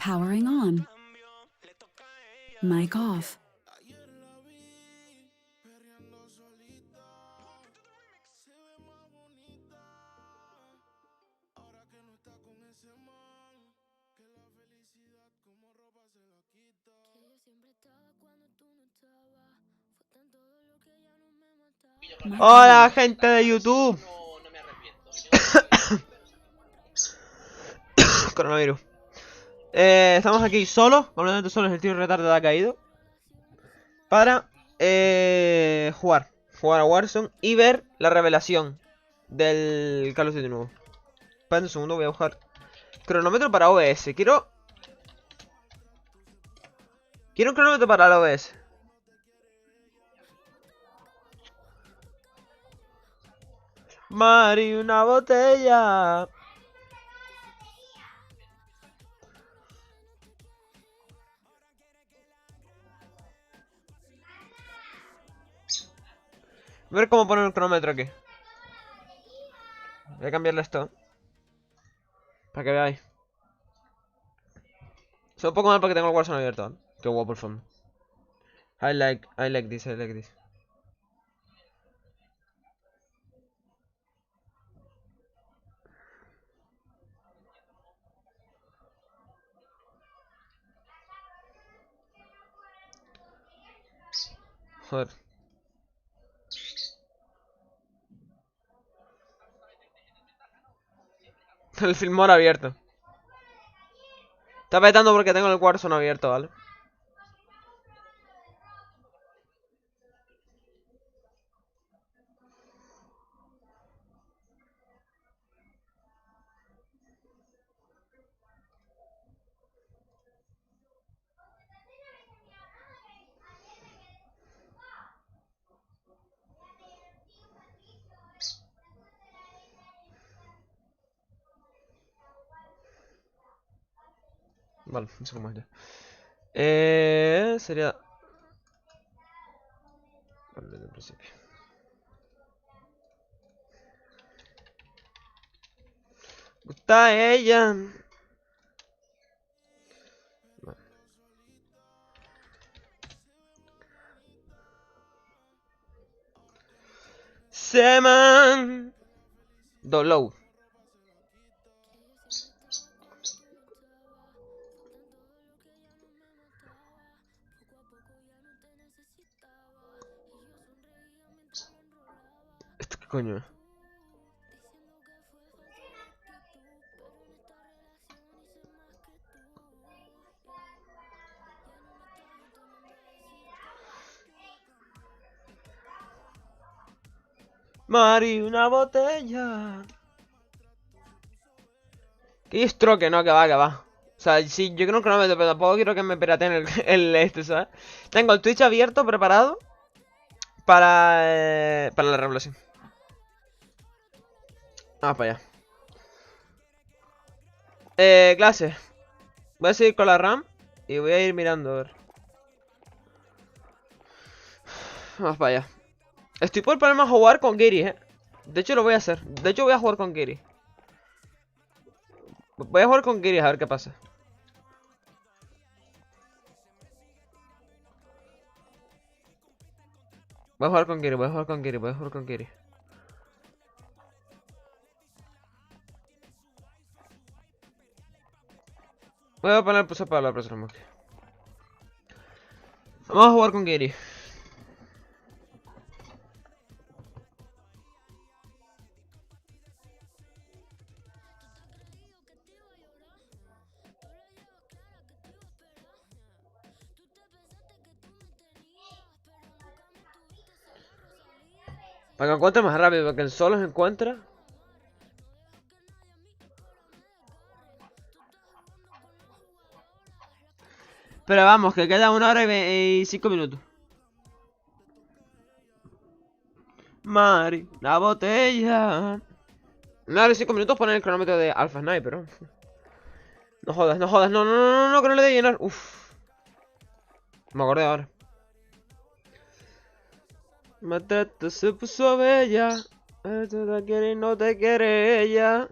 Powering on. Mic off. Hola, gente de YouTube. Coronavirus. Estamos aquí solos, completamente solos. El tío retardo ha caído. Para jugar a Warzone y ver la revelación del Call of Duty nuevo. Espera un segundo, voy a buscar cronómetro para OBS. Quiero un cronómetro para la OBS. Mari, una botella. A ver cómo poner el cronómetro aquí. Voy a cambiarle esto para que veáis. Soy un poco mal porque tengo el Warzone abierto, ¿eh? Qué guapo el fondo. I like this. Joder. El Filmor abierto. Está petando porque tengo el Warzone abierto, ¿vale? Vale, no sé cómo es ya. Sería... Vale, desde el principio. Gusta ella. Vale. Seman. Download. ¿Esto qué coño es? Mari, una botella. ¿Qué distro que no? Que va. O sea, sí, yo creo que no me pero tampoco quiero que me pirateen el este, ¿sabes? Tengo el Twitch abierto, preparado para la revelación. Vamos para allá. Clase. Voy a seguir con la RAM y voy a ir mirando, a ver. Vamos para allá. Estoy por ponerme a jugar con Giri, De hecho lo voy a hacer. De hecho voy a jugar con Giri. Voy a jugar con Giri a ver qué pasa. Voy a jugar con Giri. Voy a poner el pulsar para la próxima. Vamos a jugar con Giri. Para que encuentre más rápido, porque en solo se encuentra. Pero vamos, que queda 1 hora y 5 minutos. Mari, la botella. 1 hora y 5 minutos poner el cronómetro de Alpha Sniper. No jodas, no, que no le dé llenar. Uff. Me acordé ahora. Matata se puso bella. Te quiere y no te quiere ella.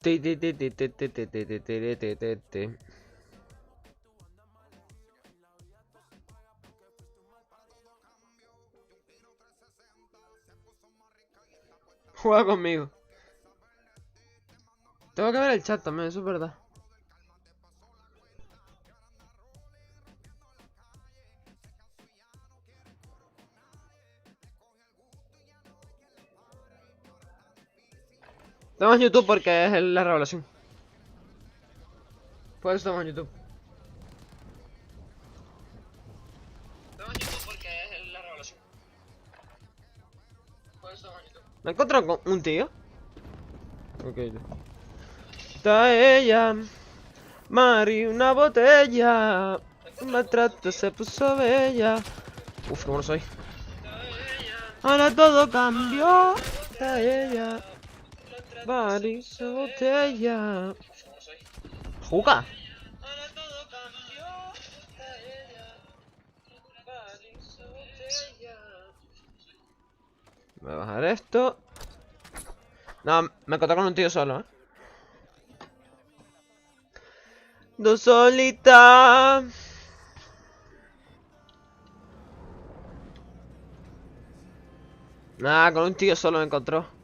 Ti, ti, ti, ti, ti, ti, ti, ti, ti, ti, ti, ti, ti. Juega conmigo. Tengo que ver el chat también, eso es verdad. Estamos en YouTube porque es la revelación. Por eso estamos en YouTube. Estamos en YouTube porque es la revelación. Por eso estamos en YouTube. Me he encontrado con un tío. Ok. Está ella. Mari, una botella. Un maltrato se puso bella. Uf, cómo no soy. Ahora todo cambió. Está ella. Mari, su botella. Juga. Voy a bajar esto. No, me encontré con un tío solo, Dos solita. Nah, con un tío solo me encontró.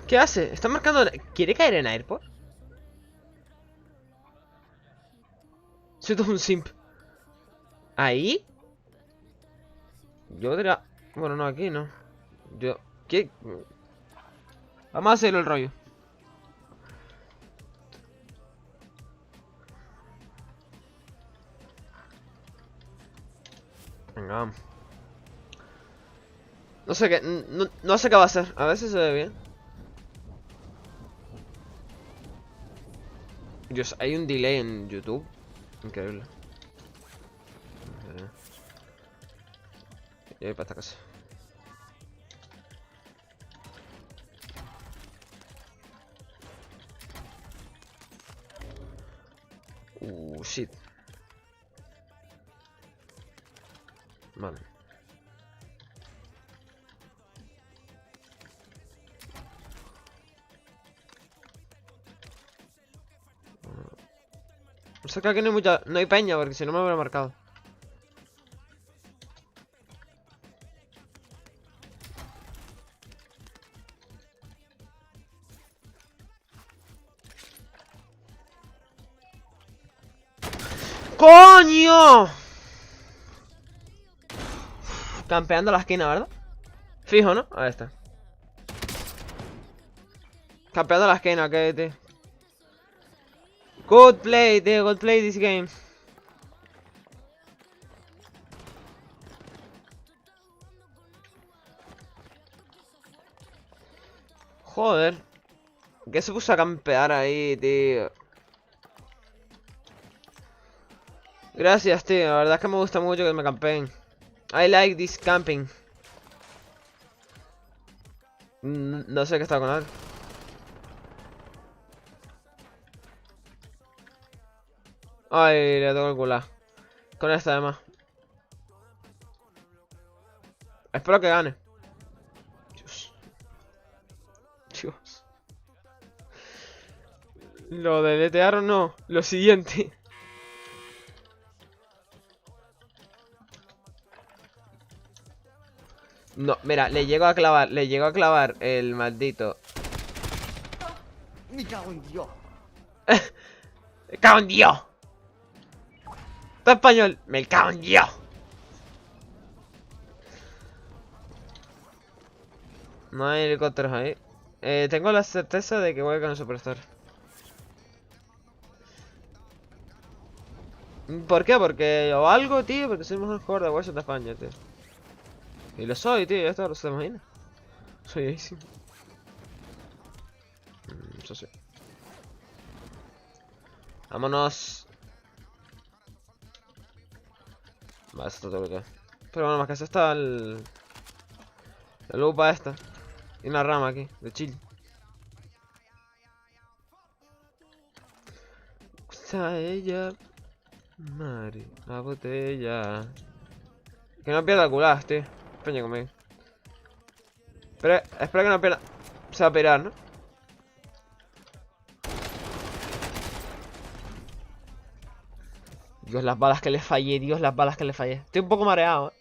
¿Qué hace? Está marcando... ¿Quiere caer en Airport? Soy todo un simp. ¿Ahí? Yo diría... Bueno, no, aquí no. Yo... ¿Qué? Vamos a hacerlo el rollo. Venga, vamos. No sé qué... No sé qué va a hacer. A ver si se ve bien. Dios, hay un delay en YouTube. Increíble. Y voy para esta casa. Shit. Vale. O sea que aquí no hay mucha... No hay peña, porque si no me hubiera marcado. ¡Coño! Campeando la esquina, ¿verdad? Fijo, ¿no? Ahí está. Campeando la esquina, ok, tío. Good play, tío. Good play this game. Joder. ¿Qué se puso a campear ahí, tío? Gracias, tío. La verdad es que me gusta mucho que me campeen. I like this camping. No sé qué está con él. Ay, le tengo el culo. Con esta además. Espero que gane. Dios. Dios. Lo deletearon no. Lo siguiente. No, mira, le llego a clavar el maldito. Me cago en Dios. ¡Me cago en Dios! Está español. ¡Me cago en Dios! No hay helicópteros ahí. Tengo la certeza de que voy con el Superstar. ¿Por qué? Porque o algo, tío, porque soy el mejor jugador de Warzone de España, tío. Y lo soy, tío, esto no se imagina. Soy ahí, sí. Eso sí. Vámonos. Vale, eso está todo lo que... Pero bueno, más que eso está el... La lupa esta. Y una rama aquí, de chill. Está ella. Mari, la botella. Que no pierda el gulag, tío. Peña conmigo. Pero espera que no pierda. Se va a pirar, ¿no? Dios, las balas que le fallé, Dios, las balas que le fallé. Estoy un poco mareado, ¿eh?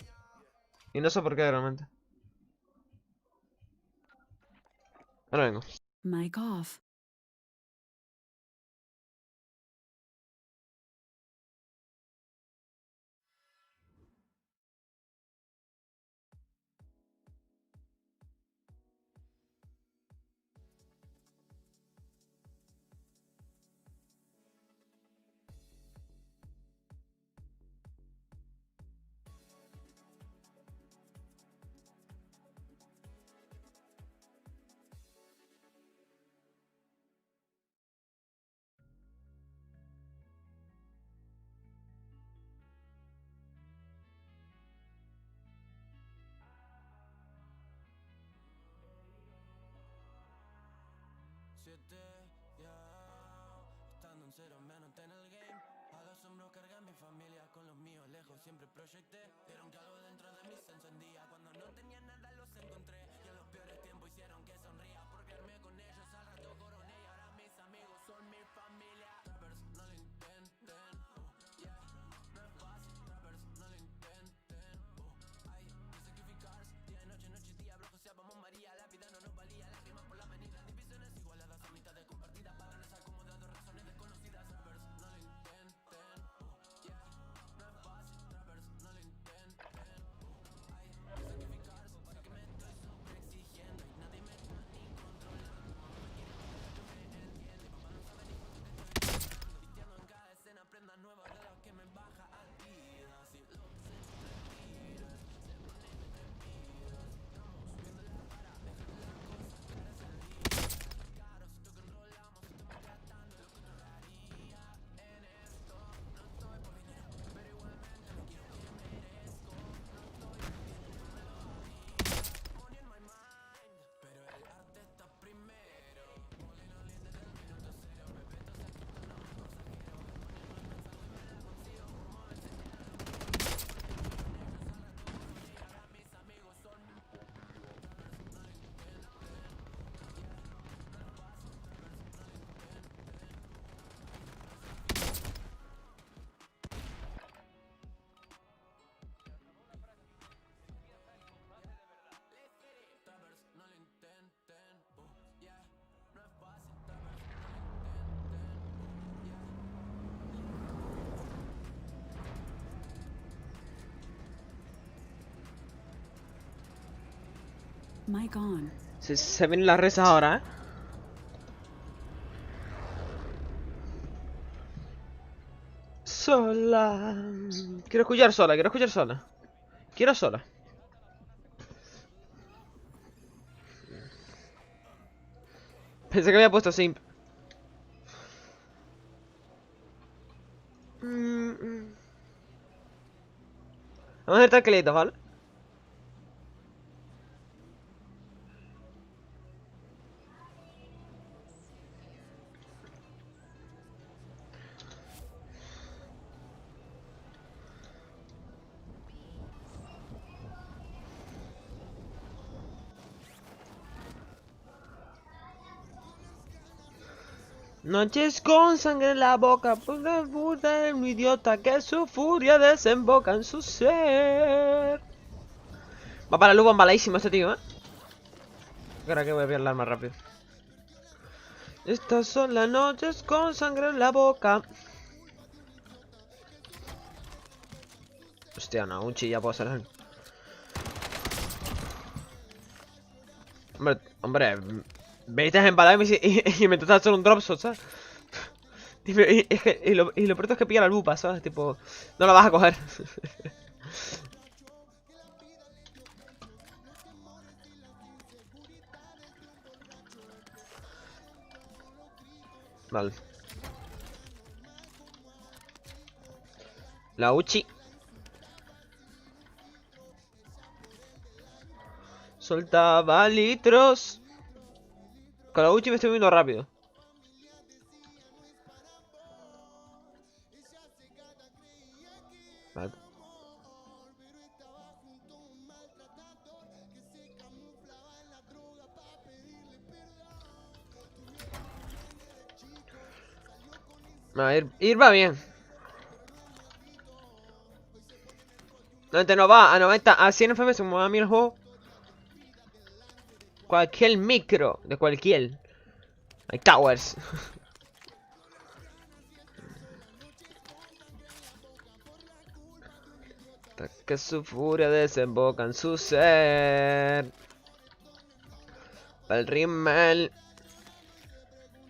Y no sé por qué realmente. Ahora vengo. Mic off. Estando en cero menos en el game. A los hombros cargué a mi familia, con los míos lejos siempre proyecté. Vieron que algo dentro de mí se encendía. Cuando no tenía nada los encontré. Y en los peores tiempos hicieron que sonría. Por quedarme con ellos al rato coroné. Y ahora mis amigos son mi familia. Trappers, no lo intenten, yeah. No es fácil, trappers, no lo intenten, hay que sacrificarse. Día y noche, noche y día, blanco sea, vamos María. La vida no nos valía, lágrimas por la menina. Divisiones igualadas, amistades compartidas. Patrones acomodados, razones desconocidas. Trappers, no lo intenten, yeah. No es fácil, trappers, no lo intenten, hay que sacrificarse. Sé que me estoy super exigiendo y nadie me está ni controlando. Mamá me quiere como que me entiende. Papá no sabe ni cuánto te estoy dando. Vistiendo en cada escena prendas nuevas de las que me baja al vida. Si lo sé, no respiras, se pone que te pidas. Estamos subiendo la vara, dejando las cosas claras al día. Caro, siento que enrolamos, estamos gastando lo que no haría. En esto no estoy por dinero, pero igualmente no quiero que merezco. No estoy pidiendo ni me lo haría. Money in my mind, pero el arte está primero. Molino Lin desde el minuto cero. Bebeto se quita, no me consejero. Poniendo el mensaje y me la consigo. Como me enseñaron los míos. Porque con ellos al rato coroné. Y ahora mis amigos son mi trappers, no lo intenten, yeah. No es fácil, trappers, no lo intenten, trappers, no lo intenten, yeah. No es fácil, trappers, no lo intenten, yeah. Mic on. Se vienen las risas ahora, ¿eh? Sola. Quiero escuchar sola, quiero escuchar sola. Quiero sola. Pensé que había puesto simp. Vamos a hacer tranquilitos, ¿vale? Noches con sangre en la boca, por la puta de un idiota que su furia desemboca en su ser. Va para la luz embaladísimo este tío, ¿eh? Ahora que voy a pillar el arma rápido. Estas son las noches con sangre en la boca. Hostia, no, un chilla puedo hacer. Hombre, viste embalado y me intentaste hacer un drop shot, ¿sabes? Y lo peor es que pilla la lupa, ¿sabes? Tipo, no la vas a coger. Vale. La Uchi. Soltaba litros. Con la Uchi me estoy moviendo rápido. Vale. Ir va bien. 90 no va, a 90, a 100 FPS como va a mí el juego. Cualquier micro, de cualquier. Hay towers. Hasta que su furia desemboca en su ser. El rimel.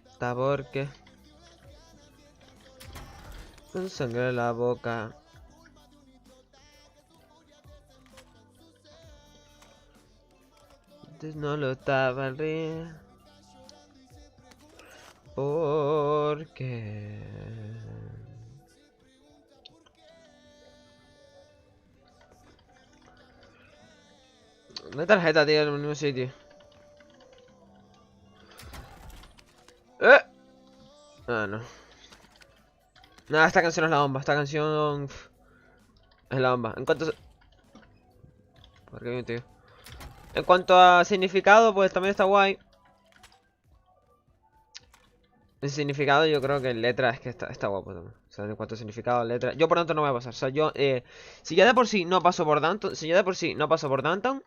Está porque con sangre en la boca. Antes no lo estaba el río. Porque no hay tarjeta, tío, en el mismo sitio. Ah, no. Nada, esta canción es la bomba. Esta canción es la bomba. En cuanto ¿por qué, tío? En cuanto a significado, pues también está guay. El significado yo creo que en letra es que está guapo también. O sea, en cuanto a significado, letra. Yo por tanto no voy a pasar. O sea, yo, si ya de por sí no paso por Downtown. Si ya de por sí no paso por Downtown,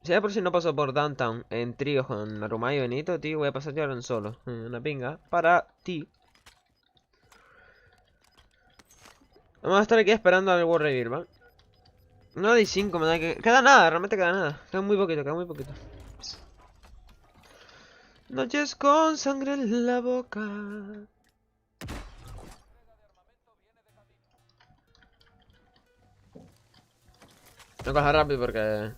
si ya de por sí no paso por Downtown en tríos con Narumai y Benito, tío, voy a pasar yo ahora en solo. Una pinga para ti. Vamos a estar aquí esperando al World Reveal, ¿vale? No de 5, me da que... Queda nada, realmente queda nada. Queda muy poquito, queda muy poquito. Noches con sangre en la boca. No cojas rápido porque...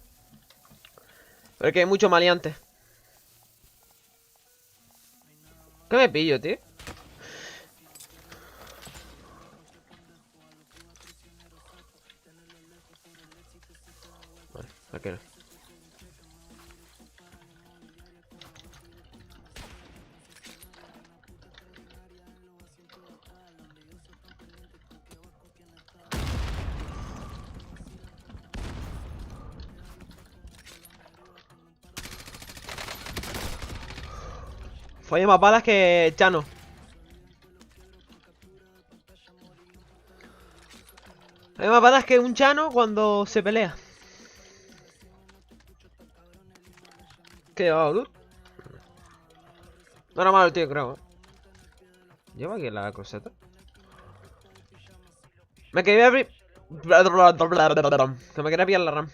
Porque hay mucho maleante. ¿Qué me pillo, tío? Vale, aquí no. Falla más balas que Chano. Hay más balas que un Chano cuando se pelea. ¿Qué va, dude? No era malo el tío, creo. ¿Lleva aquí la coseta? Me quería abrir... Que me quería pillar la RAM.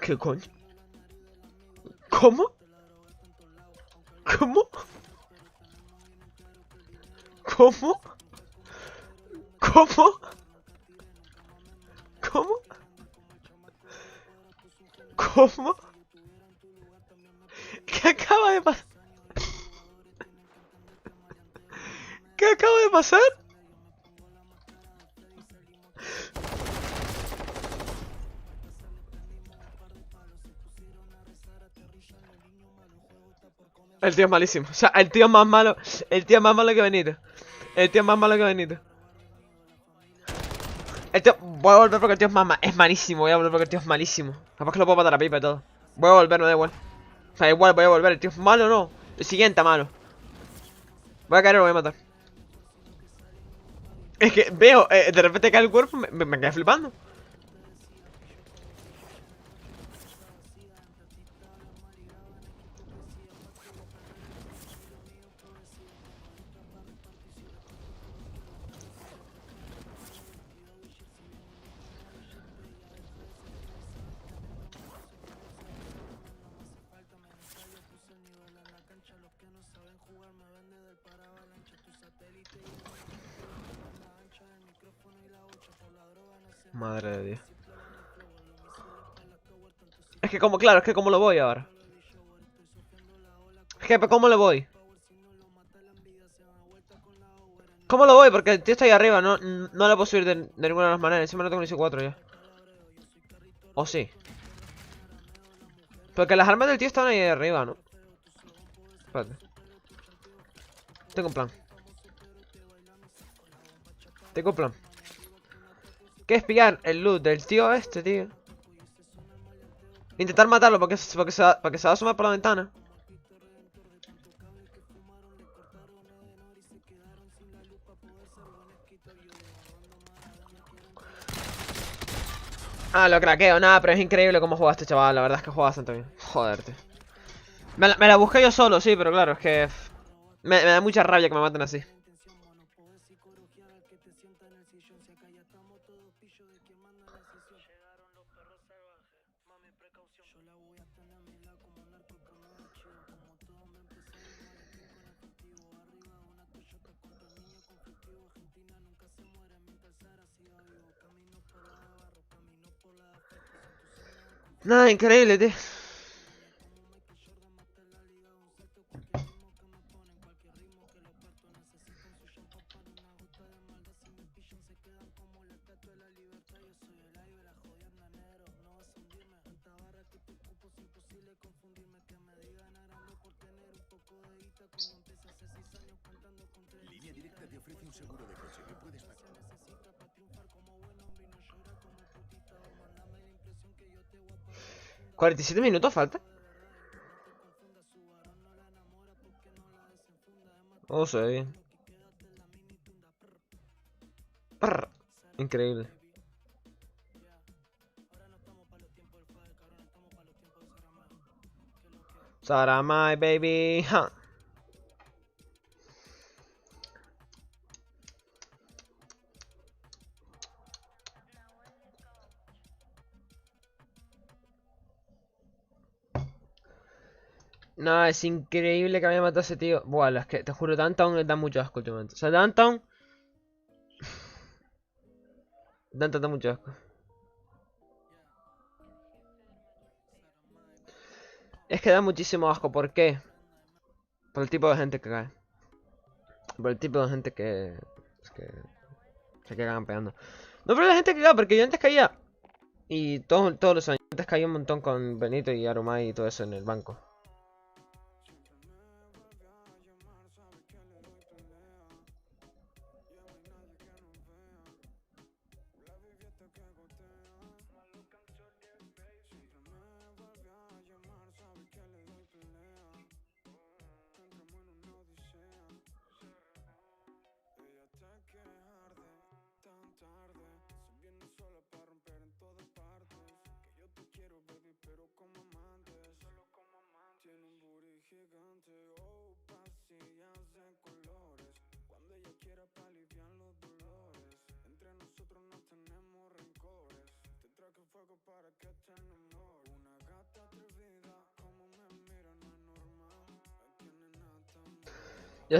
¿Qué coño? ¿Cómo? ¿Cómo? ¿Cómo? ¿Cómo? ¿Cómo? ¿Cómo? ¿Qué acaba de pasar? ¿Qué acaba de pasar? El tío es malísimo. O sea, el tío es más malo. El tío es más malo que Benito. El tío es más malo que Benito. El tío... Voy a volver porque el tío es malísimo. Voy a volver porque el tío es malísimo. Capaz que lo puedo matar a pipa y todo. Voy a volver, no da igual. O sea, igual voy a volver. El tío es malo o no. El siguiente malo. Voy a caer y lo voy a matar. Es que veo, de repente cae el cuerpo, me quedé flipando. Madre de Dios. Es que como, claro, es que como lo voy ahora. Es que ¿cómo le voy? ¿Cómo lo voy? Porque el tío está ahí arriba, no le puedo subir de ninguna de las maneras. Encima no tengo ni C4 ya. ¿O sí? Porque las armas del tío estaban ahí arriba, ¿no? Espérate. Tengo un plan. Tengo un plan. Que es pillar el loot del tío este, tío. Intentar matarlo porque porque se va a asomar por la ventana. Ah, lo craqueo, nada, pero es increíble cómo juega este chaval. La verdad es que juega bastante bien. Joderte. Me la busqué yo solo, sí, pero claro, es que me da mucha rabia que me maten así. Nada, increíble, tío. Línea Directa te ofrece un seguro de coche que puedes pagar. 47 minutos falta. Oh, se ve bien. Prr. Increíble. Sarah, my baby. Ja. No, es increíble que me haya matado a ese tío. Buah, es que te juro, Downtown da mucho asco últimamente. O sea, Downtown. Downtown da mucho asco. Es que da muchísimo asco. ¿Por qué? Por el tipo de gente que cae. Por el tipo de gente que. Es que. Se cagan pegando. No, pero la gente que cae, porque yo antes caía. Y todos los años. Antes caía un montón con Benito y Arumai y todo eso en el banco.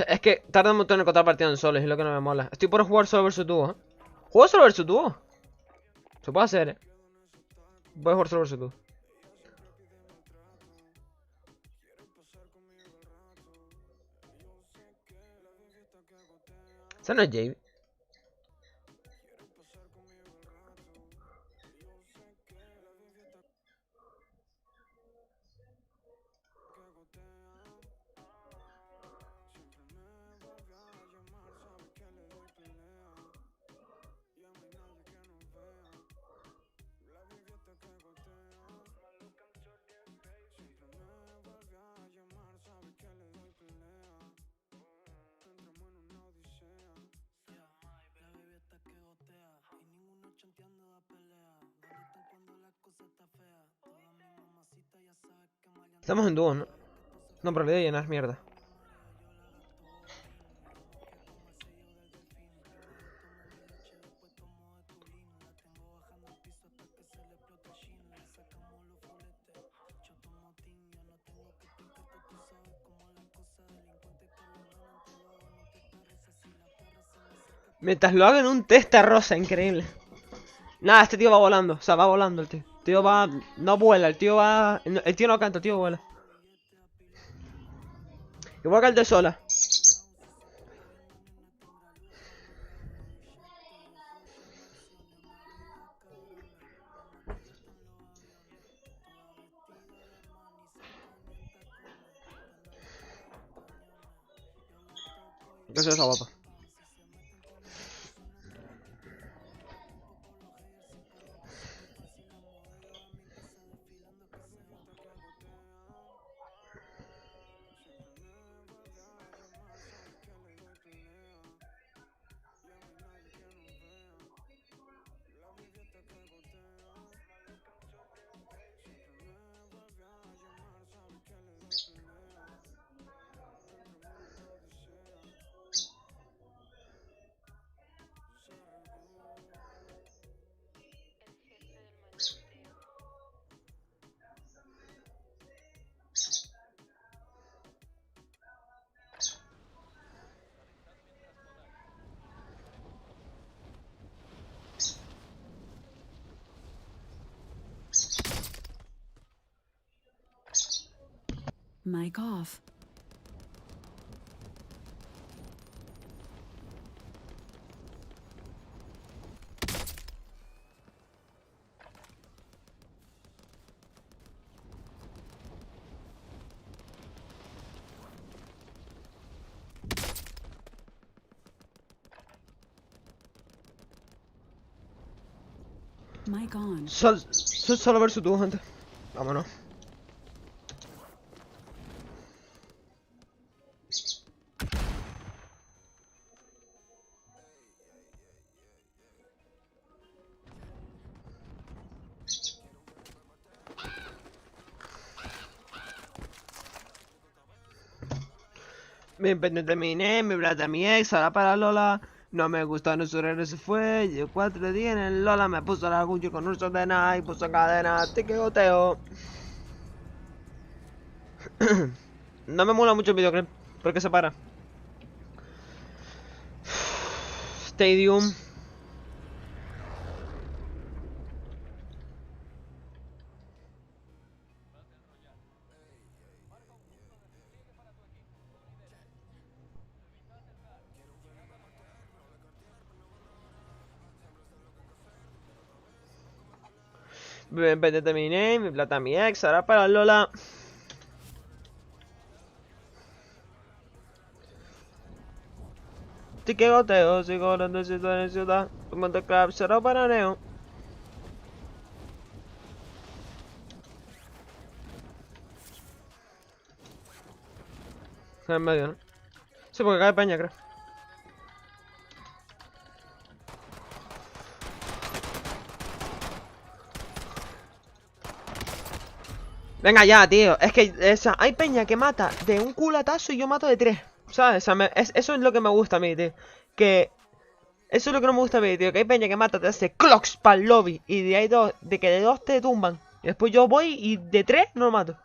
Es que tarda un montón en encontrar partidas en solos, es lo que no me mola. Estoy por jugar solo versus dúo, ¿eh? ¿Juego solo versus dúo? Se puede hacer, ¿eh? Voy a jugar solo versus dúo. ¿Esa no es Jave? Estamos en dúo, ¿no? No, pero la idea de llenar mierda. Mientras lo hagan un testa rosa, increíble. Nada, este tío va volando. O sea, va volando el tío. El tío va... No vuela, el tío va... El tío no canta, el tío vuela. Igual que el de sola. Que eso está guapa. Mic off. Mic on. Solo versus tú, gente. Vámonos. Mi pendiente terminé, mi plata mi ex, ahora para Lola. No me gusta, no su regreso fue. Yo 4 días en el Lola, me puso la Gucci con un short de Nike, puso cadena, tique goteo. No me mola mucho el videoclip, porque se para. Stadium. Mi pendiente terminé, mi plata mi ex, ahora para Lola. Tique goteo, sigo hablando de ciudad en ciudad. Monte Club, será para Neo. En medio, ¿no? Sí, porque cae peña, creo. Venga ya, tío. Es que hay peña que mata de un culatazo y yo mato de 3. ¿Sabes? O sea, eso es lo que me gusta a mí, tío. Que... Eso es lo que no me gusta a mí, tío. Que hay peña que mata, te hace clocks para el lobby. Y de ahí dos, de que de 2 te tumban. Y después yo voy y de 3 no lo mato.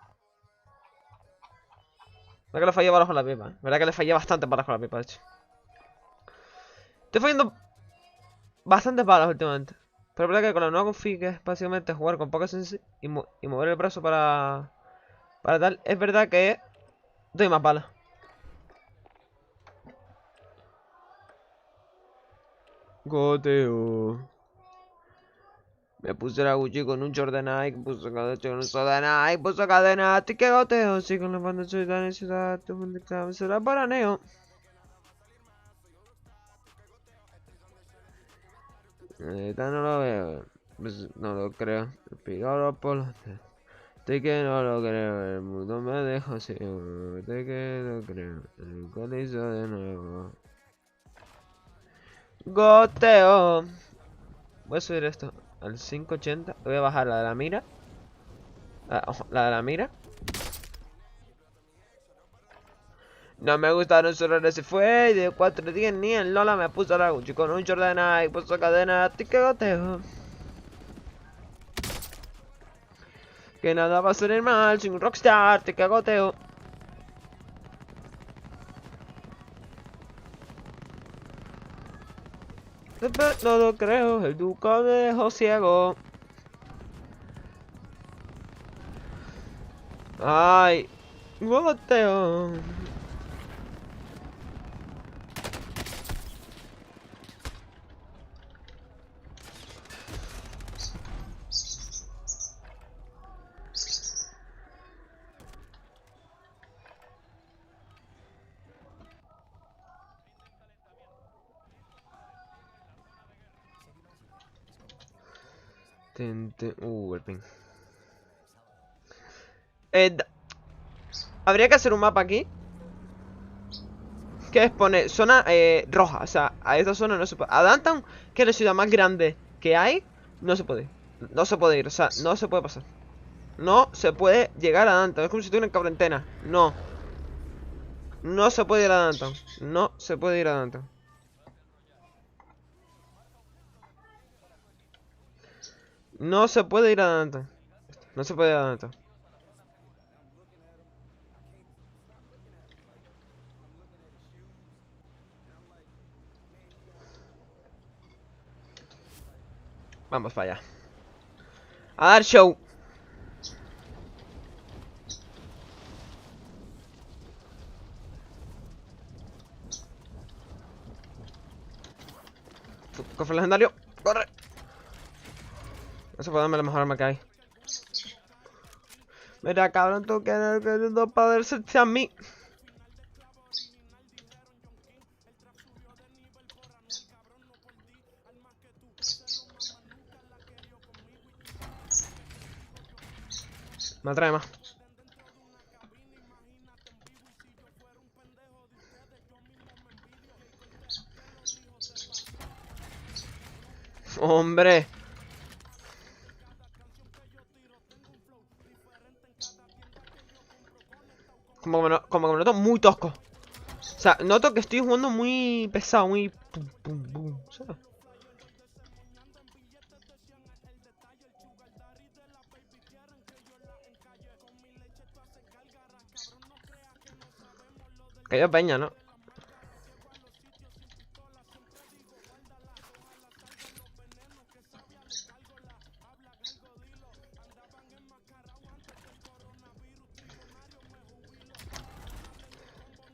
¿Verdad que le fallé balas con la pipa? ¿Verdad que le fallé bastante balas con la pipa, de hecho? Estoy fallando bastantes balas últimamente. Pero es verdad que con la nueva config, que es básicamente jugar con poca sensi y mover el brazo para tal, es verdad que doy más balas. Goteo. Me puse la Gucci con un short de Nike, puse cadena con un short de Nike, puse cadena, que goteo. Sí, con la banda soy tan en ciudad, tu mundo clave será para Neo. No lo veo, pues no lo creo. Pigado por los estoy que no lo creo, el mundo me deja así, estoy que no creo, el coliseo de nuevo. Goteo. Voy a subir esto al 580, voy a bajar la de la mira. La de la mira. No me gustaron sus errores, se fue. Y de 4 días ni en Lola me puso la Gucci con un short de Nike, puso cadena, que goteo. Que nada va a salir mal, soy un rockstar, te cagoteo. No lo creo, el duco me dejó ciego. Ay, goteo. El ping. Habría que hacer un mapa aquí. Que es poner zona roja. O sea, a esta zona no se puede. A Downtown, que es la ciudad más grande que hay, no se puede ir. No se puede ir, o sea, no se puede pasar. No se puede llegar a Downtown. Es como si estuviera en cuarentena. No. No se puede ir a Downtown. No se puede ir a Downtown. No se puede ir a Downtown. No se puede ir a Downtown. Vamos para allá. A dar show. Cofre legendario. Corre. No se puede darme la mejor arma que hay. Mira, cabrón, tú queriendo parecerse a mí. Me atrae más. Hombre. Como que me noto muy tosco. O sea, noto que estoy jugando muy pesado, muy... Pum, pum, pum, ¿sabes? Cayó peña, ¿no?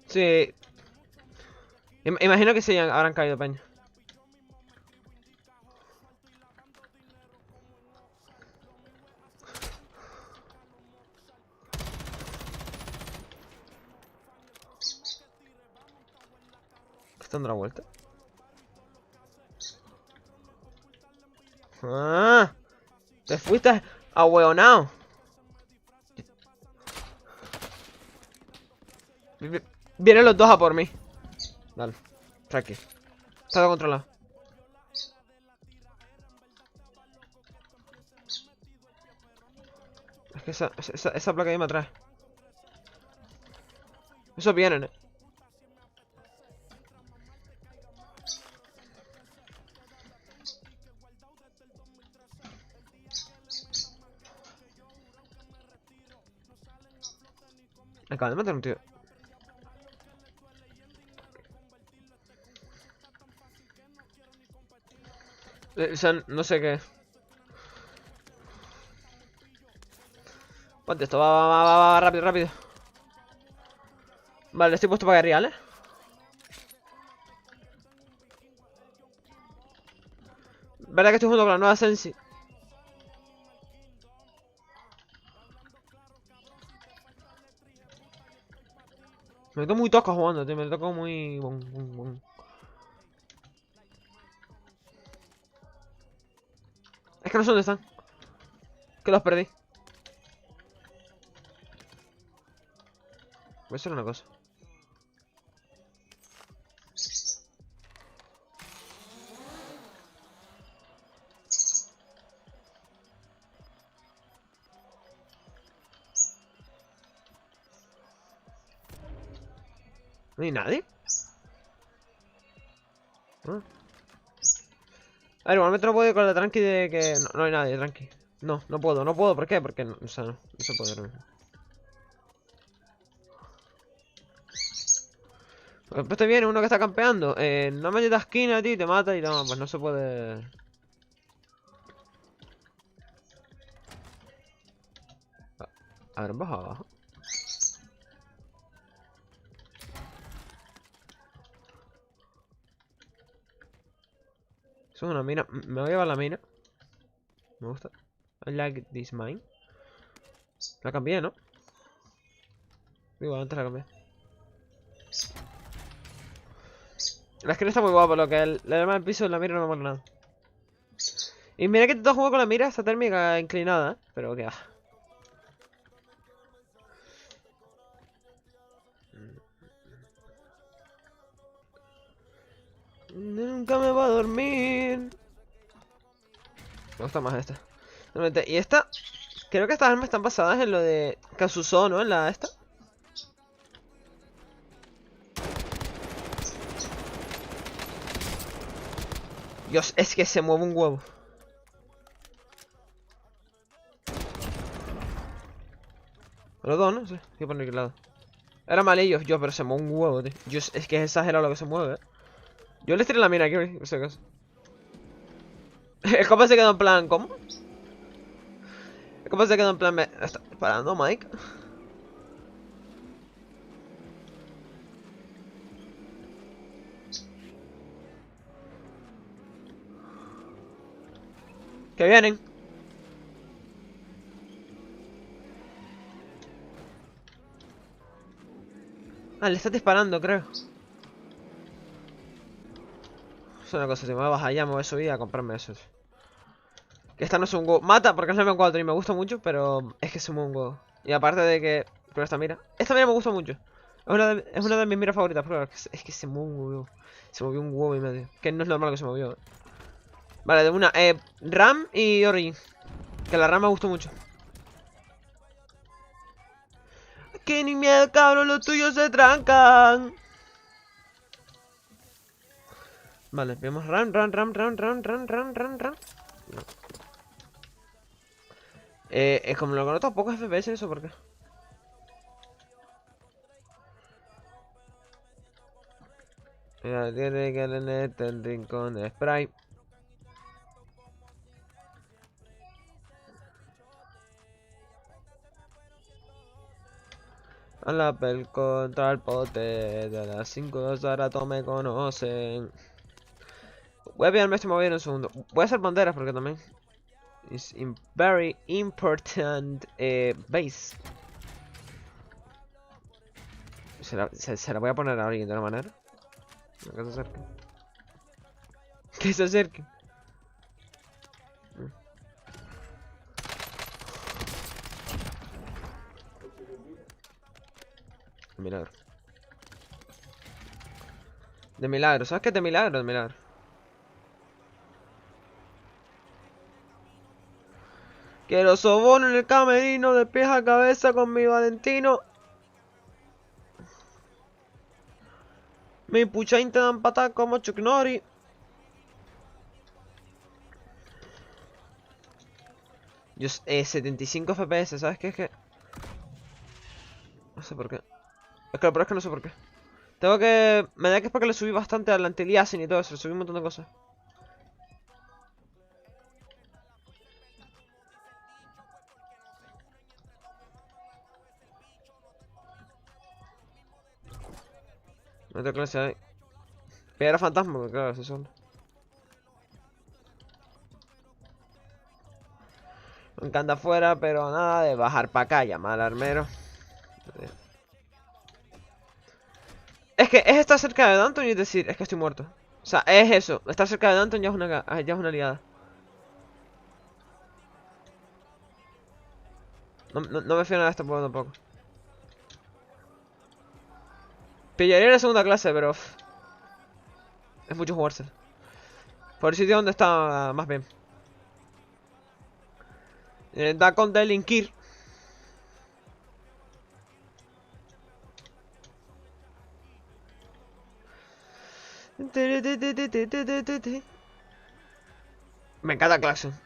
Sí. Imagino que sí habrán caído peña. ¿Está dando la vuelta? ¡Ah! Te fuiste ahueonao. Vienen los dos a por mí. Dale, tranqui. Está todo controlado. Es que esa placa ahí me atrae. Esos vienen, Acaba de matar un tío. O sea, no sé qué. Ponte esto, va, rápido, rápido. Vale, estoy puesto para guerrear, ¿eh? Verdad que estoy junto con la nueva Sensi. Me meto muy tosco jugando, tío. Me toco muy... Es que no sé dónde están. Que los perdí. Voy a hacer una cosa. ¿No hay nadie? ¿Ah? A ver, igualmente no puedo ir con la tranqui de que... No hay nadie, tranqui. No puedo. ¿Por qué? Porque no, o sea, no se puede ahora mismo. Después te viene uno que está campeando. No me llegas esquina a ti, te mata y no, pues no se puede. A ver, baja abajo. Eso es una mina. Me voy a llevar la mina. Me gusta. I like this mine. La cambié, ¿no? Digo, antes la cambié. La skin está muy guapa, lo que el arma del piso en la mira no me mola nada. Y mira que intento jugar con la mira esta térmica inclinada, ¿eh? Pero que va. Nunca me va a dormir. Me gusta más esta. Realmente. Y esta, creo que estas armas están basadas en lo de Kazuso, ¿no? En la esta. Dios, es que se mueve un huevo. Los dos, ¿no? Sí, hay que poner lado. Era malillo, yo, pero se mueve un huevo, tío. Es que es exagerado lo que se mueve, Yo les tiré la mira aquí, por si acaso. El compa se quedó en plan, ¿cómo? El compa se quedó en plan, ¿me está disparando, Mike? Que vienen. Ah, le estás disparando, creo. Es una cosa, si me voy a bajar ya, me voy a subir a comprarme eso. Que esta no es un huevo. Mata porque es la M4 y me gusta mucho, pero es que se mueve un huevo. Y aparte de que... Pero esta mira. Esta mira me gusta mucho. Es una de mis miras favoritas, pero es que se mueve un huevo. Se movió un huevo y medio. Que no es normal que se movió. Vale, de una. RAM y Origin. Que la RAM me gustó mucho. Que ni miedo, cabrón, los tuyos se trancan. Vale, vemos RAM. No. Es como lo conozco, pocos FPS eso, ¿por qué? Mira, tiene que tener el rincón de spray. A la pel contra el pote de las 5-2 ahora todos me conocen. Voy a pillarme este móvil en un segundo. Voy a hacer banderas porque también es very important base. Se la voy a poner a alguien de una manera. Que se acerquen. Que se acerquen. Milagro. De milagro. ¿Sabes qué es de milagro? De milagro. Quiero soborno en el camerino de pies a cabeza con mi Valentino. Mi puchain te dan patas como Chuck Norris. Dios, 75 FPS, ¿sabes qué? Es que... No sé por qué. Es que lo peor es que no sé por qué. Tengo que... Me da que es porque le subí bastante al anti-aliasing y todo eso. Le subí un montón de cosas. No tengo clase ahí. Piedra fantasma, porque claro, eso solo. Me encanta afuera, pero nada de bajar para acá, llamar al armero. Es que es estar cerca de Danton y es decir, es que estoy muerto. O sea, es eso. Estar cerca de Danton ya es una aliada. No me fío nada de este pueblo tampoco. Pillaría la segunda clase, pero... Es mucho jugarse. Por el sitio donde está más bien. Da con delinquir. Me encanta Claxon.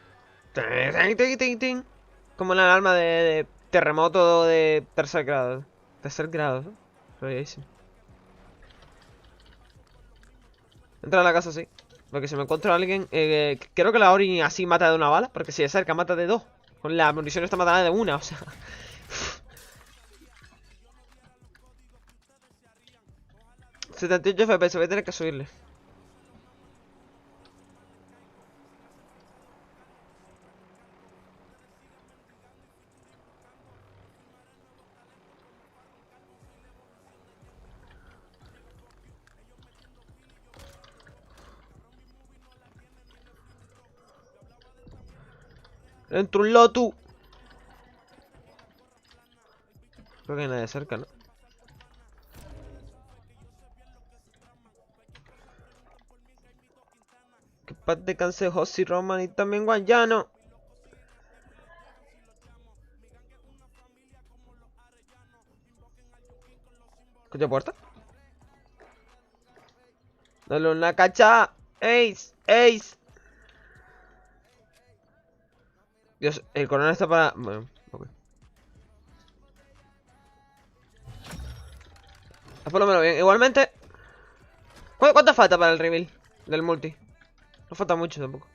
Como una alarma de terremoto de tercer grado. Tercer grado, ¿no? Rarísimo. Entra a la casa así. Porque si me encuentro a alguien... creo que la Ori así mata de una bala. Porque si es cerca mata de dos. Con la munición esta mata de una, o sea... 78 FPS, voy a tener que subirle. Dentro un lotu. Creo que hay nadie cerca, ¿no? Que paz descanse José Roman y también Guayano. ¿Escucha puerta? Dale una cacha. Ace, Ace. Dios, el coronel está para... Bueno, ok. Por lo menos bien. Igualmente... ¿Cuánto falta para el reveal del multi? No falta mucho tampoco.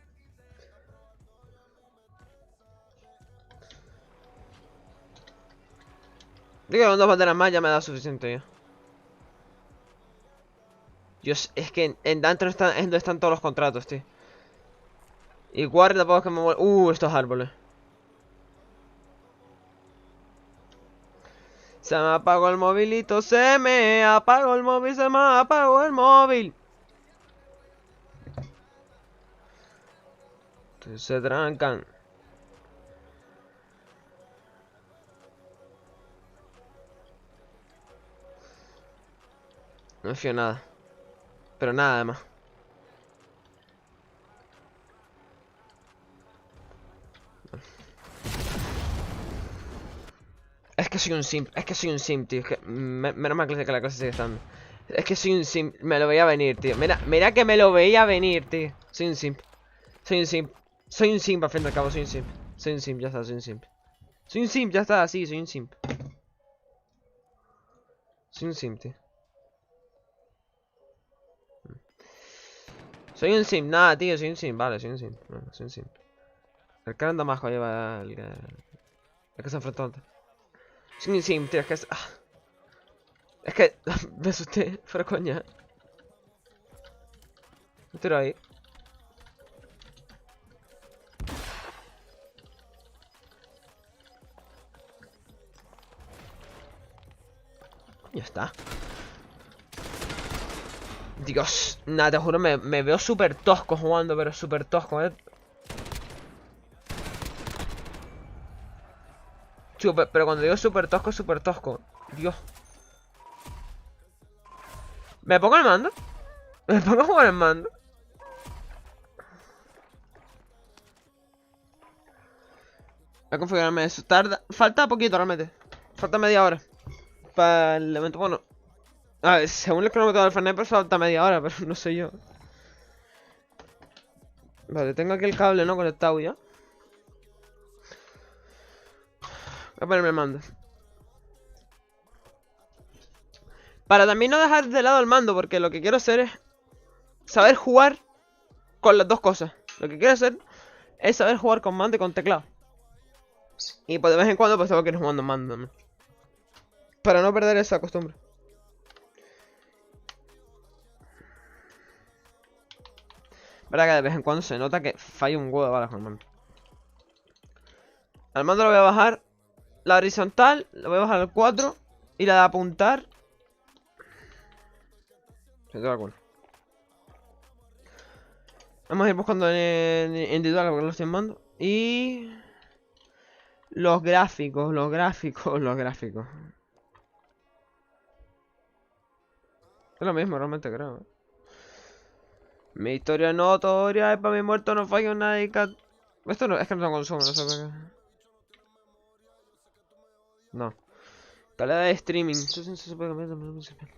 Digo que con 2 banderas más ya me da suficiente ya. Dios, es que en Dante es donde están todos los contratos, tío. Y Warrior tampoco es que me muero. Estos árboles. Se me apagó el movilito, se me apagó el móvil, se me apagó el móvil. Entonces se trancan. No me fío nada. Pero nada además. Es que soy un simp, tío. Es que menos mal que la clase sigue estando. Es que soy un simp, me lo veía venir, tío. Mira que me lo veía venir, tío. Soy un simp. Soy un simp. Soy un simp, al fin y al cabo, soy un simp. Soy un simp, ya está, soy un simp. Soy un simp, ya está, sí, soy un simp. Soy un simp, tío. Soy un simp, nada, tío, soy un simp, vale, soy un simp. No, soy un simp. El cara anda más lleva el que se enfrentó antes. Soy un simp, tío, es que es que me asusté, fuera coña. Me tiro ahí. Ya está. Dios, nada, te juro, me veo súper tosco jugando, pero súper tosco, pero cuando digo súper tosco, es súper tosco. Dios. ¿Me pongo el mando? ¿Me pongo a jugar el mando? Voy a configurarme eso. Falta poquito realmente. Falta media hora. Para el evento, bueno. A ver, según el cronómetro del Fernet, pues falta media hora, pero no sé yo. Vale, tengo aquí el cable, ¿no? Conectado ya. Voy a ponerme el mando. Para también no dejar de lado el mando, porque lo que quiero hacer es saber jugar con las dos cosas. Lo que quiero hacer es saber jugar con mando y con teclado. Y pues de vez en cuando pues tengo que ir jugando en mando, ¿no? Para no perder esa costumbre. Verdad que de vez en cuando se nota que falla un huevo de balas con el mando. Al mando lo voy a bajar. La horizontal lo voy a bajar al 4. Y la de apuntar se te va con. Vamos a ir buscando en individual porque lo estoy en mando. Y los gráficos. Es lo mismo realmente, creo. Mi historia notoria, para mi muerto no falla nadie. Esto no, es que no tengo consumo, no sé por qué. No. Calidad de streaming. Esto se puede cambiar de principal.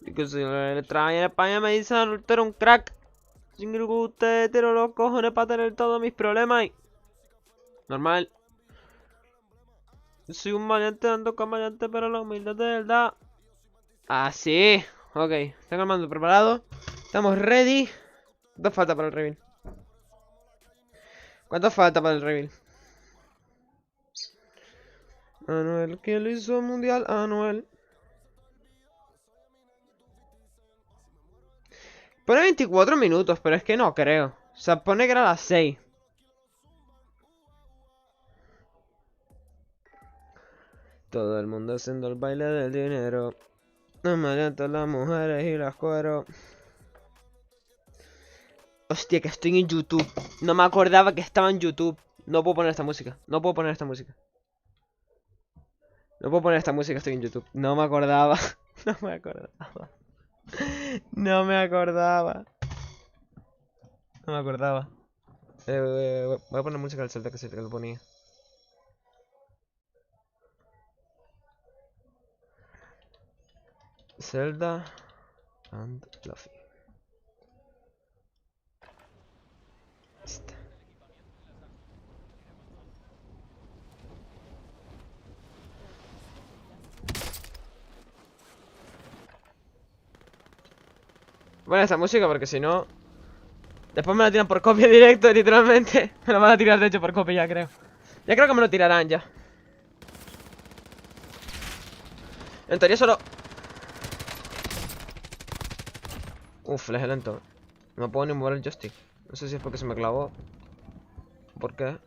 Y que si le traen en España me dicen usted era un crack. Sin que usted tiro los cojones para tener todos mis problemas y... Normal. Soy un maleante ando con maleante, pero la humildad de verdad. Así. Ok, tengo el mando preparado. Estamos ready. ¿Cuánto falta para el reveal? ¿Cuánto falta para el reveal? Anuel, ¿quién lo hizo mundial? Anuel. Pone 24 minutos, pero es que no creo. O sea, pone que era las 6. Todo el mundo haciendo el baile del dinero. No me alientan las mujeres y las cuero. Hostia, que estoy en YouTube. No me acordaba que estaba en YouTube. No puedo poner esta música. No puedo poner esta música. No puedo poner esta música, estoy en YouTube. No me acordaba. No me acordaba. No me acordaba. No me acordaba. Voy a poner música del Zelda que se lo ponía. Zelda and Luffy. Esta. Bueno, esta música porque si no... Después me la tiran por copia directo, literalmente. Me la van a tirar de hecho por copia ya creo. Ya creo que me lo tirarán ya. En teoría solo... Uf, es lento. No puedo ni mover el joystick. No sé si es porque se me clavó. ¿Por qué?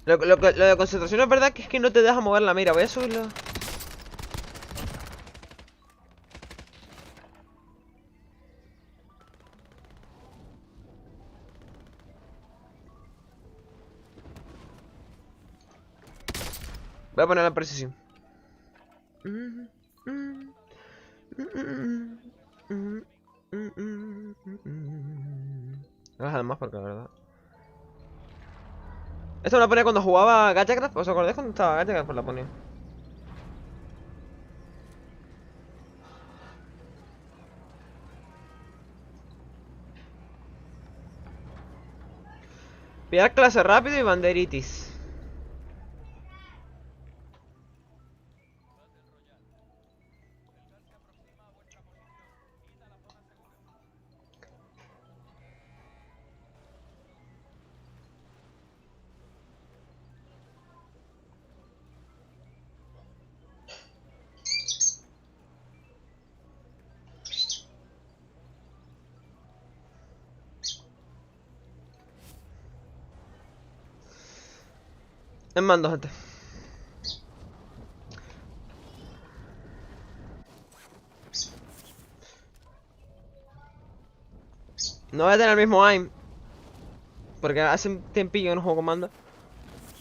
Lo de concentración es verdad que es que no te deja mover la mira. Voy a subirlo. Voy a poner la precisión. Voy a bajar más porque la verdad. Esto me lo ponía cuando jugaba Gachacraft. ¿Os acordáis cuando estaba Gachacraft? Pues la ponía. Pillar clase rápido y banderitis. En mando, gente. No voy a tener el mismo aim. Porque hace un tiempillo que no juego con mando.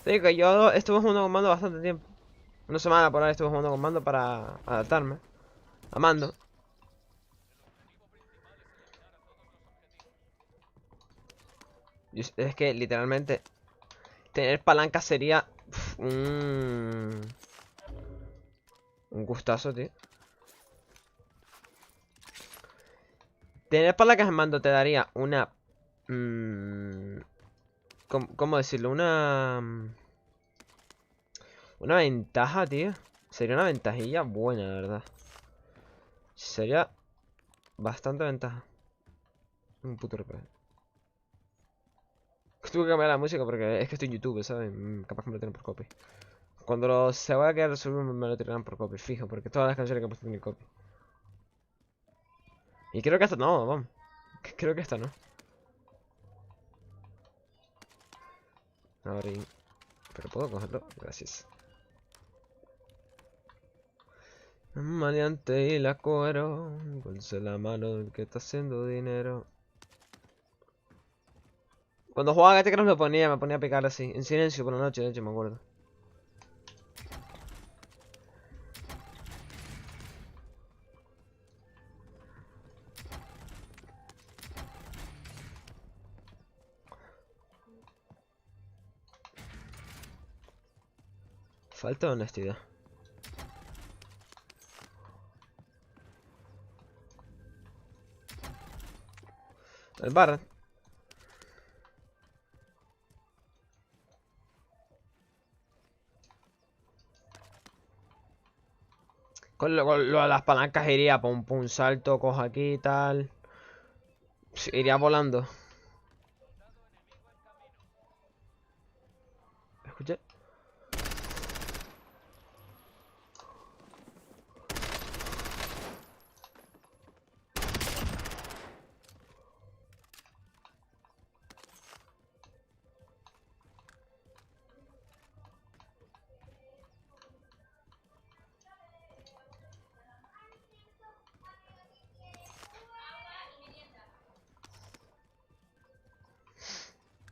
Te digo que yo estuve jugando con mando bastante tiempo. Una semana por ahí estuve jugando con mando para adaptarme a mando. Es que literalmente tener palanca sería un gustazo, tío. Tener palancas en mando te daría una... ¿cómo decirlo? Una ventaja, tío. Sería una ventajilla buena, la verdad. Sería bastante ventaja. Un puto RP. Tuve que cambiar la música porque es que estoy en YouTube, ¿sabes? Capaz que me lo tienen por copy. Cuando se vaya a quedar resuelto me lo tirarán por copy, fijo, porque todas las canciones que he puesto tienen copy. Y creo que esta no, vamos. Creo que esta no. Abrir. Pero puedo cogerlo, gracias. Maleante y la cuero. Dulce la mano del que está haciendo dinero. Cuando jugaba a Gatecraft lo ponía, me ponía a picar así, en silencio por la noche, de hecho me acuerdo. Falta de honestidad. El bar. Con lo de las palancas iría pum pum salto, cojo aquí y tal. Sí, iría volando. ¿Escuché?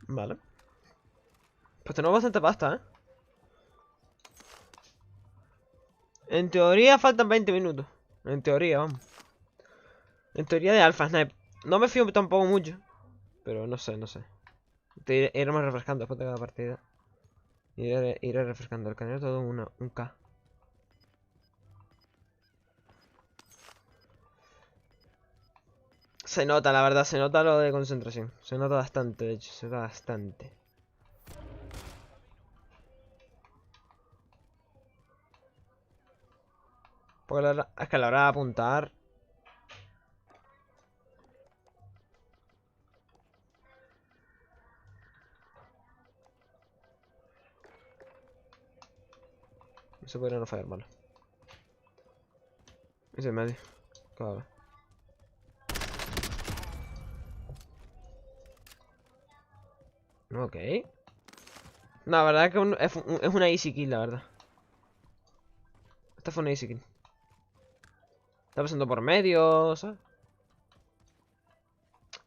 Vale. Pues tenemos bastante pasta, ¿eh? En teoría faltan 20 minutos. En teoría, vamos. En teoría de Alpha Snipe. No me fío tampoco mucho. Pero no sé, no sé. Iremos refrescando después de cada partida. Iré refrescando el canal todo un K. Se nota, la verdad, se nota lo de concentración. Se nota bastante, de hecho, se nota bastante. Porque es que a la hora de apuntar. Eso podría no fallar, vale. Ese medio. Claro. Ok. No, la verdad es que es una easy kill, la verdad. Esta fue una easy kill. Está pasando por medio, ¿sabes?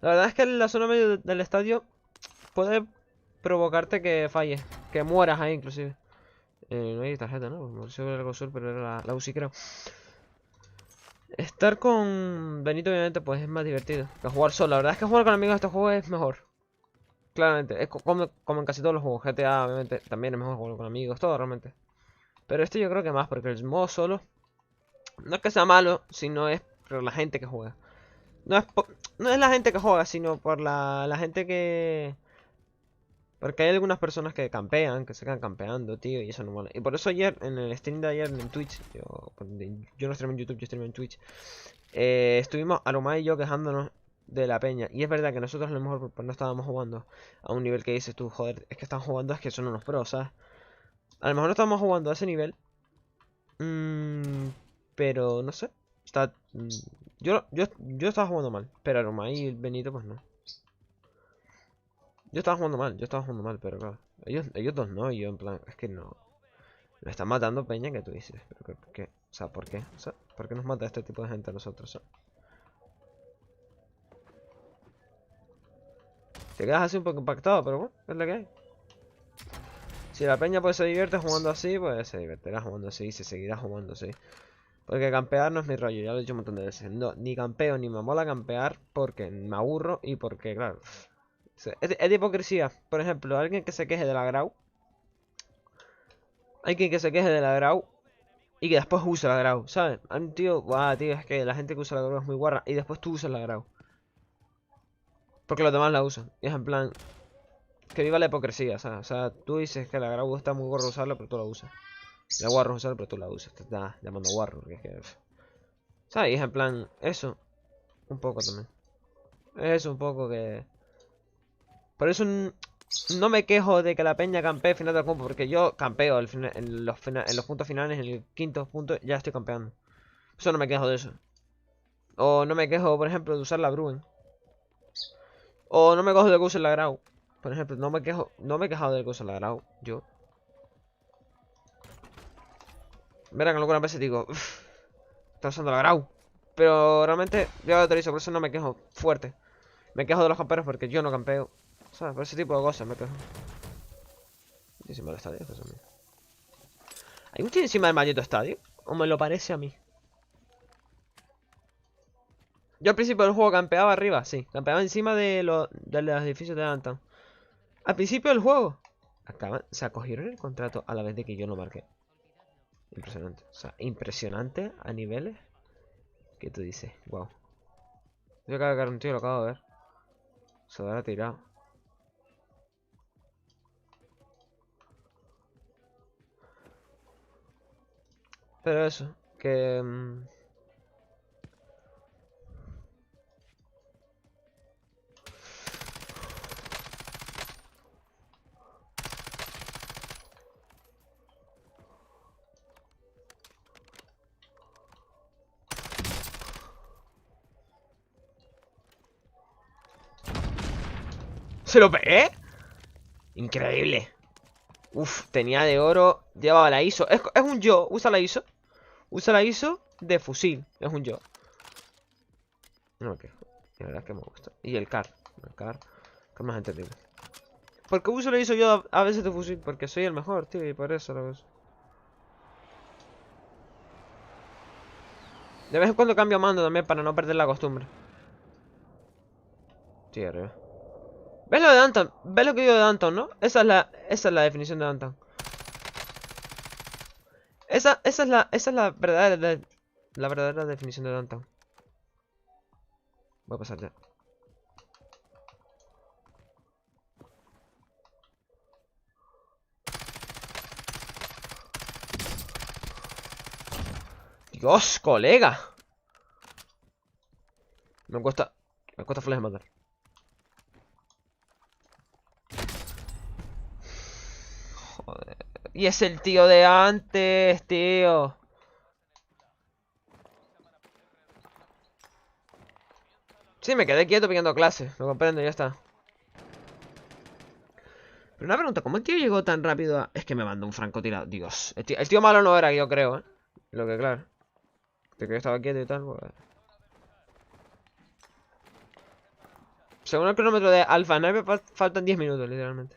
La verdad es que en la zona medio del estadio puede provocarte que falles. Que mueras ahí, inclusive. No hay tarjeta, ¿no? No sé algo sur, pero era la UCI, creo. Estar con Benito, obviamente, pues es más divertido que jugar solo. La verdad es que jugar con amigos en este juego es mejor. Claramente, es como en casi todos los juegos. GTA, obviamente, también es mejor jugar con amigos, todo realmente. Pero este yo creo que más, porque el modo solo no es que sea malo, sino es por la gente que juega. No es la gente que juega, sino por la gente que... Porque hay algunas personas que campean, que se quedan campeando, tío, y eso no mola. Y por eso ayer, en el stream de ayer en Twitch, yo no streamo en YouTube, yo streamo en Twitch, estuvimos Aroma y yo quejándonos de la peña. Y es verdad que nosotros a lo mejor pues, no estábamos jugando a un nivel que dices tú, joder, es que están jugando, es que son unos pros, ¿sabes? A lo mejor no estábamos jugando a ese nivel. Pero no sé. Yo estaba jugando mal, pero Aroma y Benito pues no. Yo estaba jugando mal, pero claro. Ellos dos no, y yo en plan, es que no. Me están matando peña que tú dices. Pero ¿qué? O sea, ¿por qué? O sea, ¿por qué nos mata este tipo de gente a nosotros? O sea, te quedas así un poco impactado, pero bueno, es lo que hay. Si la peña pues se divierte jugando así, pues se divertirá jugando así y se seguirá jugando así. Porque campear no es mi rollo, ya lo he dicho un montón de veces. No, ni campeo ni me mola campear porque me aburro y porque, claro, es de hipocresía. Por ejemplo, alguien que se queje de la Grau. Alguien que se queje de la Grau y que después use la Grau, ¿sabes? Hay un tío, guau, tío, es que la gente que usa la Grau es muy guarra y después tú usas la Grau. Porque los demás la usan. Y es en plan, que viva la hipocresía, ¿sabes? O sea, tú dices que la Grau está muy guarro usarla, pero tú la usas. La guarro usarla, pero tú la usas. Te estás llamando guarro, porque es que... ¿Sabes? Y es en plan, eso. Un poco también. Eso un poco que... Por eso no me quejo de que la peña campee al final del combo, porque yo campeo en los puntos finales, en el quinto punto, ya estoy campeando. Eso no me quejo de eso. O no me quejo, por ejemplo, de usar la Bruen. O no me quejo de que use la Grau. Por ejemplo, no me he quejado de que use la Grau, yo. Verán, algunas veces digo, uff, está usando la Grau. Pero realmente, yo lo autorizo, por eso no me quejo fuerte. Me quejo de los camperos porque yo no campeo. ¿Sabes? Por ese tipo de cosas me quejo. Encima del estadio, pues a mí. ¿Hay un tío encima del maldito estadio? ¿O me lo parece a mí? Yo al principio del juego campeaba arriba, sí. Campeaba encima de los edificios de downtown. Al principio del juego. Se acogieron el contrato a la vez de que yo lo marqué. Impresionante. O sea, impresionante a niveles que tú dices, wow. Yo acabo de caer un tío, lo acabo de ver. Se lo habrá tirado. Pero eso, que... ¿Se lo pegué? Increíble. Uf, tenía de oro. Llevaba la ISO. Es un yo. Usa la ISO. Usa la ISO de fusil. Es un yo. No me quejo. La verdad es que me gusta. Y el car. El car más entendible. ¿Por qué uso le hizo yo a veces de fusil? Porque soy el mejor, tío, y por eso lo uso. De vez en cuando cambio mando también para no perder la costumbre. Sí, arriba. ¿Ves lo de Danton? ¿Ves lo que digo de Danton, no? Esa es la definición de Danton. Esa es la verdadera definición de Danton. Voy a pasar ya. Dios, colega. Me cuesta flash matar. Joder. Y es el tío de antes, tío. Sí, me quedé quieto pillando clase. Lo comprendo, ya está. Pero una pregunta, ¿cómo el tío llegó tan rápido a...? Es que me mandó un francotirador. Dios. El tío malo no era, yo creo, ¿eh? Lo que claro. De que yo estaba quieto y tal, pues... Según el cronómetro de Alpha 9, faltan 10 minutos, literalmente.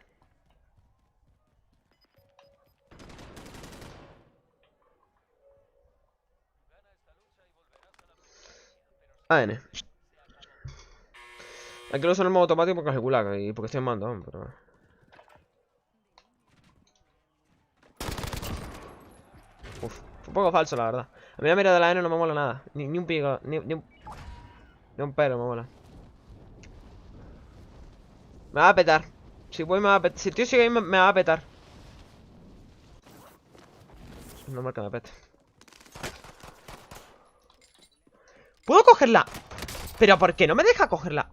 AN. Aquí lo uso en el modo automático porque calcula y porque estoy en mando, pero... Uf, fue un poco falso, la verdad. A mí la mira de la N no me mola nada. Ni un pico, ni un pelo me mola. Me va a petar. Si voy me va a petar. Si el tío sigue ahí me va a petar. No marca me pete. ¿Puedo cogerla? ¿Pero por qué no me deja cogerla?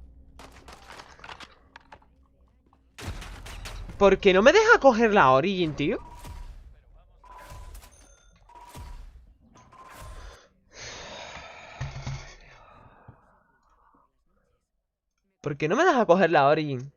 ¿Por qué no me deja coger la Origin, tío? ¿Por qué no me deja coger la Origin?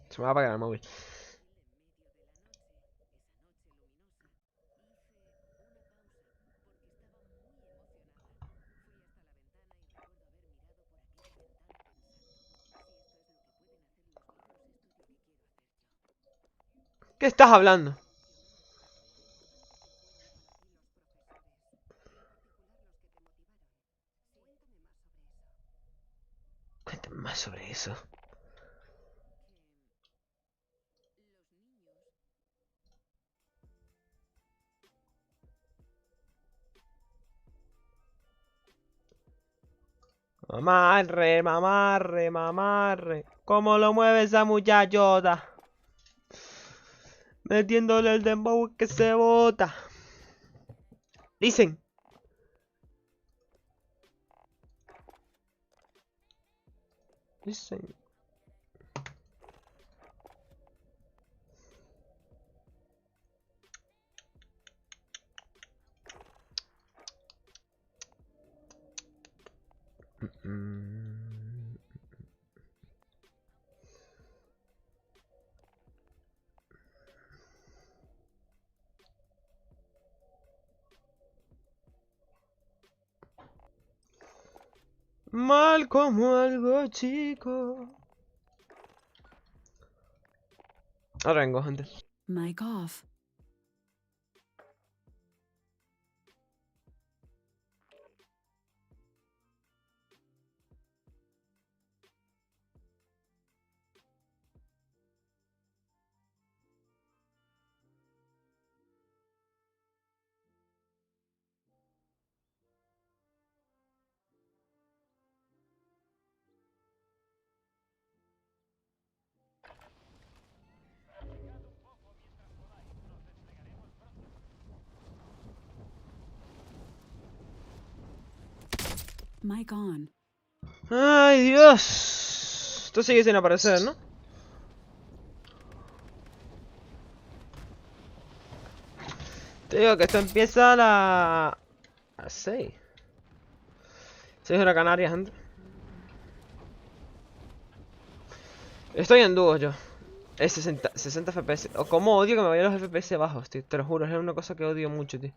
Se me va a apagar el móvil. ¿Qué estás hablando? Cuéntame más sobre eso. Mamarre, mamarre, mamarre. ¿Cómo lo mueve esa muchachota? Metiéndole el dembow que se bota. Dicen. Dicen. Mal como algo chico. Ahora vengo, gente. Mic off. Mic on. Ay, Dios. Esto sigue sin aparecer, ¿no? Te digo que esto empieza a las 6. 6 horas Canarias, gente. Estoy en dúo yo. Es 60 FPS. O como odio que me vayan los FPS bajos, tío. Te lo juro, es una cosa que odio mucho, tío.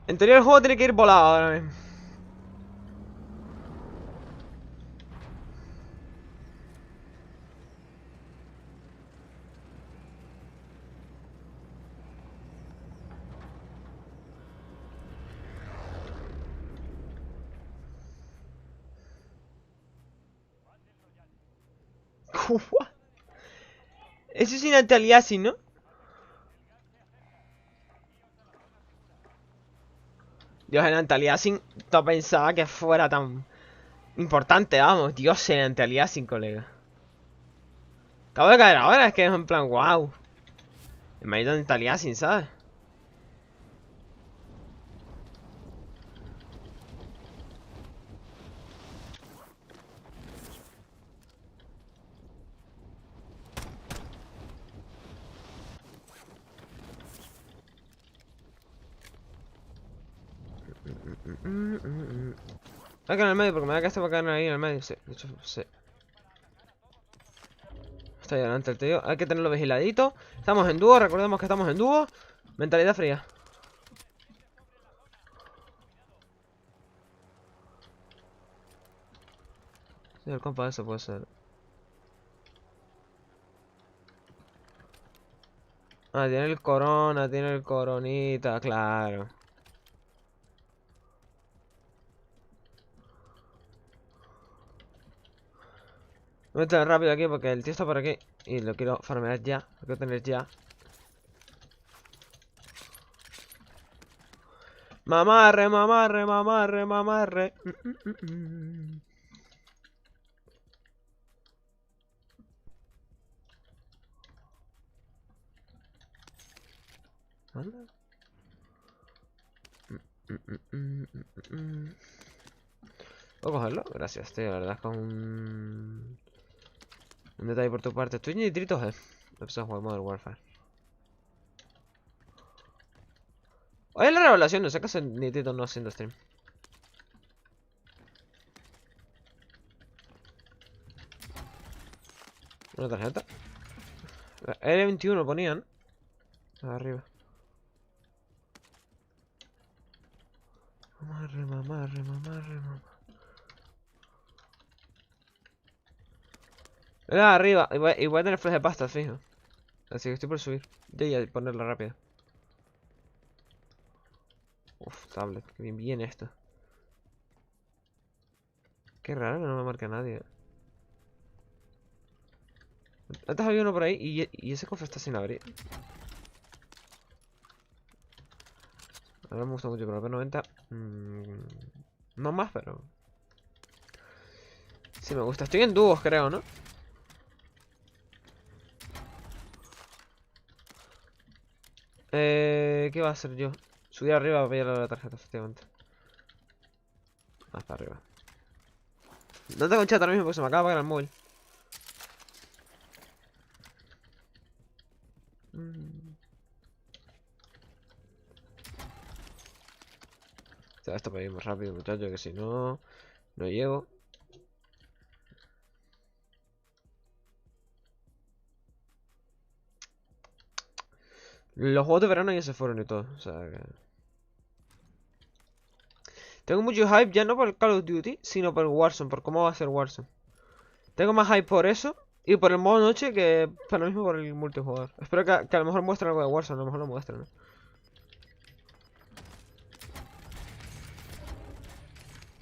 En teoría el juego tiene que ir volado ahora mismo. What? Eso es sin anti-aliasing, ¿no? Dios, el anti-aliasing no pensaba que fuera tan importante, vamos. Dios, el anti-aliasing, colega. Acabo de caer ahora, es que es en plan, wow. El maldito anti-aliasing, ¿sabes? Voy a caer en el medio porque me da que este va a caer ahí en el medio. Sí, de hecho, sí. Está ahí delante el tío. Hay que tenerlo vigiladito. Estamos en dúo, recordemos que estamos en dúo. Mentalidad fría. Sí, el compa eso puede ser. Ah, tiene el corona, tiene el coronita, claro. Voy a meter rápido aquí porque el tío está por aquí. Y lo quiero farmear ya. Lo quiero tener ya. Mamarre, mamarre, mamarre, mamarre. ¿Anda? ¿Puedo cogerlo? Gracias, tío. La verdad es que es un detalle por tu parte. Estoy en nitritos, empecé a jugar Modern Warfare. Hoy es la revelación, no sé qué hace nitritos no haciendo stream. Una tarjeta. L21 ponían. Arriba. Mamarre, mamarre, mamarre, mamarre. Arriba. Y voy a tener flash de pasta, fijo. Así que estoy por subir. Ya, ponerla rápida. Uf, tablet. Que bien viene esto. Qué raro que no me marque a nadie. Antes había uno por ahí y ese cofre está sin abrir. Ahora me gusta mucho, pero la P90... no más, pero... sí me gusta. Estoy en dúos, creo, ¿no? ¿Qué va a hacer yo? Subir arriba para pillar la tarjeta, efectivamente. Más para arriba. No tengo chat ahora mismo porque se me acaba de apagar el móvil. O sea, esto para ir más rápido, muchachos, que si no... no llego. Los juegos de verano ya se fueron y todo, o sea que... tengo mucho hype ya no por el Call of Duty, sino por el Warzone, por cómo va a ser Warzone. Tengo más hype por eso y por el modo noche que por lo mismo por el multijugador. Espero que a lo mejor muestren algo de Warzone, a lo mejor lo muestren, ¿no?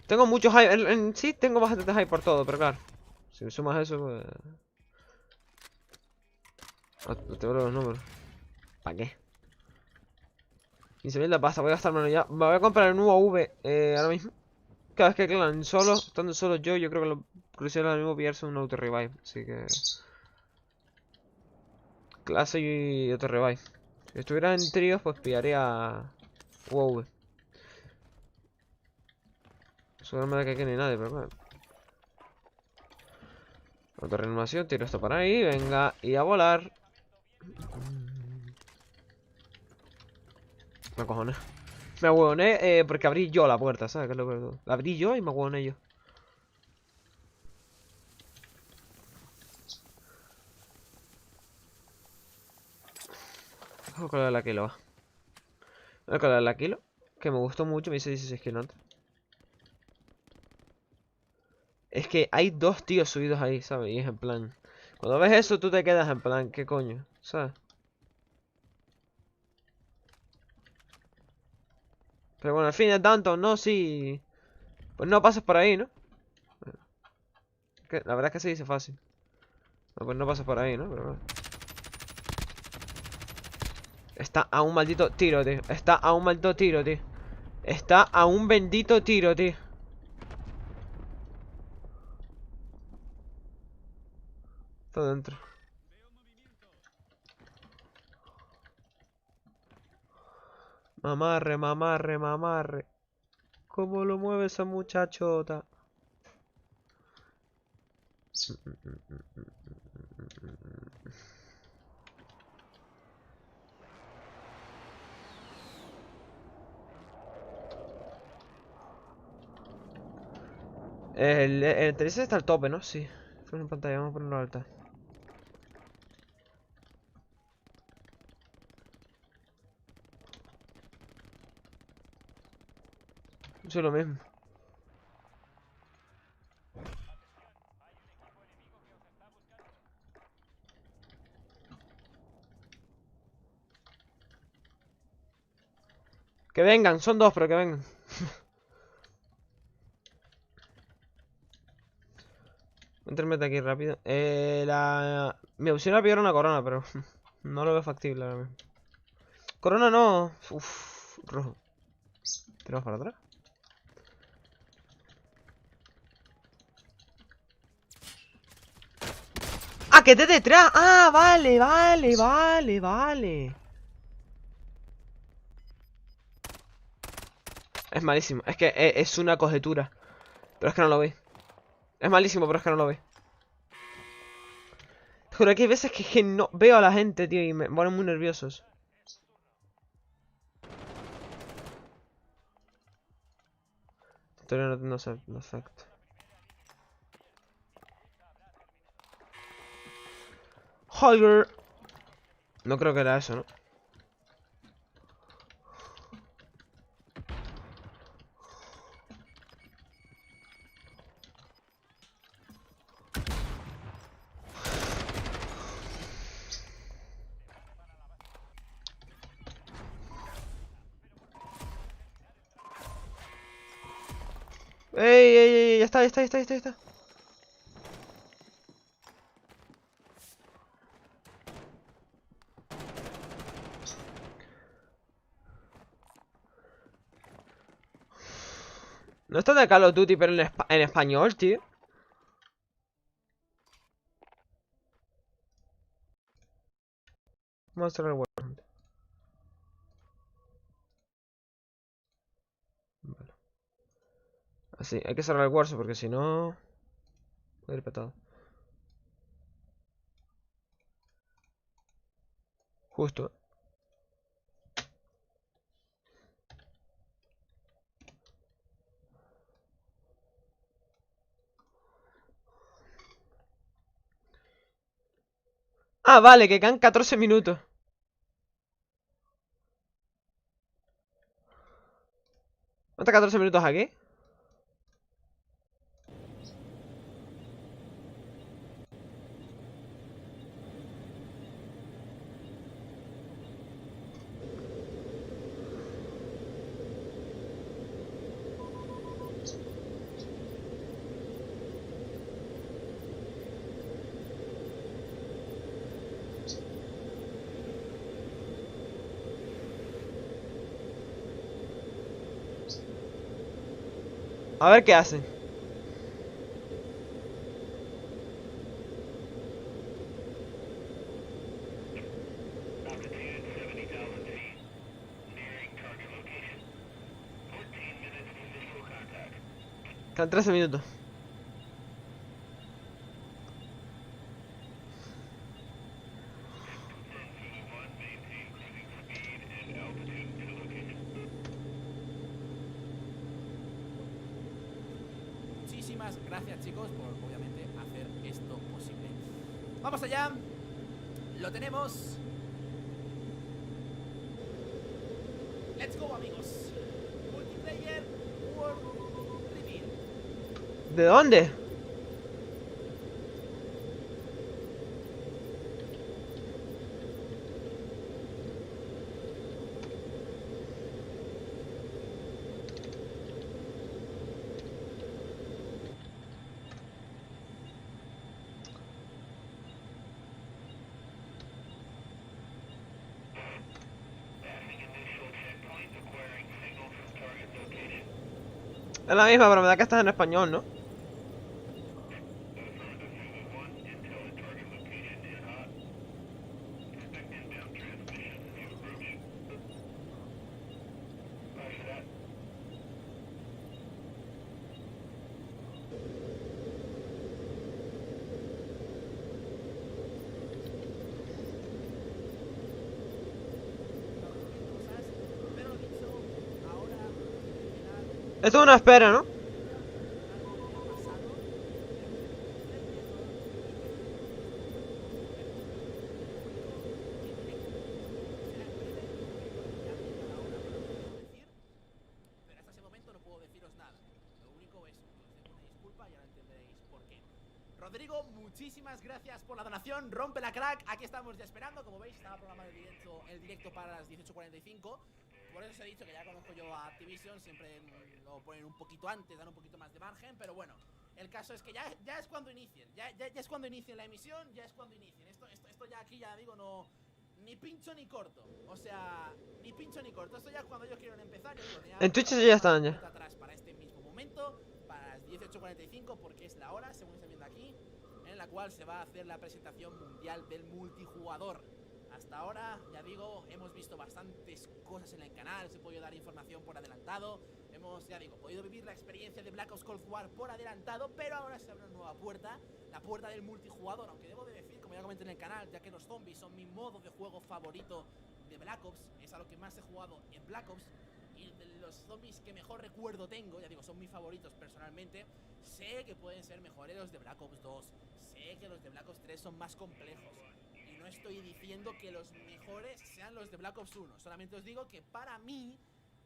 Tengo mucho hype, en sí tengo bastante hype por todo, pero claro. Si me sumas eso, pues... no te veo los números. ¿Para qué? 15.000 de pasta, voy a gastármelo ya. Me voy a comprar el nuevo V ahora mismo. Claro, es que claro, estando solo yo creo que lo crucial ahora mismo pillarse un auto revive. Así que. Clase y auto revive. Si estuviera en tríos, pues pillaría. Wow. Eso no me da que aquí ni nadie, pero bueno. Autorreanimación, tiro esto para ahí, venga, y a volar. Me cojones. Me huevoné porque abrí yo la puerta, ¿sabes? ¿Qué es lo peor de todo? La abrí yo y me huevoné yo. Voy a colar la kilo, va. Voy a colar la kilo, que me gustó mucho, me hice 16 kilos antes. Es que hay dos tíos subidos ahí, ¿sabes? Y es en plan... Cuando ves eso, tú te quedas en plan, ¿qué coño? ¿Sabes? Pero bueno, al fin de tanto, no, sí... Pues no pases por ahí, ¿no? La verdad es que se dice fácil. No, pues no pases por ahí, ¿no? Pero bueno. Está a un maldito tiro, tío. Está a un maldito tiro, tío. Está a un bendito tiro, tío. Está dentro. Mamarre, mamarre, mamarre. ¿Cómo lo mueve esa muchachota? El 13 está al tope, ¿no? Sí. Fue en pantalla, vamos a ponerlo alta. Eso es lo mismo. Que vengan, son dos, pero que vengan. Meterme de aquí rápido. Mi opción era pillar una corona, pero no lo veo factible ahora mismo. Corona no. Uff, rojo. Tiramos para atrás. ¡Ah, que te detrás! ¡Ah, vale, vale, vale, vale! Es malísimo. Es que es una conjetura. Pero es que no lo vi. Es malísimo, pero es que no lo vi. Te juro que hay veces que no veo a la gente, tío, y me ponen muy nerviosos. Todavía no sé, no afecta. Holger. No creo que era eso, ¿no? ¡Ey, ey, ey! Ya está, ya está, ya está, ya está, ya está. No está de Call of Duty, pero en español, tío. Vamos a cerrar el Warzone. Vale. Así, hay que cerrar el Warzone porque si no... Voy a ir petado. Justo. Ah, vale, que quedan 14 minutos. ¿No está 14 minutos aquí? A ver qué hacen. Quedan 13 minutos. Muchísimas gracias, chicos, por obviamente hacer esto posible. Vamos allá. Lo tenemos. Let's go, amigos. Multiplayer World Reveal. ¿De dónde? Es la misma, pero me da que estás en español, ¿no? Pero dicho, ahora Esto es una espera, ¿no? pero hasta ese momento no puedo deciros nada. Lo único es que os dejo una disculpa y ahora entenderéis por qué. Rodrigo, muchísimas gracias por la donación. Rompe la crack. Aquí estamos ya esperando. Como veis, estaba programado el directo para las 18:45. Por eso os he dicho que ya conozco yo a Activision. Siempre lo ponen un poquito antes, dan un poquito más de margen. Pero bueno, el caso es que ya es cuando inicien. Ya es cuando inicien la emisión. Ya es cuando inicien. Esto ya aquí, ya digo, no. Ni pincho ni corto. O sea, ni pincho ni corto. Esto ya es cuando ellos quieren empezar. Yo digo, En Twitch ya están ya. atrás para este mismo momento, para las 18:45, porque es la hora, según están viendo aquí, en la cual se va a hacer la presentación mundial del multijugador. Hasta ahora, ya digo, hemos visto bastantes cosas en el canal, os he podido dar información por adelantado, hemos, ya digo, podido vivir la experiencia de Black Ops Cold War por adelantado, pero ahora se abre una nueva puerta, la puerta del multijugador, aunque debo de decir, como ya comenté en el canal, ya que los zombies son mi modo de juego favorito de Black Ops, es a lo que más he jugado en Black Ops, y de los zombies que mejor recuerdo tengo, ya digo, son mis favoritos personalmente. Sé que pueden ser mejores los de Black Ops 2, sé que los de Black Ops 3 son más complejos, y no estoy diciendo que los mejores sean los de Black Ops 1, solamente os digo que para mí,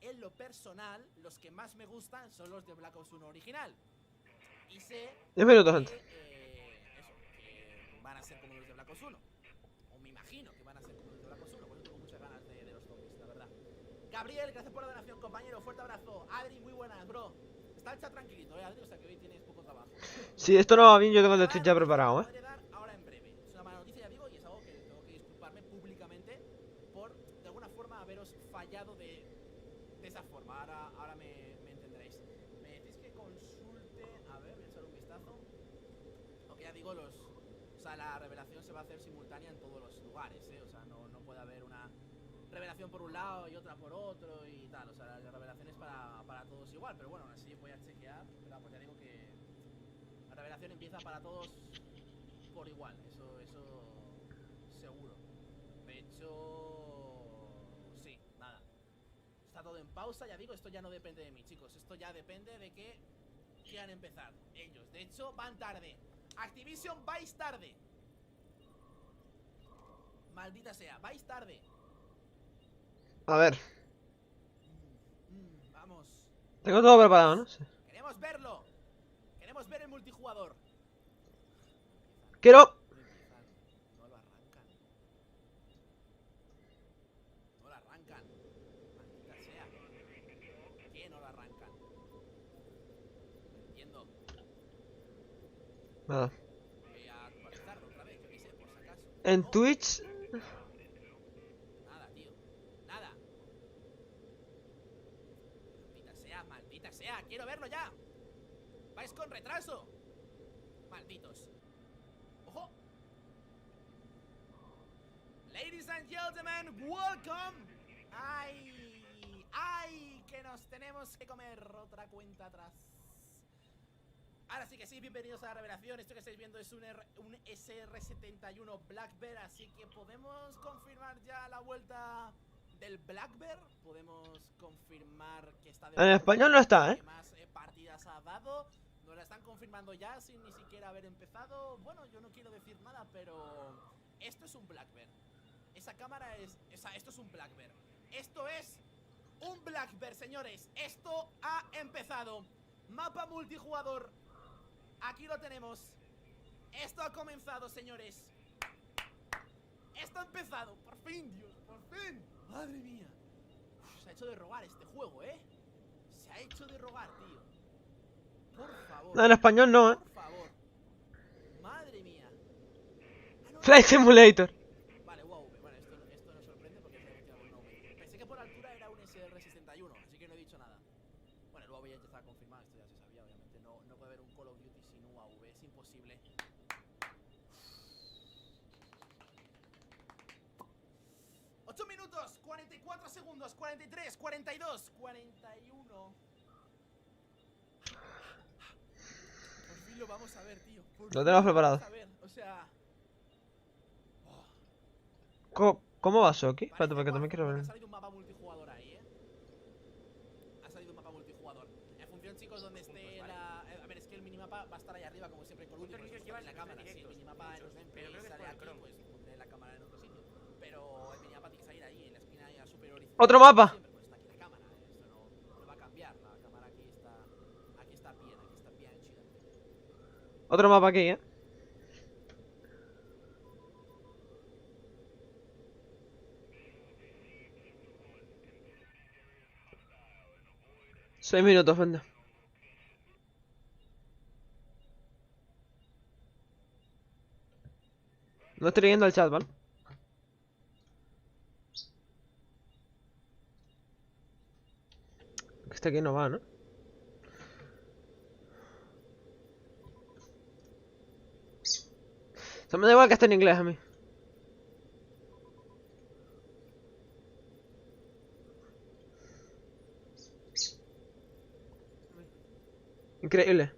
en lo personal, los que más me gustan son los de Black Ops 1 original. Y sé 10 minutos que, antes. que van a ser como los de Black Ops 1, o me imagino que van a ser como los de Black Ops 1, por eso tengo muchas ganas de los zombies, la verdad. Gabriel, gracias por la donación, compañero. Fuerte abrazo. Adri, muy buenas, bro. Está el chat tranquilito, Adri, o sea que hoy tienes poco trabajo. Si esto no va bien, yo tengo el de Twitch ya preparado, Podré dar ahora en breve. Es una mala noticia, ya digo, y es algo que tengo que disculparme públicamente por, de alguna forma, haberos fallado de esa forma. Ahora me entenderéis. Me decís que consulte. A ver, voy a echar un vistazo. Aunque ya digo, o sea, la revelación se va a hacer simultánea en todos los lugares, o sea, no puede haber una revelación por un lado y otra por otro y tal, o sea, la revelación es para todos igual, pero bueno, aún así voy a chequear, pero pues ya digo que la revelación empieza para todos por igual, eso seguro. De hecho, sí, nada, está todo en pausa, ya digo, esto ya no depende de mí, chicos, esto ya depende de que quieran empezar ellos. De hecho, van tarde. Activision, vais tarde. Maldita sea, vais tarde. A ver. Vamos. Tengo todo preparado, ¿no? Sí. Queremos verlo. Queremos ver el multijugador. Quiero. No lo arrancan. No lo arrancan. Maldita sea. ¿Qué no lo arrancan? No entiendo. Nada. Voy a actualizarlo otra vez, yo qué sé, por si acaso. En No. Twitch. Nada, tío. Nada. Maldita sea, quiero verlo ya. ¡Vais con retraso! Malditos. ¡Ojo! Ladies and gentlemen, welcome. ¡Ay! ¡Ay! Que nos tenemos que comer otra cuenta atrás. Ahora sí que sí, bienvenidos a la revelación. Esto que estáis viendo es un SR-71 Black Bear, así que podemos confirmar ya la vuelta del Black Bear. Podemos confirmar que está de En español no está, ¿eh? ¿Qué más partidas ha dado? Nos la están confirmando ya sin ni siquiera haber empezado. Bueno, yo no quiero decir nada, pero esto es un Black Bear. Esa cámara es... esto es un Black Bear. Esto es un Black Bear, señores. Esto ha empezado. Mapa multijugador. Aquí lo tenemos. Esto ha comenzado, señores. Esto ha empezado. Por fin, Dios, por fin. Madre mía. Uf, se ha hecho de rogar este juego, ¿eh? Se ha hecho de rogar, tío. Por favor. No, en español no, ¿eh? Por favor. Madre mía. Ah, no, Flight Simulator. Vale, wow. Bueno, esto nos sorprende porque es un nuevo. Pensé que por altura era un SR-61, así que no he dicho nada. Bueno, el UAV ya estaba confirmado, esto ya se sabía, obviamente. No puede haber un Call of Duty sin UAV, es imposible. 8 minutos, 44 segundos, 43, 42, 41. Por fin lo vamos a ver, tío. Por Lo fin tenemos preparado. vamos a ver, o sea... ¿Cómo va Soki? Vale, Espérate, porque guau, también quiero ha ver. salido un mapa multijugador ahí, Ha salido un mapa multijugador. En función, chicos, donde esté la... a ver, es que el minimapa va a estar ahí arriba, como siempre, con último. En la cámara. Si el minimapa en los gameplays sale aquí, pues pondré la cámara en otro sitio. Pero el minimapa tiene que salir ahí, en la esquina superior izquierda. ¡Otro mapa! Siempre, pues está aquí la cámara. Esto no va a cambiar. La cámara aquí está bien, aquí está bien chida. Otro mapa aquí, ¿eh? Seis minutos, vende. No estoy leyendo el chat, ¿vale? Este aquí no va, ¿no? Se me da igual que esté en inglés a mí. Increíble.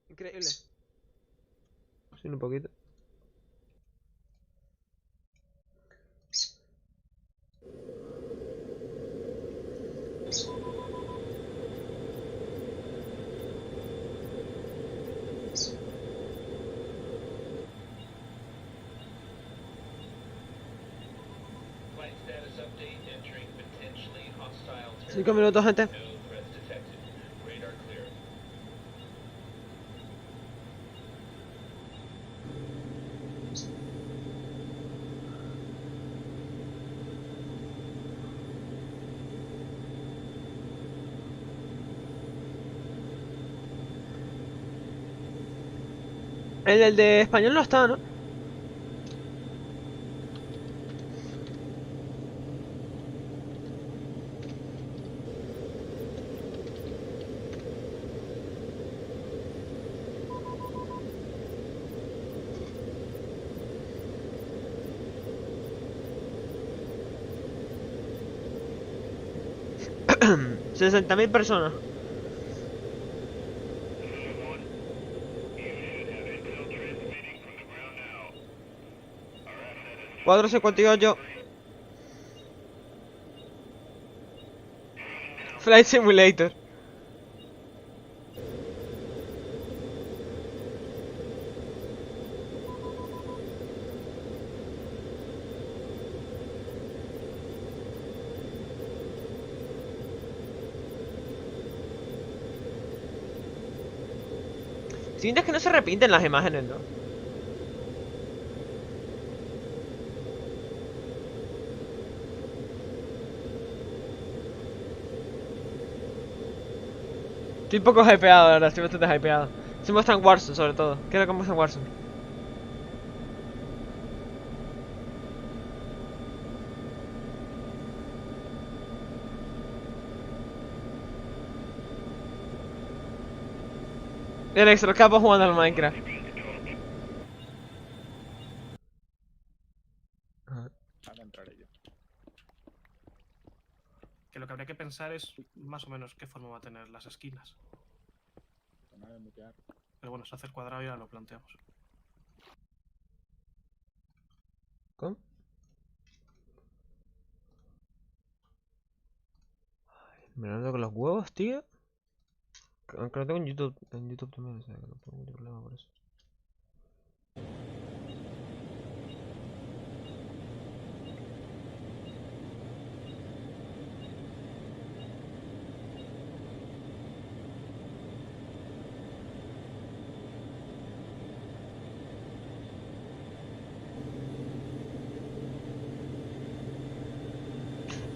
Increíble. Sí, un poquito. Flight status update entering potentially hostile 5 minutos, gente. no threats detected. Radar clear. El de español no está, ¿no? $60.000 personas. $4.58. Flight Simulator. Sientes que no se repiten las imágenes, ¿no? Estoy un poco hypeado, la verdad, estoy bastante hypeado. Se muestra en Warzone, sobre todo. ¿Qué es lo que muestra en Warzone? El extra capo jugando al Minecraft. Ahora entraré yo. Que lo que habría que pensar es más o menos qué forma va a tener las esquinas. Pero bueno, se hace el cuadrado y ahora lo planteamos. ¿Cómo? Me lo ando con los huevos, tío. Aunque lo tengo en YouTube. En YouTube también, o sea, que no tengo mucho problema por eso.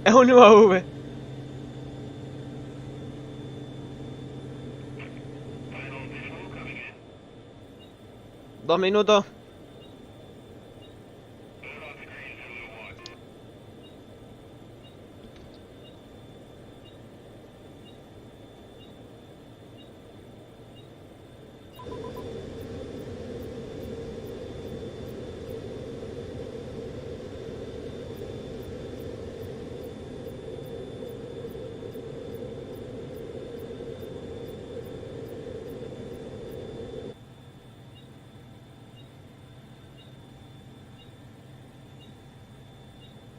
Es un UAV. 2 minutos.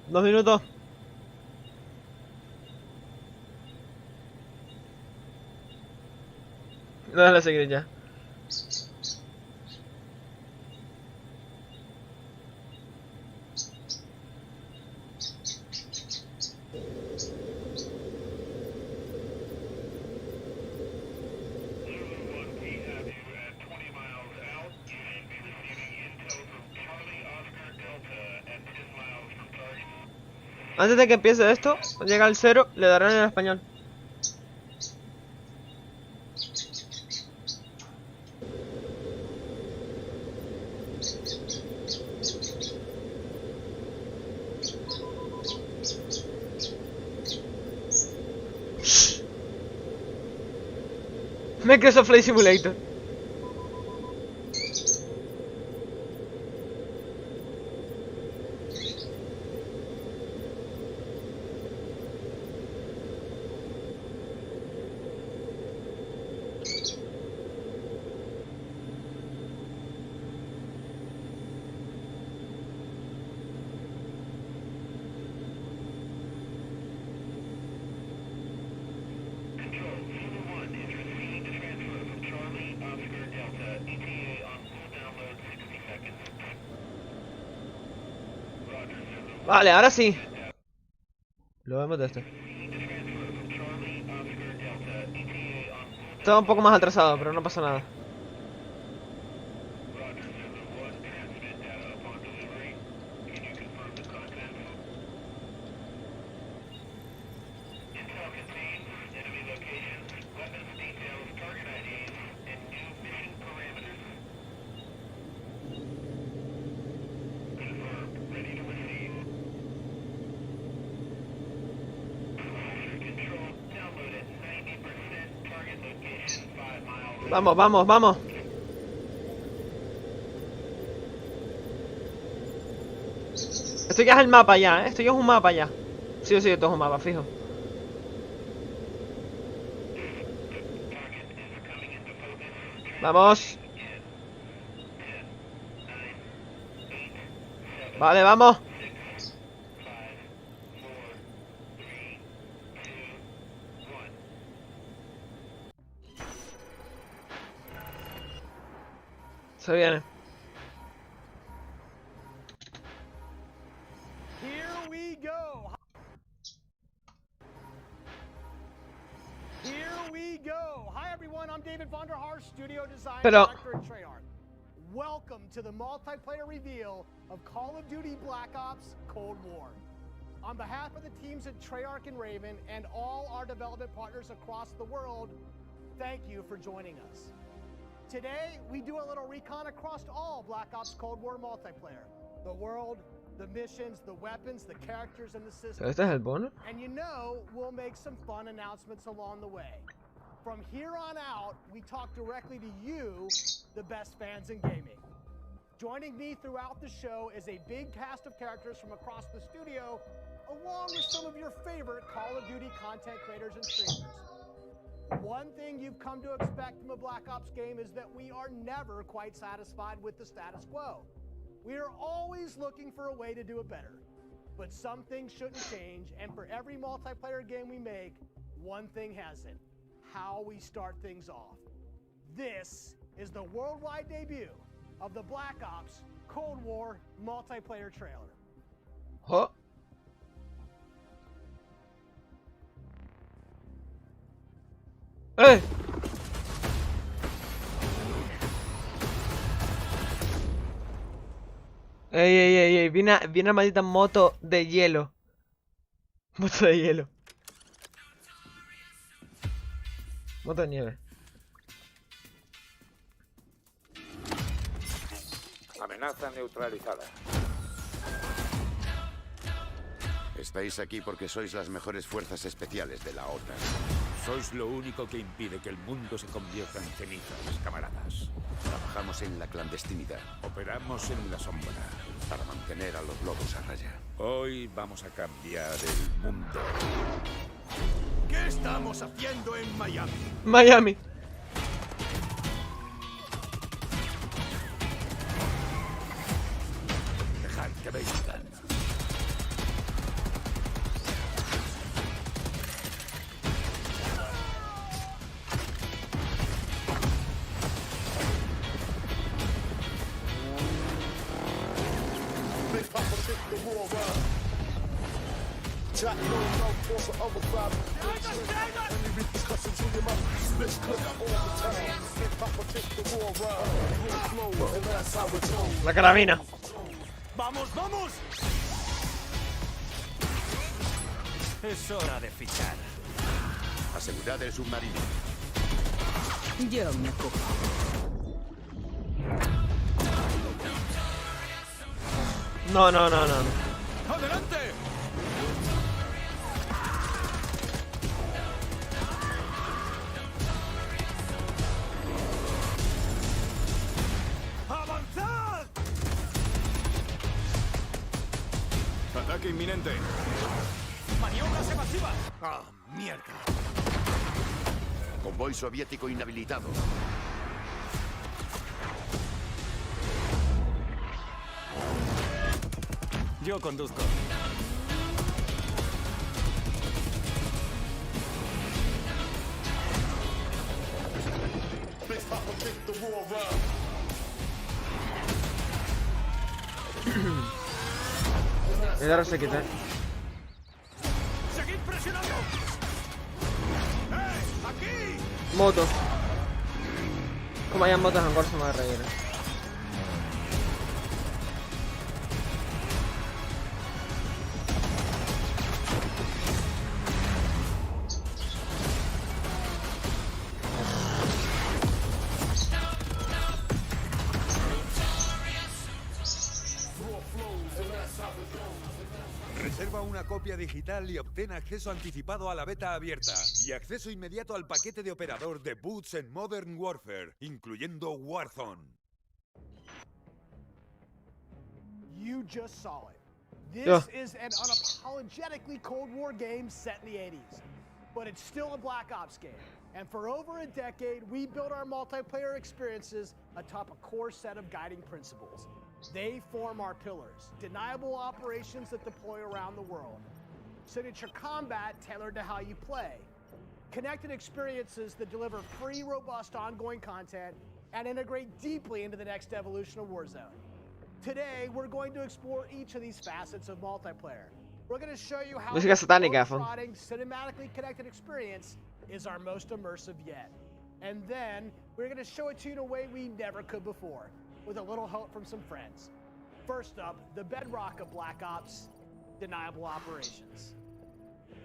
Dos minutos. No, dale a seguir ya. Antes de que empiece esto, llega al 0, le darán en español. Microsoft Flight Simulator. Vale, ahora sí. Lo vemos de este. Estaba un poco más atrasado, pero no pasa nada. Vamos, vamos, vamos. Esto ya es el mapa ya, ¿eh? Esto ya es un mapa ya. Sí o sí, esto es un mapa, fijo. Vamos. Vale, vamos. Se viene. Here we go. Here we go. Hi everyone, I'm David Vonderhaar, studio design Pero- director at Treyarch. Welcome to the multiplayer reveal of Call of Duty Black Ops Cold War. On behalf of the teams at Treyarch and Raven and all our development partners across the world, thank you for joining us. Today, we do a little recon across all Black Ops Cold War multiplayer. The world, the missions, the weapons, the characters, and the ¿Pero systems. este es el bono? And you know, we'll make some fun announcements along the way. From here on out, we talk directly to you, the best fans in gaming. Joining me throughout the show is a big cast of characters from across the studio, along with some of your favorite Call of Duty content creators and streamers. One thing you've come to expect from a Black Ops game is that we are never quite satisfied with the status quo. We are always looking for a way to do it better. But some things shouldn't change, and for every multiplayer game we make, one thing hasn't: how we start things off. This is the worldwide debut of the Black Ops Cold War multiplayer trailer. Huh? ¡Eh! ¡Ey! Viene una maldita moto de hielo. Moto de hielo. Moto de nieve. Amenaza neutralizada. Estáis aquí porque sois las mejores fuerzas especiales de la OTAN. Sois lo único que impide que el mundo se convierta en cenizas, camaradas. Trabajamos en la clandestinidad Operamos en la sombra. para mantener a los lobos a raya. Hoy vamos a cambiar el mundo. ¿Qué estamos haciendo en Miami? Miami. Dejad que vengan. La carabina. ¡Vamos, vamos! Es hora de fichar. Asegurad el submarino. Yo me ocupo. No. ¡Adelante! ¡Avanzad! ¡Ataque inminente! ¡Maniobras evasivas! ¡Ah, mierda! Convoy soviético inhabilitado. Yo conduzco. El arroz se quita. ¡Seguid presionando! ¡Aquí! Moto. Como hayan motos en Warzone, me voy a reír. Reserva una copia digital y obtén acceso anticipado a la beta abierta y acceso inmediato al paquete de operador de boots en Modern Warfare, incluyendo Warzone. You just saw it. This Yeah. is an unapologetically Cold War game set in the 80s, but it's still a Black Ops game. And for over a decade, we built our multiplayer experiences atop a core set of guiding principles. They form our pillars: deniable operations that deploy around the world, signature combat tailored to how you play, connected experiences that deliver free, robust, ongoing content, and integrate deeply into the next evolution of Warzone. Today, we're going to explore each of these facets of multiplayer. We're going to show you how Música this satánica, fam. globe-trotting, cinematically connected experience is our most immersive yet. And then, we're going to show it to you in a way we never could before, with a little help from some friends. First up, the bedrock of Black Ops, deniable operations.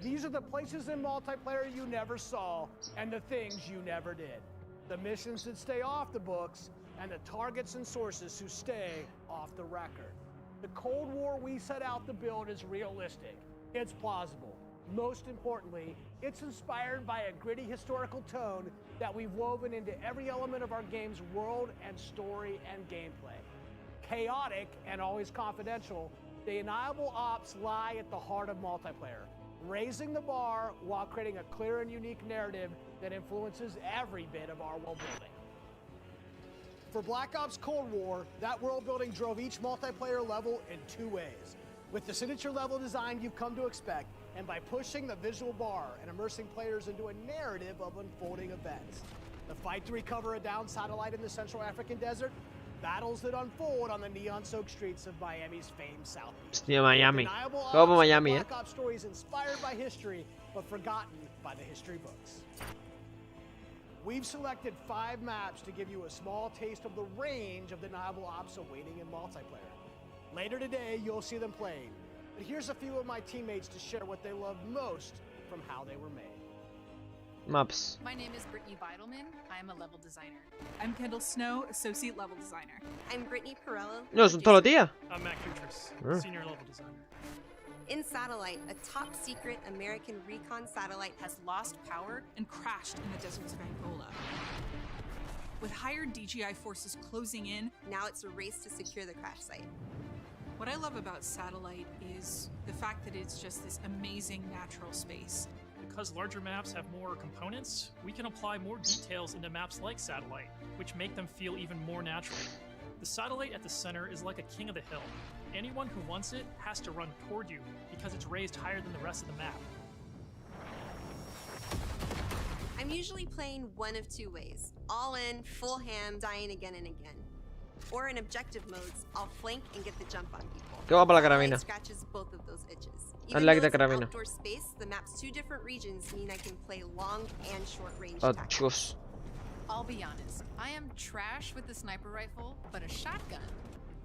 These are the places in multiplayer you never saw, and the things you never did. The missions that stay off the books, and the targets and sources who stay off the record. The Cold War we set out to build is realistic, it's plausible, Most importantly, it's inspired by a gritty historical tone that we've woven into every element of our game's world and story and gameplay. Chaotic and always confidential, the Deniable Ops lie at the heart of multiplayer, raising the bar while creating a clear and unique narrative that influences every bit of our world building. For Black Ops Cold War, that world building drove each multiplayer level in 2 ways. With the signature level design you've come to expect, and by pushing the visual bar and immersing players into a narrative of unfolding events. The fight to recover a downed satellite in the Central African desert, battles that unfold on the neon-soaked streets of Miami's famed Southeast. Hostia, Miami. Deniable Como Ops, Miami, Black Ops stories inspired by history, but forgotten by the history books. We've selected 5 maps to give you a small taste of the range of Deniable Ops awaiting in multiplayer. Later today, you'll see them playing. But here's a few of my teammates to share what they love most from how they were made. Maps. My name is Brittany Beidelman. I'm a level designer. I'm Kendall Snow, associate level designer. I'm Brittany Perello. No, son todos los días. I'm Matt Kutris, senior level designer. In Satellite, a top secret American recon satellite has lost power and crashed in the deserts of Angola. With hired DGI forces closing in, now it's a race to secure the crash site. What I love about Satellite is the fact that it's just this amazing natural space. Because larger maps have more components, we can apply more details into maps like Satellite, which make them feel even more natural. The satellite at the center is like a king of the hill. Anyone who wants it has to run toward you because it's raised higher than the rest of the map. I'm usually playing one of 2 ways. All in, full ham, dying again and again. Or in objective modes, I'll flank and get the jump on people. ¿Qué va para la carabina? Scratches both of those itches. I Even like though the it's an carabina. outdoor space, the map's 2 different regions mean I can play long and short range Oh, tactics. chus. I'll be honest, I am trash with the sniper rifle, but a shotgun,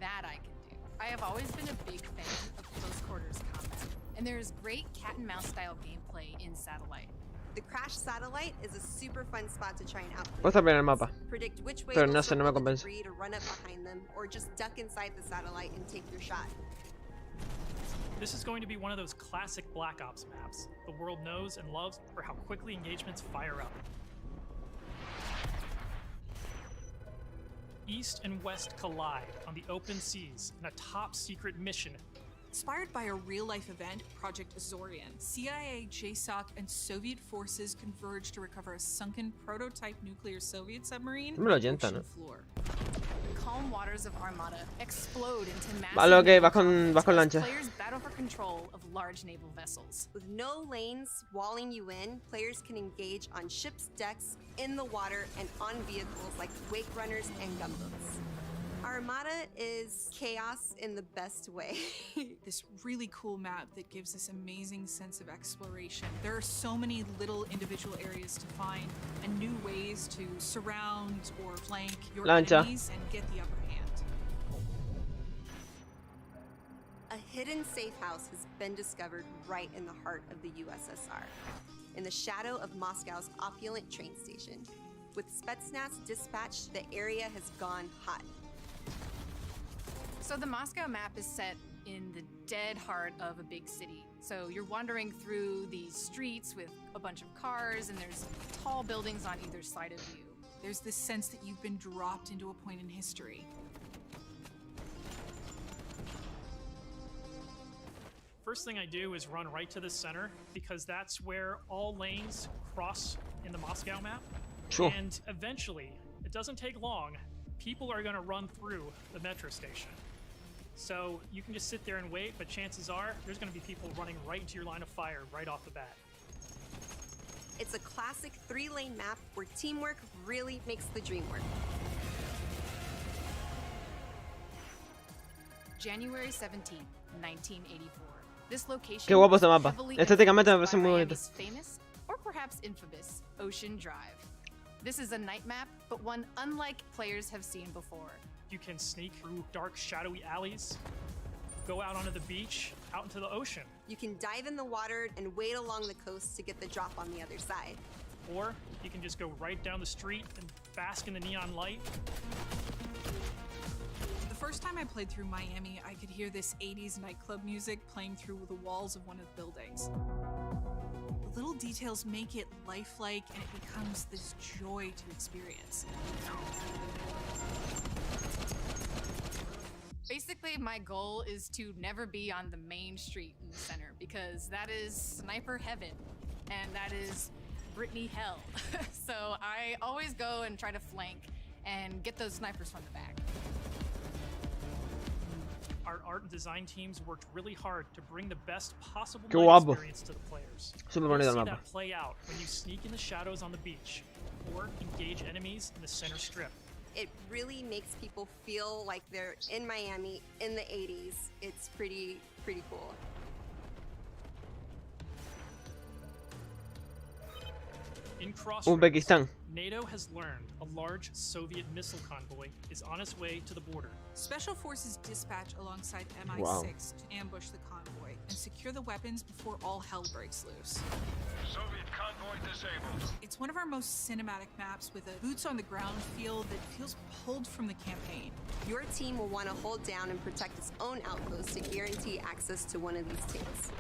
that I can do. I have always been a big fan of close quarters combat, and there is great cat and mouse style gameplay in Satellite. The Crash Satellite is a super fun spot to try and outplay. Puedo estar bien el mapa. Predict which way Pero they'll no sé, no me circle the convence. debris to run up behind them, or just duck inside the satellite and take your shot. This is going to be one of those classic Black Ops maps the world knows and loves for how quickly engagements fire up. East and West collide on the open seas in a top-secret mission. Inspired by a real-life event, Project Azorian, CIA, JSOC, and Soviet forces converged to recover a sunken prototype nuclear Soviet submarine No me lo on the oyenta, ocean ¿no? floor. The calm waters of Armada explode into massive Vale, ok, naval vas con conflicts as lancha. players battle for control of large naval vessels. With no lanes walling you in, players can engage on ships' decks, in the water, and on vehicles like wake runners and gunboats. Armada is chaos in the best way. This really cool map that gives this amazing sense of exploration. There are so many little individual areas to find and new ways to surround or flank your Lancha. enemies and get the upper hand. A hidden safe house has been discovered right in the heart of the USSR, in the shadow of Moscow's opulent train station. With Spetsnaz dispatched, the area has gone hot. So the Moscow map is set in the dead heart of a big city. So you're wandering through these streets with a bunch of cars, and there's tall buildings on either side of you. There's this sense that you've been dropped into a point in history. First thing I do is run right to the center because that's where all lanes cross in the Moscow map. Sure. And eventually, it doesn't take long, people are going to run through the metro station. So you can just sit there and wait, but chances are there's going to be people running right into your line of fire right off the bat. It's a classic 3-lane map where teamwork really makes the dream work. January 17th, 1984. This location Qué guapo este mapa. heavily Estéticamente me influenced parece by muy bonito. Miami's famous, or perhaps infamous, Ocean Drive. This is a night map, but one unlike players have seen before. You can sneak through dark, shadowy alleys, go out onto the beach, out into the ocean. You can dive in the water and wade along the coast to get the drop on the other side. Or you can just go right down the street and bask in the neon light. The The first time I played through Miami, I could hear this 80s nightclub music playing through the walls of one of the buildings. The little details make it lifelike, and it becomes this joy to experience. Basically, my goal is to never be on the main street in the center, because that is sniper heaven, and that is Brittany hell. So I always go and try to flank and get those snipers from the back. Our art and design teams worked really hard to bring the best possible Qué night guapo. experience to the players. Súper You'll bonito el see mapa. that play out when you sneak in the shadows on the beach or engage enemies in the center strip. It really makes people feel like they're in Miami in the 80s. It's pretty cool. In Crossroads, Uzbekistán. NATO has learned a large Soviet missile convoy is on its way to the border. Special forces dispatch alongside MI6 Wow. to ambush the convoy and secure the weapons before all hell breaks loose. Soviet convoy disabled. It's one of our most cinematic maps with a boots-on-the-ground feel that feels pulled from the campaign. Your team will want to hold down and protect its own outpost to guarantee access to one of these tanks.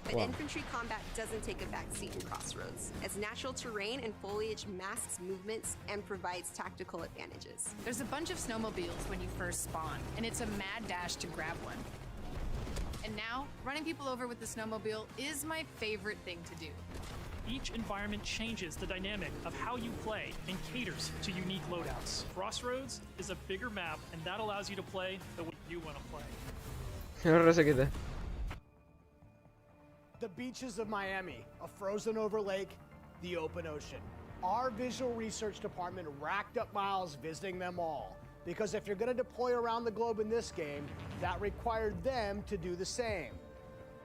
But Wow. infantry combat doesn't take a back seat in Crossroads, as natural terrain and foliage masks movements and provides tactical advantages. There's a bunch of snowmobiles when you first spawn, and it's a mad dash to grab one. And now, running people over with the snowmobile is my favorite thing to do. Each environment changes the dynamic of how you play and caters to unique loadouts. Crossroads is a bigger map, and that allows you to play the way you want to play. Ahora se quita. The beaches of Miami, a frozen over lake, the open ocean. Our visual research department racked up miles visiting them all, because if you're going to deploy around the globe in this game, that required them to do the same.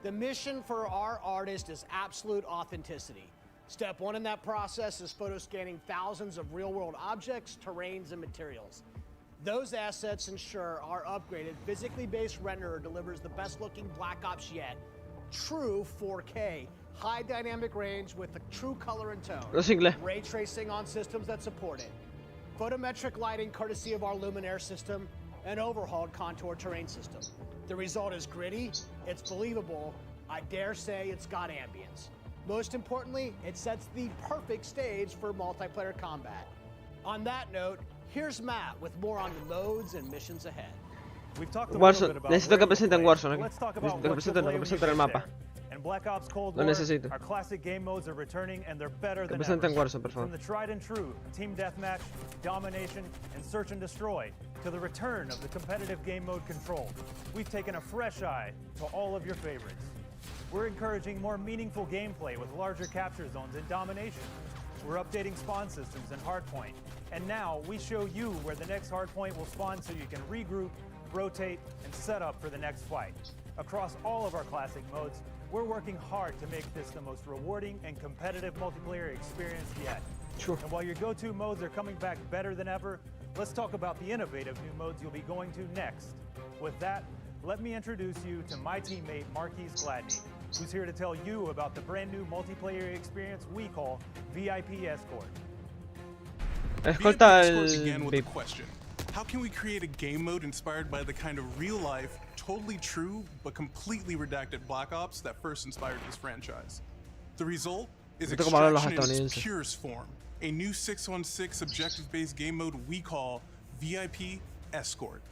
The mission for our artist is absolute authenticity. Step one in that process is photo scanning thousands of real-world objects, terrains, and materials. Those assets ensure our upgraded, physically based renderer delivers the best-looking Black Ops yet. True 4K, high dynamic range with a true color and tone. Los inglés. Ray tracing on systems that support it. Photometric lighting courtesy of our Luminaire system, and overhauled contour terrain system. The result is gritty, it's believable, I dare say it's got ambience. Most importantly, it sets the perfect stage for multiplayer combat. On that note, here's Matt with more on the modes and missions ahead. Warzone. Necesito que presenten Warzone aquí. Necesito que presenten el mapa. And Black Ops Cold Lo War, necesito. our classic game modes are returning and they're better Que than presenten ever. Warzone, por favor. From the tried and true Team Deathmatch, Domination, and Search and Destroy, to the return of the competitive game mode Control, we've taken a fresh eye to all of your favorites. We're encouraging more meaningful gameplay with larger capture zones and Domination. We're updating spawn systems in Hardpoint. And now we show you where the next Hardpoint will spawn so you can regroup, rotate, and set up for the next fight. Across all of our classic modes, we're working hard to make this the most rewarding and competitive multiplayer experience yet. Sure. And while your go-to modes are coming back better than ever, let's talk about the innovative new modes you'll be going to next. With that, let me introduce you to my teammate Marquise Gladney, who's here to tell you about the brand new multiplayer experience we call VIP Escort. Escolta Escort el began with a VIP. question. How can we create a game mode inspired by the kind of real-life, totally true, but completely redacted Black Ops that first inspired this franchise? The result is Esto como hablan los Extraction in its estadounidenses. purest form, a new 616 objective-based game mode we call VIP Escort.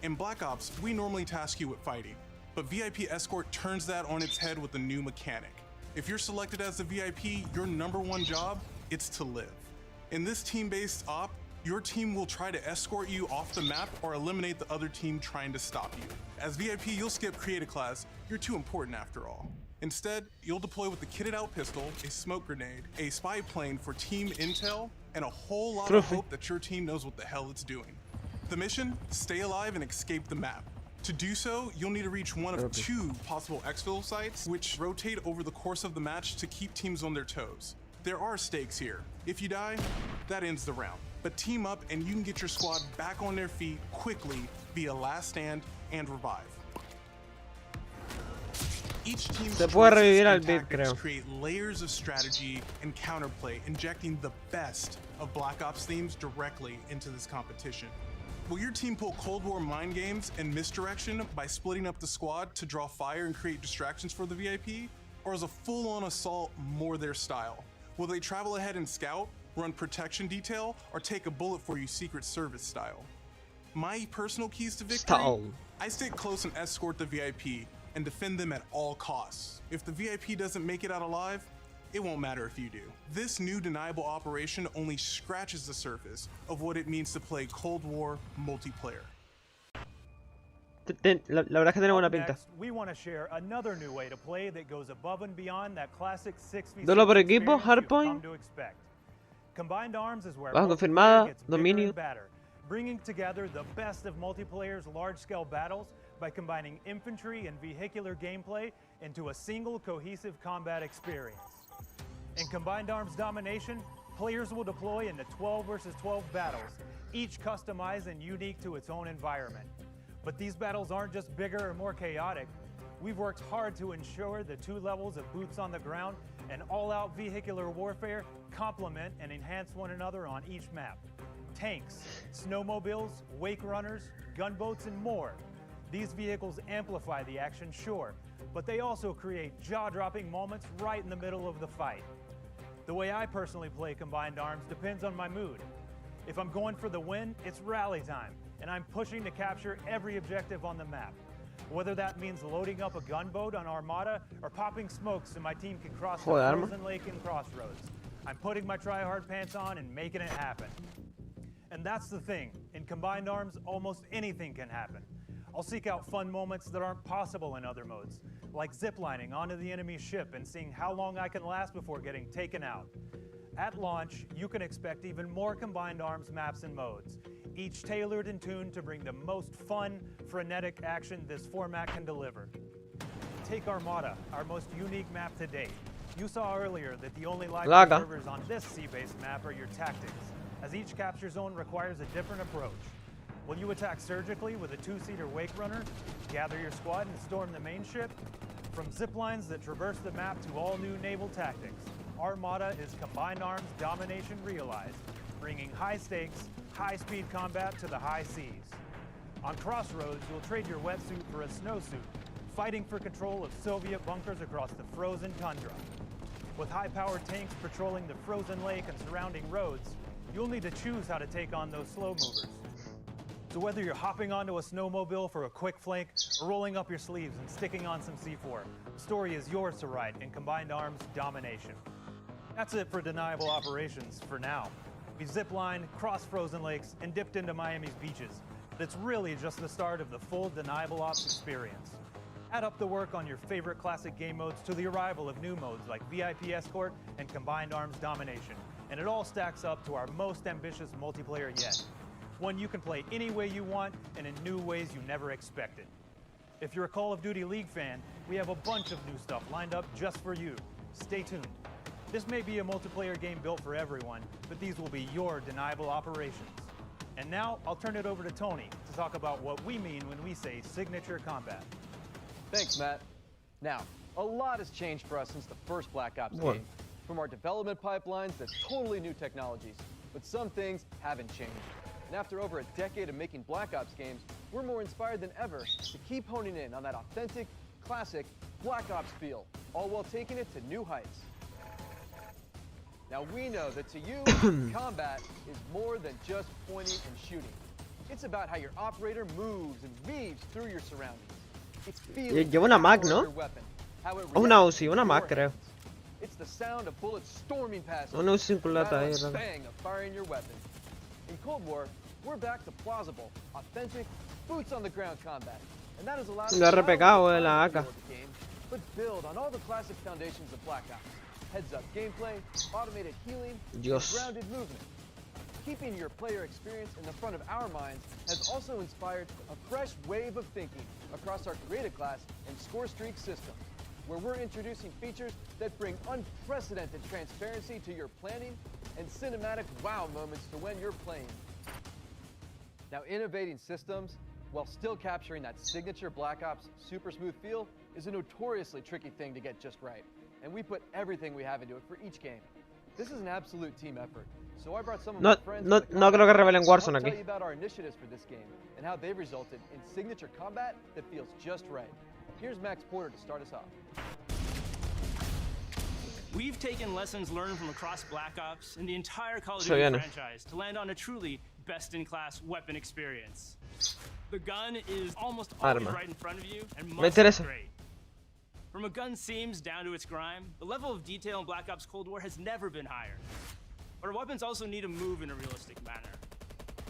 In Black Ops, we normally task you with fighting, but VIP Escort turns that on its head with a new mechanic. If you're selected as the VIP, your #1 job, it's to live. In this team-based op, your team will try to escort you off the map or eliminate the other team trying to stop you. As VIP, you'll skip Create a Class, you're too important after all. Instead, you'll deploy with a kitted out pistol, a smoke grenade, a spy plane for team intel, and a whole lot of hope that your team knows what the hell it's doing. The mission? Stay alive and escape the map. To do so, you'll need to reach one of 2 possible exfil sites, which rotate over the course of the match to keep teams on their toes. There are stakes here. If you die, that ends the round. But team up and you can get your squad back on their feet quickly via last stand and revive. Each team's Se puede choices revivir al and VIP, tactics creo. create layers of strategy and counterplay, injecting the best of Black Ops themes directly into this competition. Will your team pull Cold War mind games and misdirection by splitting up the squad to draw fire and create distractions for the VIP? Or is a full-on assault more their style? Will they travel ahead and scout, run protection detail, or take a bullet for you Secret Service style? My personal keys to victory? I stay close and escort the VIP and defend them at all costs. If the VIP doesn't make it out alive, it won't matter if you do. This new deniable operation only scratches the surface of what it means to play Cold War multiplayer. La verdad es que tiene buena pinta. Next, we want to share another new way to play that goes above and beyond that classic 6v6 Duelo por equipo, experience you've come Hardpoint. to expect. Combined Arms is where Baja multiplayer confirmada, gets bigger dominio. and badder, bringing together the best of multiplayer's large-scale battles by combining infantry and vehicular gameplay into a single cohesive combat experience. In Combined Arms Domination, players will deploy into 12 versus 12 battles, each customized and unique to its own environment. But these battles aren't just bigger or more chaotic. We've worked hard to ensure the two levels of boots on the ground and all-out vehicular warfare complement and enhance one another on each map. Tanks, snowmobiles, wake runners, gunboats, and more. These vehicles amplify the action, sure, but they also create jaw-dropping moments right in the middle of the fight. The way I personally play Combined Arms depends on my mood. If I'm going for the win, it's rally time, and I'm pushing to capture every objective on the map. Whether that means loading up a gunboat on Armada or popping smokes so my team can cross the frozen lake and crossroads. I'm putting my try-hard pants on and making it happen. And that's the thing, in Combined Arms, almost anything can happen. I'll seek out fun moments that aren't possible in other modes, like ziplining onto the enemy ship and seeing how long I can last before getting taken out. At launch, you can expect even more Combined Arms maps and modes, each tailored and tuned to bring the most fun, frenetic action this format can deliver. Take Armada, our most unique map to date. You saw earlier that the only live servers on this sea-based map are your tactics, as each capture zone requires a different approach. Will you attack surgically with a two-seater wake runner, gather your squad and storm the main ship? From ziplines that traverse the map to all new naval tactics, Armada is Combined Arms Domination realized, bringing high stakes, high-speed combat to the high seas. On Crossroads, you'll trade your wetsuit for a snowsuit, fighting for control of Soviet bunkers across the frozen tundra. With high-powered tanks patrolling the frozen lake and surrounding roads, you'll need to choose how to take on those slow movers. So whether you're hopping onto a snowmobile for a quick flank or rolling up your sleeves and sticking on some C4, the story is yours to write in Combined Arms Domination. That's it for Deniable Operations for now. We've ziplined, crossed frozen lakes, and dipped into Miami's beaches. But it's really just the start of the full Deniable Ops experience. Add up the work on your favorite classic game modes to the arrival of new modes like VIP Escort and Combined Arms Domination, and it all stacks up to our most ambitious multiplayer yet. One you can play any way you want and in new ways you never expected. If you're a Call of Duty League fan, we have a bunch of new stuff lined up just for you. Stay tuned. This may be a multiplayer game built for everyone, but these will be your Deniable Operations. And now, I'll turn it over to Tony to talk about what we mean when we say signature combat. Thanks, Matt. Now, a lot has changed for us since the first Black Ops game. From our development pipelines to totally new technologies. But some things haven't changed. And after over a decade of making Black Ops games, we're more inspired than ever to keep honing in on that authentic, classic Black Ops feel, all while taking it to new heights. Now we know that to you, combat is more than just pointing and shooting. It's about how your operator moves and weaves through your surroundings. It's feeling Lleva una Mac, ¿no? your weapon, how it O una reacts Uzi, to una your Mac, creo. hands. It's the sound of bullets storming past you. Una Uzi con culata ahí, the ¿verdad? bang of firing your weapon. In Cold War, we're back to plausible, authentic, boots on the ground combat. And that has allowed us Lo to he repegado not de la only AK. feel the game, but build on all the classic foundations of Black Ops. Heads-up gameplay, automated healing, and Dios. grounded movement. Keeping your player experience in the front of our minds has also inspired a fresh wave of thinking across our creative class and score streak systems, where we're introducing features that bring unprecedented transparency to your planning and cinematic wow moments to when you're playing. Now, innovating systems while still capturing that signature Black Ops super smooth feel is a notoriously tricky thing to get just right, and we put everything we have into it for each game. This is an absolute team effort, So I brought some of No, my friends no, from the no creo que revelen to help Warzone tell aquí. you about our initiatives for this game and how they've resulted in signature combat that feels just right. Here's Max Porter to start us off. We've taken lessons learned from across Black Ops and the entire Call of Se Duty viene. franchise to land on a truly best-in-class weapon experience. The gun is almost always Arma. right in front of you and Me must interesa. look great. From a gun's seams down to its grime, the level of detail in Black Ops Cold War has never been higher. But our weapons also need to move in a realistic manner.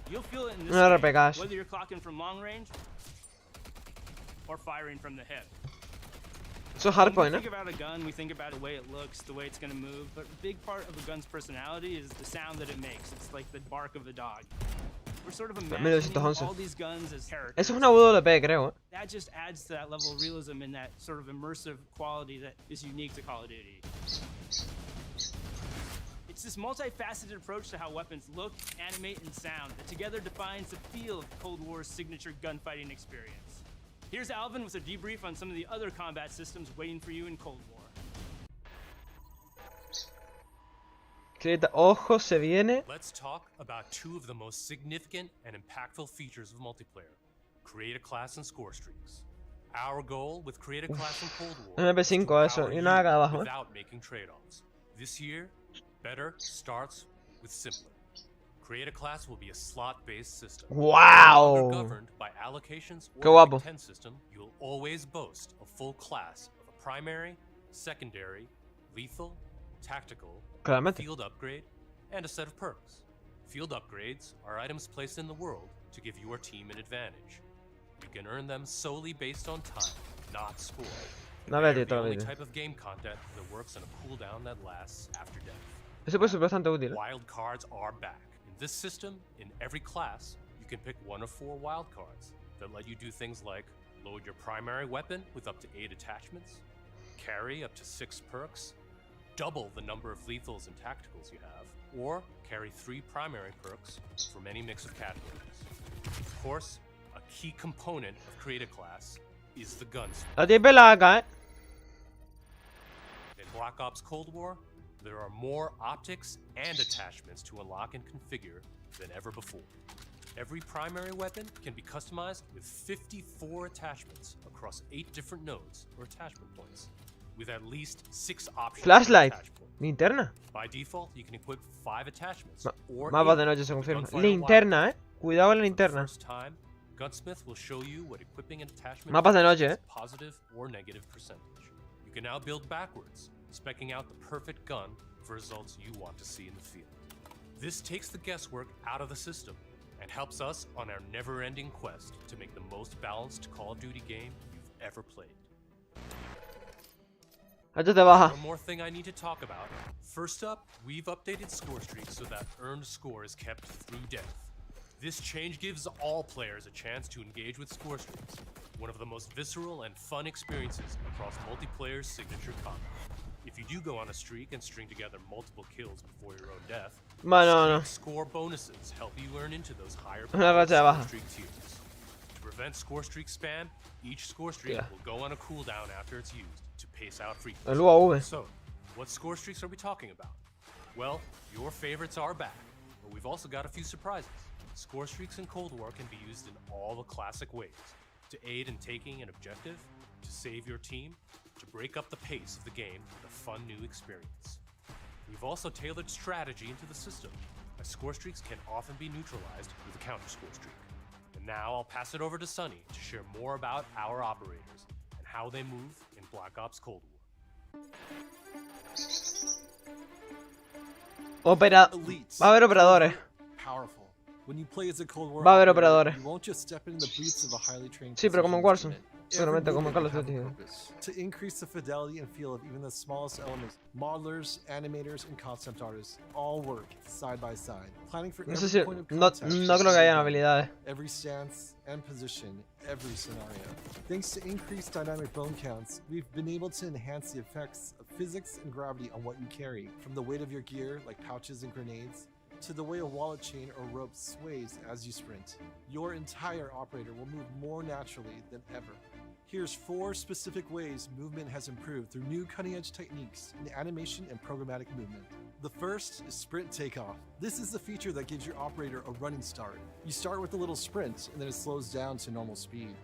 You'll feel it in this No game, repegas. whether you're clocking from long range or firing from the hip. Eso es When hardpoint, we ¿eh? think about a gun, we think about the way it looks, the way it's going to move, but a big part of a gun's personality is the sound that it makes. It's like the bark of a dog. We're sort of imagining 1911. all these guns as characters. Eso es una WP, creo, ¿eh? That just adds to that level of realism and that sort of immersive quality that is unique to Call of Duty. It's this multifaceted approach to how weapons look, animate, and sound that together defines the feel of Cold War's signature gunfighting experience. Here's Alvin with a debrief on some of the other combat systems waiting for you in Cold War. Ojo, se viene. Let's talk about two of the most significant and impactful features of multiplayer. Create a class and score streaks. Our goal with Create a Class in Cold War is to MP5 eso, empower y nada acá you abajo, ¿eh? without making trade-offs. This year, better starts with simpler. Create a Class will be a slot-based system. Wow. No longer governed by allocations Qué or guapo. the 10 system, you'll always boast a full class of a primary, secondary, lethal, tactical, Claramente. field upgrade, and a set of perks. Field upgrades are items placed in the world to give your team an advantage. You can earn them solely based on time, not score. No They're vete, the no only vete. type of game content that works on a cooldown that lasts after death. Eso puede ser bastante útil, ¿eh? Wild cards are back. In this system, in every class, you can pick one of 4 wild cards that let you do things like load your primary weapon with up to 8 attachments, carry up to 6 perks, double the number of lethals and tacticals you have, or carry 3 primary perks from any mix of categories. Of course, a key component of Create a Class is the guns. La tiene pelada acá, ¿eh? In Black Ops Cold War, there are more optics and attachments to unlock and configure than ever before. Every primary weapon can be customized with 54 attachments across 8 different nodes or attachment points, with at least 6 options. per Flashlight. attachment point. Linterna. By default, you can equip 5 attachments or Mapas 8 de noche se with confirma. Gunfighter Wild. Linterna, ¿eh? Cuidado con la For the linterna. first time, Gunsmith will show you what equipping an attachment Mapas de does noche, as ¿eh? positive or negative percentage. You can now build backwards, specking out the perfect gun for results you want to see in the field. This takes the guesswork out of the system and helps us on our never-ending quest to make the most balanced Call of Duty game you've ever played. Esto te baja. One more thing I need to talk about. First up, we've updated score streaks so that earned score is kept through death. This change gives all players a chance to engage with score streaks, one of the most visceral and fun experiences across multiplayer's signature combat. If you do go on a streak and string together multiple kills before your own death, No. streak score bonuses help you earn into those higher Una racha de score baja. streak tiers. To prevent score streak spam, each score streak Yeah. will go on a cooldown after it's used to pace out El frequency. UAV. So, what score streaks are we talking about? Well, your favorites are back, but we've also got a few surprises. Score streaks in Cold War can be used in all the classic ways: to aid in taking an objective, to save your team, to break up the pace of the game with a fun new experience. We've also tailored strategy into the system, as score streaks can often be neutralized with a counter score streak. And now I'll pass it over to Sunny to share more about our operators and how they move in Black Ops Cold War. Va a haber operadores. Powerful. When you play as a Cold War Va a haber operator, operadores. you won't just step into the boots of a highly trained Sí, pero como en precision Warzone. unit. Seguramente Every como en Call of movement Duty. have a purpose. To increase the fidelity and feel of even the smallest elements, modelers, animators, and concept artists all work side by side, planning for No sé every si. point of No contact, creo que hayan habilidades. every stance and position, every scenario. Thanks to increased dynamic bone counts, we've been able to enhance the effects of physics and gravity on what you carry, from the weight of your gear, like pouches and grenades, to the way a wallet chain or rope sways as you sprint. Your entire operator will move more naturally than ever. Here's 4 specific ways movement has improved through new cutting-edge techniques in animation and programmatic movement. The first is sprint takeoff. This is the feature that gives your operator a running start. You start with a little sprint and then it slows down to normal speed.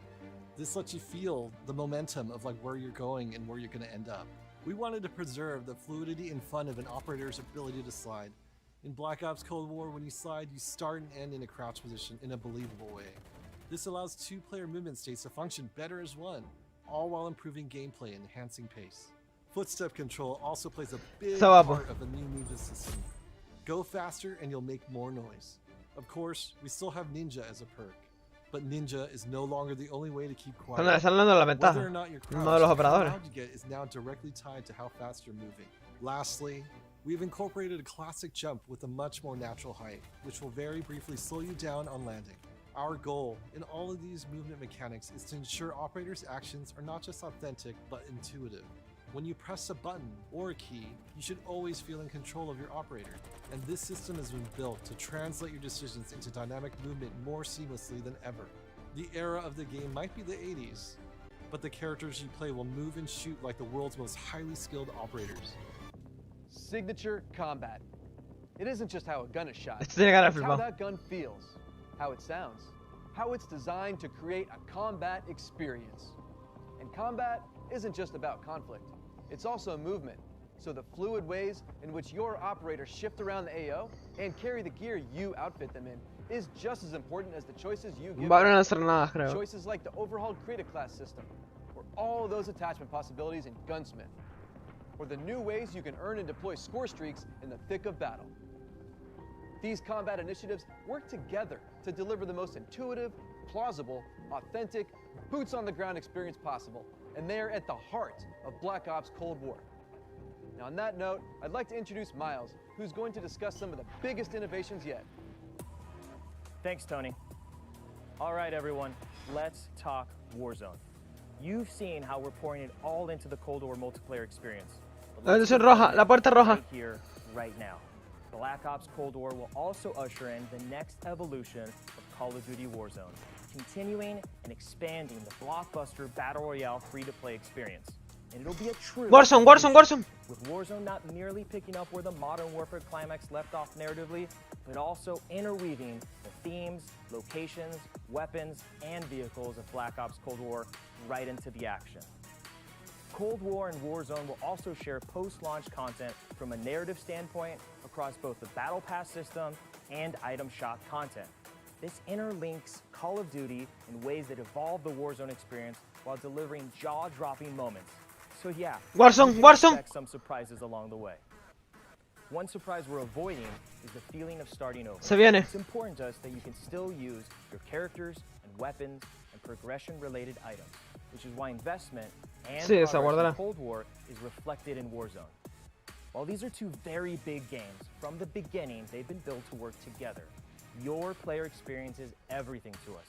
This lets you feel the momentum of like where you're going and where you're going to end up. We wanted to preserve the fluidity and fun of an operator's ability to slide. In Black Ops Cold War, when you slide, you start and end in a crouch position in a believable way. This allows 2-player movement states to function better as one, all while improving gameplay and enhancing pace. Footstep control also plays a big part of the new movement system. Go faster and you'll make more noise. Of course, we still have Ninja as a perk, but Ninja is no longer the only way to keep quiet. Están dando la ventaja. Whether or not you're Uno de los crouched, how operadores. loud you get is now directly tied to how fast you're moving. Lastly, we've incorporated a classic jump with a much more natural height, which will very briefly slow you down on landing. Our goal in all of these movement mechanics is to ensure operators' actions are not just authentic, but intuitive. When you press a button or a key, you should always feel in control of your operator, and this system has been built to translate your decisions into dynamic movement more seamlessly than ever. The era of the game might be the 80s, but the characters you play will move and shoot like the world's most highly skilled operators. Signature combat. It isn't just how a gun is shot, Esto tiene cara de it's how flipado. that gun feels, how it sounds, how it's designed to create a combat experience. And combat isn't just about conflict, it's also movement. So the fluid ways in which your operators shift around the AO and carry the gear you outfit them in is just as important as the choices you give Va a haber them. unas granadas, creo. Choices like the overhauled Creative Class system, or all those attachment possibilities in Gunsmith, or the new ways you can earn and deploy score streaks in the thick of battle. These combat initiatives work together to deliver the most intuitive, plausible, authentic, boots-on-the-ground experience possible, and they are at the heart of Black Ops Cold War. Now, on that note, I'd like to introduce Miles, who's going to discuss some of the biggest innovations yet. Thanks, Tony. All right, everyone, let's talk Warzone. You've seen how we're pouring it all into the Cold War multiplayer experience. La bendición roja, la puerta roja. Right here, right now. Black Ops Cold War will also usher in the next evolution of Call of Duty Warzone, continuing and expanding the blockbuster Battle Royale free-to-play experience. And it'll be a true Warzone, Warzone, Warzone. with Warzone not merely picking up where the Modern Warfare climax left off narratively, but also interweaving the themes, locations, weapons, and vehicles of Black Ops Cold War right into the action. Cold War and Warzone will also share post-launch content from a narrative standpoint across both the Battle Pass system and item shop content. This interlinks Call of Duty in ways that evolve the Warzone experience while delivering jaw-dropping moments. So yeah, Warzone, you can Warzone. expect some surprises along the way. One surprise we're avoiding is the feeling of starting over. Se viene. It's important to us that you can still use your characters and weapons and progression-related items, which is why investment and Sí, se progress in guardará. Cold War is reflected in Warzone. While these are two very big games, from the beginning they've been built to work together. Your player experience is everything to us.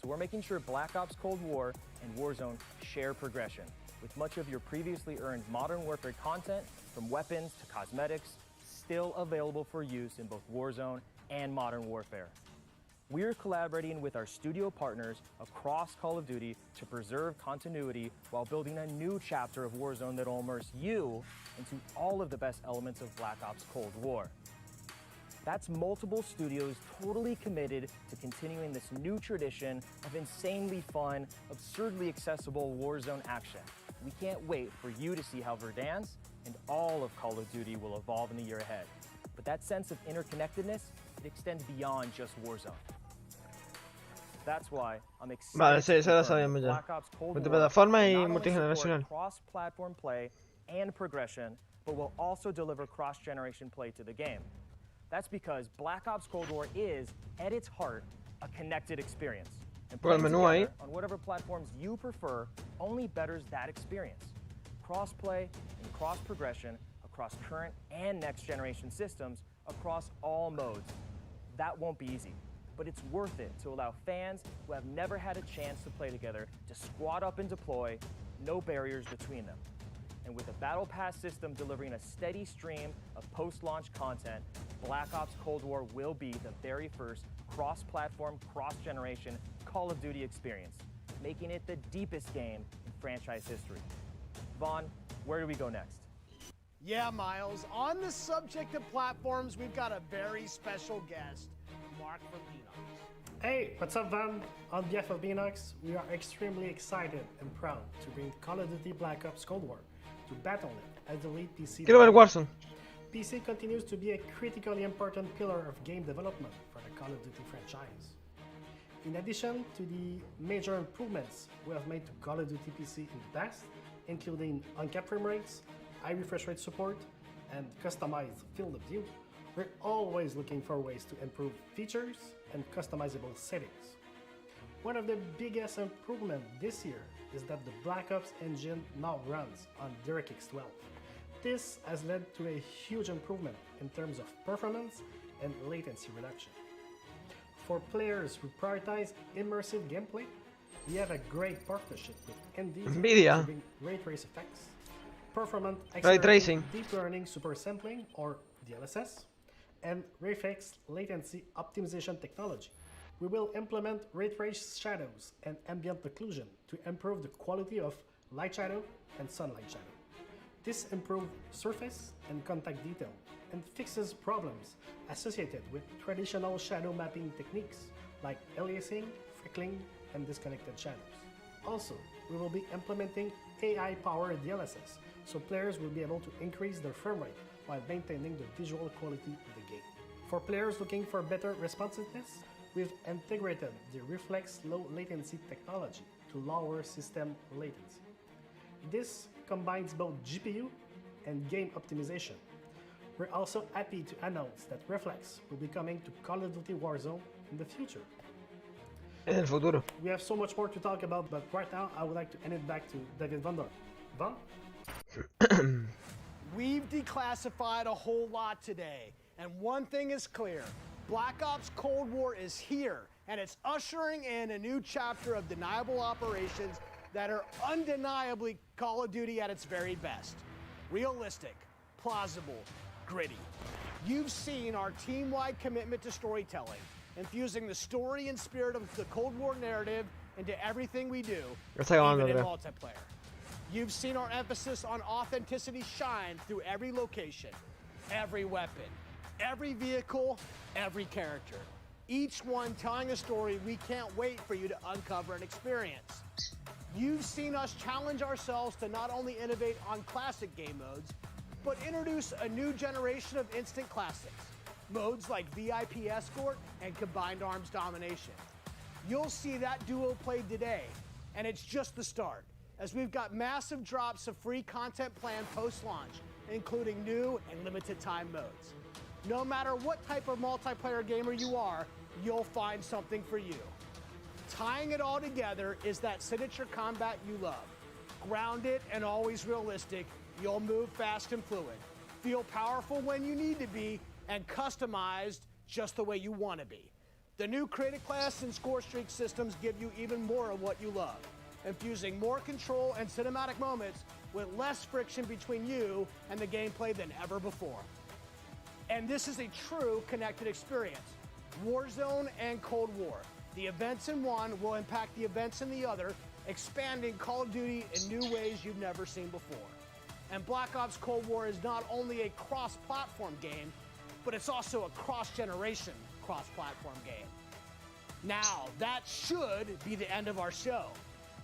So we're making sure Black Ops Cold War and Warzone share progression, with much of your previously earned Modern Warfare content, from weapons to cosmetics, still available for use in both Warzone and Modern Warfare. We're collaborating with our studio partners across Call of Duty to preserve continuity while building a new chapter of Warzone that'll immerse you into all of the best elements of Black Ops Cold War. That's multiple studios totally committed to continuing this new tradition of insanely fun, absurdly accessible Warzone action. We can't wait for you to see how Verdansk and all of Call of Duty will evolve in the year ahead. But that sense of interconnectedness, it extends beyond just Warzone. That's why I'm excited Vale, sí, to eso lo confirm sabíamos that ya. Black Ops Cold War Multiplataforma y will not only multigeneracional. support cross-platform play and progression, but will also deliver cross-generation play to the game. That's because Black Ops Cold War is, at its heart, a connected experience. And Por el playing menú ahí. together on whatever platforms you prefer only betters that experience. Cross-play and cross-progression across current and next-generation systems across all modes. That won't be easy, but it's worth it to allow fans who have never had a chance to play together to squad up and deploy, no barriers between them. And with the Battle Pass system delivering a steady stream of post-launch content, Black Ops Cold War will be the very first cross-platform, cross-generation Call of Duty experience, making it the deepest game in franchise history. Vaughn, where do we go next? Yeah, Miles, on the subject of platforms, we've got a very special guest, Mark from Beanox. Hey, what's up, Van? On behalf of Beanox, we are extremely excited and proud to bring Call of Duty Black Ops Cold War to Battle.net as the lead PC. Quiero ver Warzone. PC continues to be a critically important pillar of game development for the Call of Duty franchise. In addition to the major improvements we have made to Call of Duty PC in the past, including uncapped frame rates, high refresh rate support, and customized field of view, we're always looking for ways to improve features and customizable settings. One of the biggest improvements this year is that the Black Ops engine now runs on DirectX 12. This has led to a huge improvement in terms of performance and latency reduction. For players who prioritize immersive gameplay, we have a great partnership with NVIDIA to bring ray trace effects, performant accelerated deep learning super sampling or DLSS, and RayFX latency optimization technology. We will implement ray trace shadows and ambient occlusion to improve the quality of light shadow and sunlight shadow. This improves surface and contact detail and fixes problems associated with traditional shadow mapping techniques like aliasing, freckling, and disconnected shadows. Also, we will be implementing AI-powered DLSS, so players will be able to increase their frame rate while maintaining the visual quality of the game. For players looking for better responsiveness, we've integrated the Reflex low latency technology to lower system latency. This combines both GPU and game optimization. We're also happy to announce that Reflex will be coming to Call of Duty Warzone in the future. En el futuro. We have so much more to talk about, but right now I would like to hand it back to David Van Der. Van? We've declassified a whole lot today, and one thing is clear. Black Ops Cold War is here, and it's ushering in a new chapter of deniable operations that are undeniably Call of Duty at its very best. Realistic, plausible, gritty. You've seen our team-wide commitment to storytelling, infusing the story and spirit of the Cold War narrative into everything we do, even in multiplayer. You've seen our emphasis on authenticity shine through every location, every weapon, every vehicle, every character. Each one telling a story we can't wait for you to uncover and experience. You've seen us challenge ourselves to not only innovate on classic game modes, but introduce a new generation of instant classics. Modes like VIP Escort and Combined Arms Domination. You'll see that duo played today, and it's just the start, as we've got massive drops of free content planned post-launch, including new and limited time modes. No matter what type of multiplayer gamer you are, you'll find something for you. Tying it all together is that signature combat you love. Grounded and always realistic, you'll move fast and fluid, feel powerful when you need to be, and customized just the way you want to be. The new Creative Class and Score Streak systems give you even more of what you love, infusing more control and cinematic moments with less friction between you and the gameplay than ever before. And this is a true connected experience. Warzone and Cold War. The events in one will impact the events in the other, expanding Call of Duty in new ways you've never seen before. And Black Ops Cold War is not only a cross-platform game, but it's also a cross-generation cross-platform game. Now, that should be the end of our show,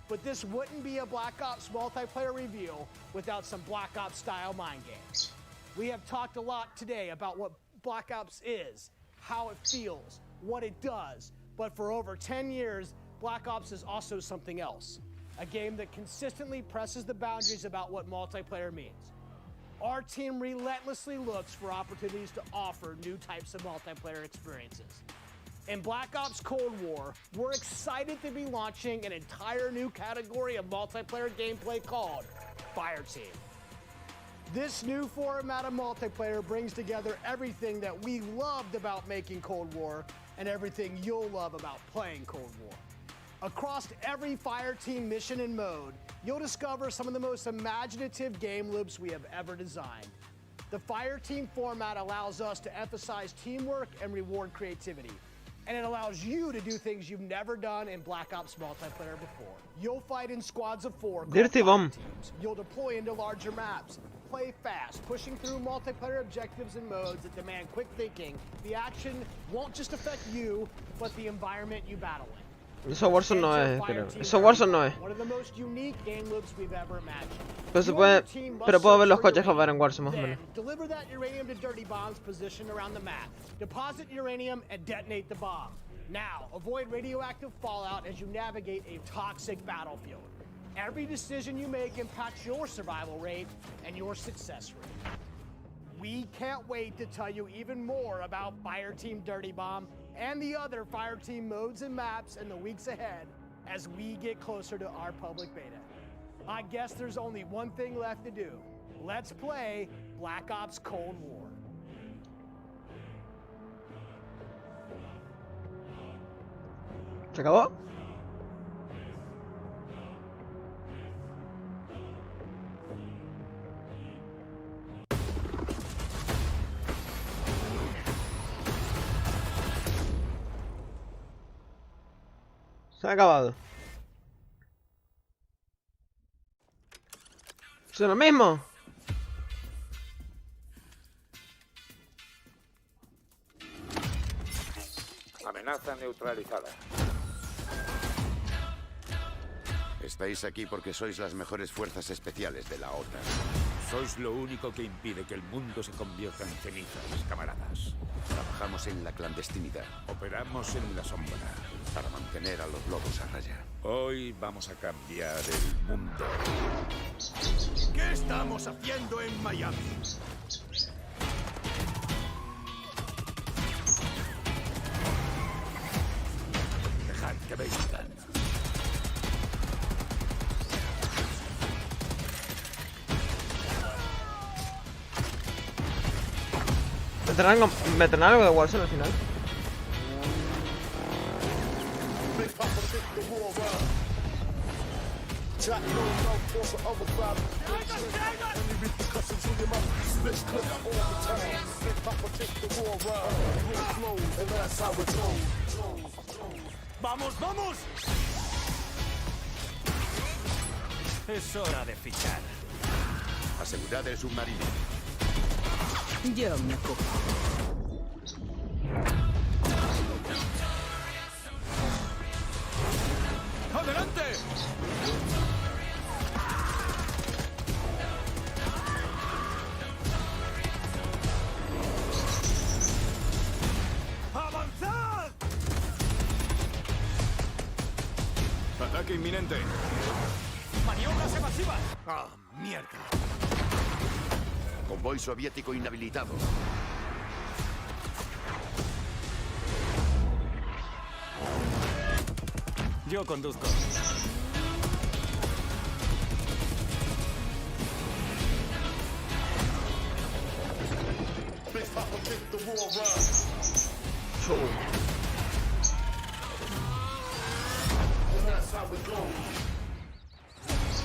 but this wouldn't be a Black Ops multiplayer reveal without some Black Ops style mind games. We have talked a lot today about what Black Ops is, how it feels, what it does, but for over 10 years, Black Ops is also something else. A game that consistently presses the boundaries about what multiplayer means. Our team relentlessly looks for opportunities to offer new types of multiplayer experiences. In Black Ops Cold War, we're excited to be launching an entire new category of multiplayer gameplay called Fire Team. This new format of multiplayer brings together everything that we loved about making Cold War and everything you'll love about playing Cold War. Across every Fireteam mission and mode, you'll discover some of the most imaginative game loops we have ever designed. The Fireteam format allows us to emphasize teamwork and reward creativity. And it allows you to do things you've never done in Black Ops multiplayer before. You'll fight in squads of 4 called Dirty Bomb. Fireteams. You'll deploy into larger maps, play fast, pushing through multiplayer objectives and modes that demand quick thinking. The action won't just affect you, but the environment you battle in. Eso Warzone no es, creo. Eso Warzone no es. One of the most unique game loops we've ever imagined. Pero se puede, pero puedo ver los coches que van en Warzone más o menos. Deliver that uranium to Dirty Bomb's position around the map. Deposit uranium and detonate the bomb. Now, avoid radioactive fallout as you navigate a toxic battlefield. Every decision you make impacts your survival rate and your success rate. We can't wait to tell you even more about Fireteam Dirty Bomb and the other Fireteam modes and maps in the weeks ahead as we get closer to our public beta. I guess there's only one thing left to do. Let's play Black Ops Cold War. ¿Se acabó? Se ha acabado. ¿Es lo mismo? Amenaza neutralizada. Estáis aquí porque sois las mejores fuerzas especiales de la OTAN. Sois lo único que impide que el mundo se convierta en cenizas, camaradas. Trabajamos en la clandestinidad. Operamos en la sombra. Para mantener a los lobos a raya. Hoy vamos a cambiar el mundo. ¿Qué estamos haciendo en Miami? Dejad que vengan. ¿Meterán algo de Warzone al final? ¡Vamos, vamos! Es hora de fichar. Asegurad el submarino. Yo me ocupo. ¡Adelante! ¡Avanzad! ¡Ataque inminente! ¡Maniobras evasivas! ¡Ah, mierda! Convoy soviético inhabilitado. Yo conduzco.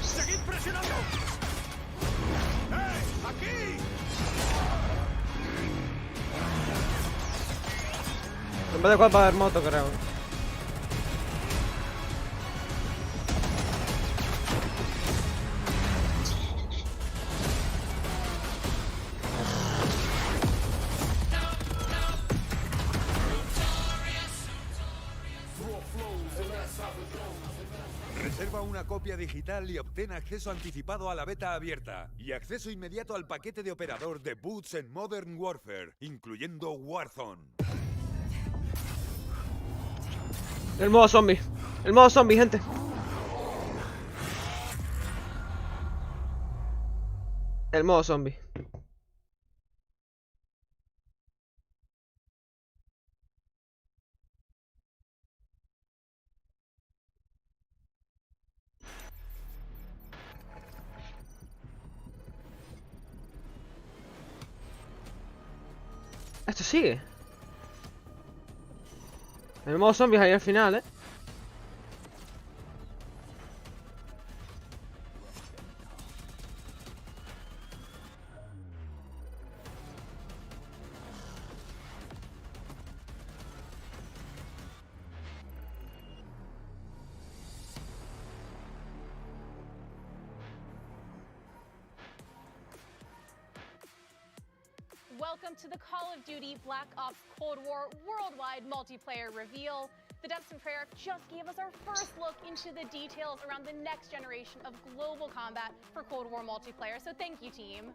¡Seguid presionando! ¡Eh! ¡Aquí! En vez de cuál va a haber moto, creo. Reserva una copia digital y obtén acceso anticipado a la beta abierta y acceso inmediato al paquete de operador de boots en Modern Warfare, incluyendo Warzone. El modo zombie. El modo zombie, gente. El modo zombie. Esto sigue. El modo zombies ahí al final, welcome to the Call of Duty Black Ops Cold War worldwide multiplayer reveal. The devs from Treyarch just gave us our first look into the details around the next generation of global combat for Cold War multiplayer, so thank you, team.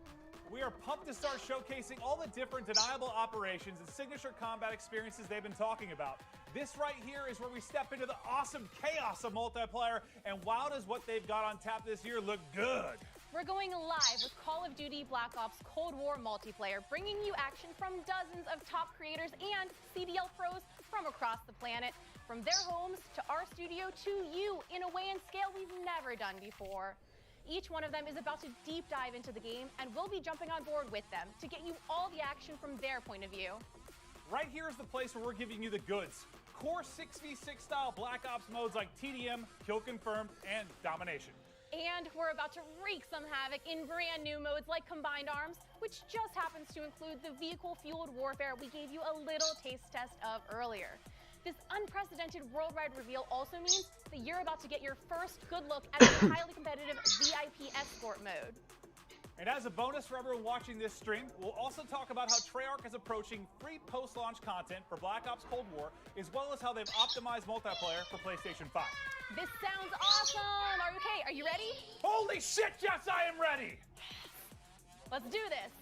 We are pumped to start showcasing all the different deniable operations and signature combat experiences they've been talking about. This right here is where we step into the awesome chaos of multiplayer, and wow, does what they've got on tap this year look good. We're going live with Call of Duty Black Ops Cold War multiplayer, bringing you action from dozens of top creators and CDL pros from across the planet, from their homes to our studio to you in a way and scale we've never done before. Each one of them is about to deep dive into the game, and we'll be jumping on board with them to get you all the action from their point of view. Right here is the place where we're giving you the goods. Core 6v6 style Black Ops modes like TDM, Kill Confirmed, and Domination. And we're about to wreak some havoc in brand new modes like Combined Arms, which just happens to include the vehicle-fueled warfare we gave you a little taste test of earlier. This unprecedented worldwide reveal also means that you're about to get your first good look at the highly competitive VIP Escort mode. And as a bonus for everyone watching this stream, we'll also talk about how Treyarch is approaching free post-launch content for Black Ops Cold War, as well as how they've optimized multiplayer for PlayStation 5. This sounds awesome! Okay, are you ready? Holy shit, yes, I am ready! Let's do this!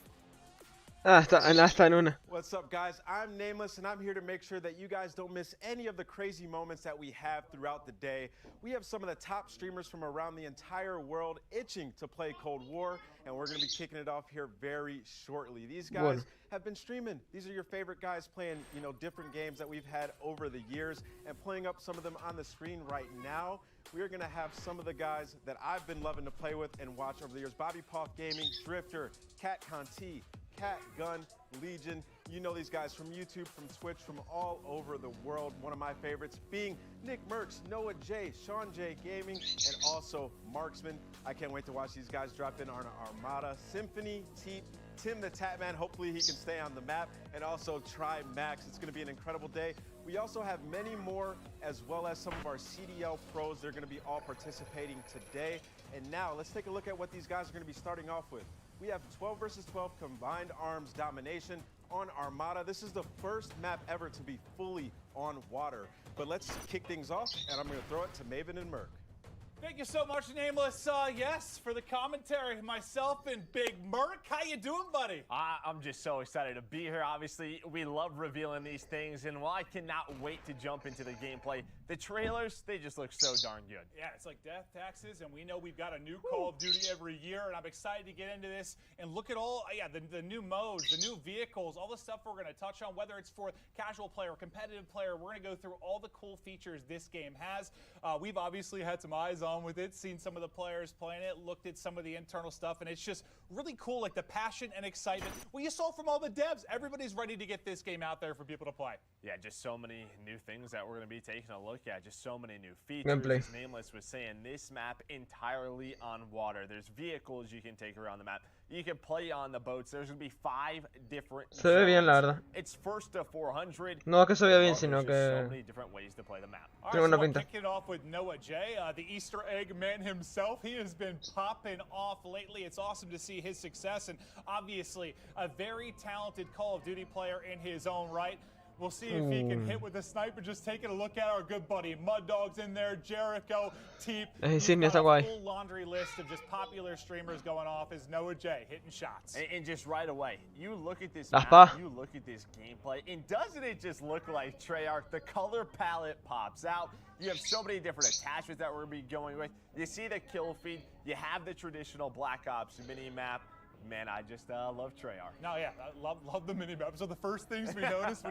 Está en una. What's up, guys? I'm Nameless, and I'm here to make sure that you guys don't miss any of the crazy moments that we have throughout the day. We have some of the top streamers from around the entire world itching to play Cold War, and we're going to be kicking it off here very shortly. These guys have been streaming. These are your favorite guys playing, different games that we've had over the years, and playing up some of them on the screen right now. We are going to have some of the guys that I've been loving to play with and watch over the years. Bobby Poff Gaming, Drifter, Cat Conti, Cat Gun, Legion. You know these guys from YouTube, from Twitch, from all over the world. One of my favorites being Nick Merckx, Noah J, Sean J Gaming, and also Marksman. I can't wait to watch these guys drop in on Armada. Symphony, Teep, Tim the Tatman, hopefully he can stay on the map, and also Try Max. It's going to be an incredible day. We also have many more, as well as some of our CDL pros. They're going to be all participating today. And now let's take a look at what these guys are going to be starting off with. We have 12 versus 12 Combined Arms Domination on Armada. This is the first map ever to be fully on water. But let's kick things off, and I'm going to throw it to Maven and Merc. Thank you so much, Nameless. Yes, for the commentary, myself and Big Merc. How you doing, buddy? I'm just so excited to be here. Obviously, we love revealing these things, and while I cannot wait to jump into the gameplay, the trailers, they just look so darn good. Yeah, it's like death taxes, and we know we've got a new Call of Duty every year, and I'm excited to get into this and look at all, the new modes, the new vehicles, all the stuff we're going to touch on, whether it's for casual player or competitive player. We're going to go through all the cool features this game has. We've obviously had some eyes on with it, seen some of the players playing it, looked at some of the internal stuff, and it's just really cool, like the passion and excitement. Well, you saw from all the devs, everybody's ready to get this game out there for people to play. Yeah, just so many new things that we're going to be taking a look at, just so many new features. As Nameless was saying, this map entirely on water. There's vehicles you can take around the map. You can play on the boats. There's going to be 5 different Se ve bien, la verdad. It's first to 400. No que se vea bien, sino que so many different ways to play the map. All right, so we'll kick it off with Noah J, the Easter egg man himself. He has been popping off lately. It's awesome to see his success, and obviously a very talented Call of Duty player in his own right. We'll see if he can hit with a sniper. Just taking a look at our good buddy Mud Dog's in there, Jericho, Teep. He's got a full laundry list of just popular streamers going off as Noah J hitting shots. And just right away, you look at this map, you look at this gameplay, and doesn't it just look like Treyarch? The color palette pops out. You have so many different attachments that we're going to be going with. You see the kill feed. You have the traditional Black Ops mini map. Man, I just love Treyarch. No, yeah, I love the mini-map. So the first things we noticed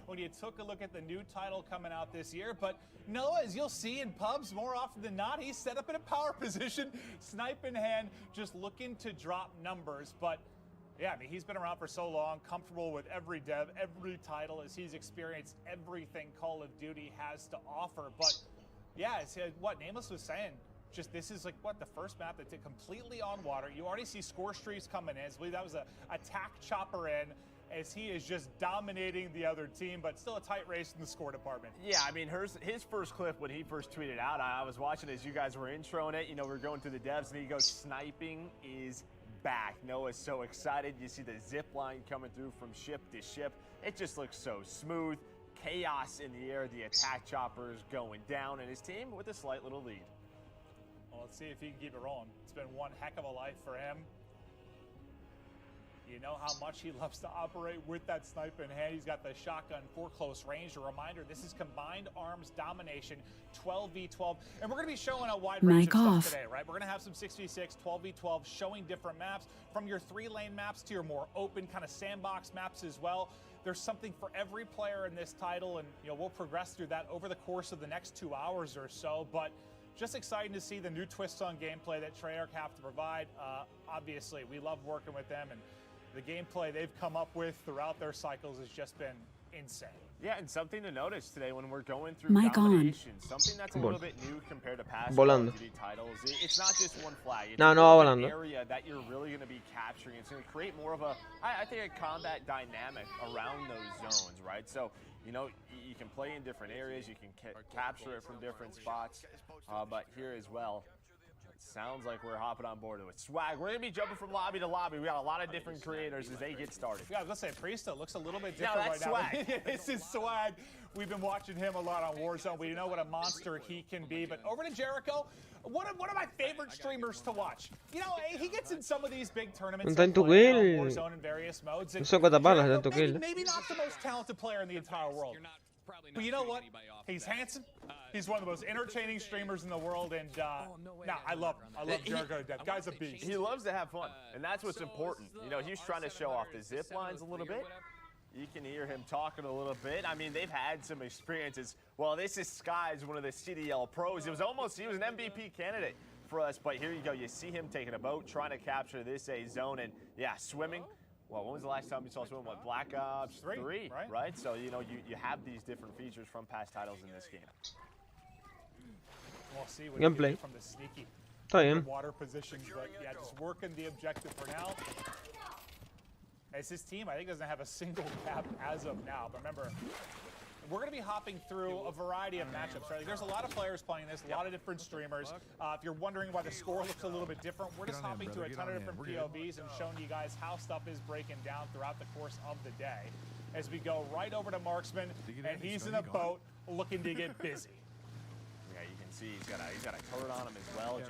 when you took a look at the new title coming out this year, but Noah, as you'll see in pubs more often than not, he's set up in a power position, snipe in hand, just looking to drop numbers. But yeah, I mean, he's been around for so long, comfortable with every dev, every title, as he's experienced everything Call of Duty has to offer. But yeah, it's what Nameless was saying. Just this is like the first map that's completely on water. You already see score streaks coming in. I believe that was a attack chopper in, as he is just dominating the other team, but still a tight race in the score department. Yeah, I mean, his first clip when he first tweeted out, I was watching as you guys were introing it. We're going through the devs, and he goes, "Sniping is back. Noah's so excited. You see the zip line coming through from ship to ship. It just looks so smooth. Chaos in the air. The attack chopper is going down, and his team with a slight little lead. Well, let's see if he can keep it rolling. It's been one heck of a life for him. You know how much he loves to operate with that sniper in hand. He's got the shotgun for close range. A reminder, this is combined arms domination, 12v12. And we're going to be showing a wide range of stuff today, right? We're going to have some 6v6, 12v12, showing different maps, from your 3-lane maps to your more open kind of sandbox maps as well. There's something for every player in this title, and we'll progress through that over the course of the next 2 hours or so. But just exciting to see the new twists on gameplay that Treyarch have to provide. Obviously, we love working with them, and the gameplay they've come up with throughout their cycles has just been insane. Yeah, and something to notice today when we're going through domination, something that's a little bit new compared to past Call of Duty titles. It's not just one flag. It's an area that you're really going to be capturing. It's going to create more of I think, a combat dynamic around those zones, right? So, you can play in different areas. You can capture it from different spots. But here as well, sounds like we're hopping on board with Swag. We're going to be jumping from lobby to lobby. We got a lot of different creators as they get started. Yeah, I was going to say, Priesta looks a little bit different right Swag. now. This is Swag. We've been watching him a lot on Warzone. We know what a monster he can be. But over to Jericho, one of my favorite streamers to watch. He gets in some of these big tournaments on Warzone in various modes. And maybe not the most talented player in the entire world. But you know what? He's handsome. He's one of the most entertaining streamers in the world, and I love him. I love Jericho to death. Guy's a beast. He loves to have fun, and that's what's important. He's trying to show off the zip lines a little bit. You can hear him talking a little bit. I mean, they've had some experiences. Well, this is Sky's one of the CDL pros. He was an MVP candidate for us, but here you go. You see him taking a boat, trying to capture this A zone, and swimming. Well, when was the last time you saw someone with Black Ops 3, right? So, you have these different features from past titles in this game. We'll see what you can do from the sneaky water positions, but just working the objective for now. As his team, I think, doesn't have a single cap as of now. But remember, we're going to be hopping through a variety of matchups, right? There's a lot of players playing this, a lot of different streamers. If you're wondering why the score looks a little bit different, we're just hopping through a ton of different POVs and showing you guys how stuff is breaking down throughout the course of the day. As we go right over to Marksman, and he's in a boat looking to get busy. Yeah, you can see he's got a turret on him as well.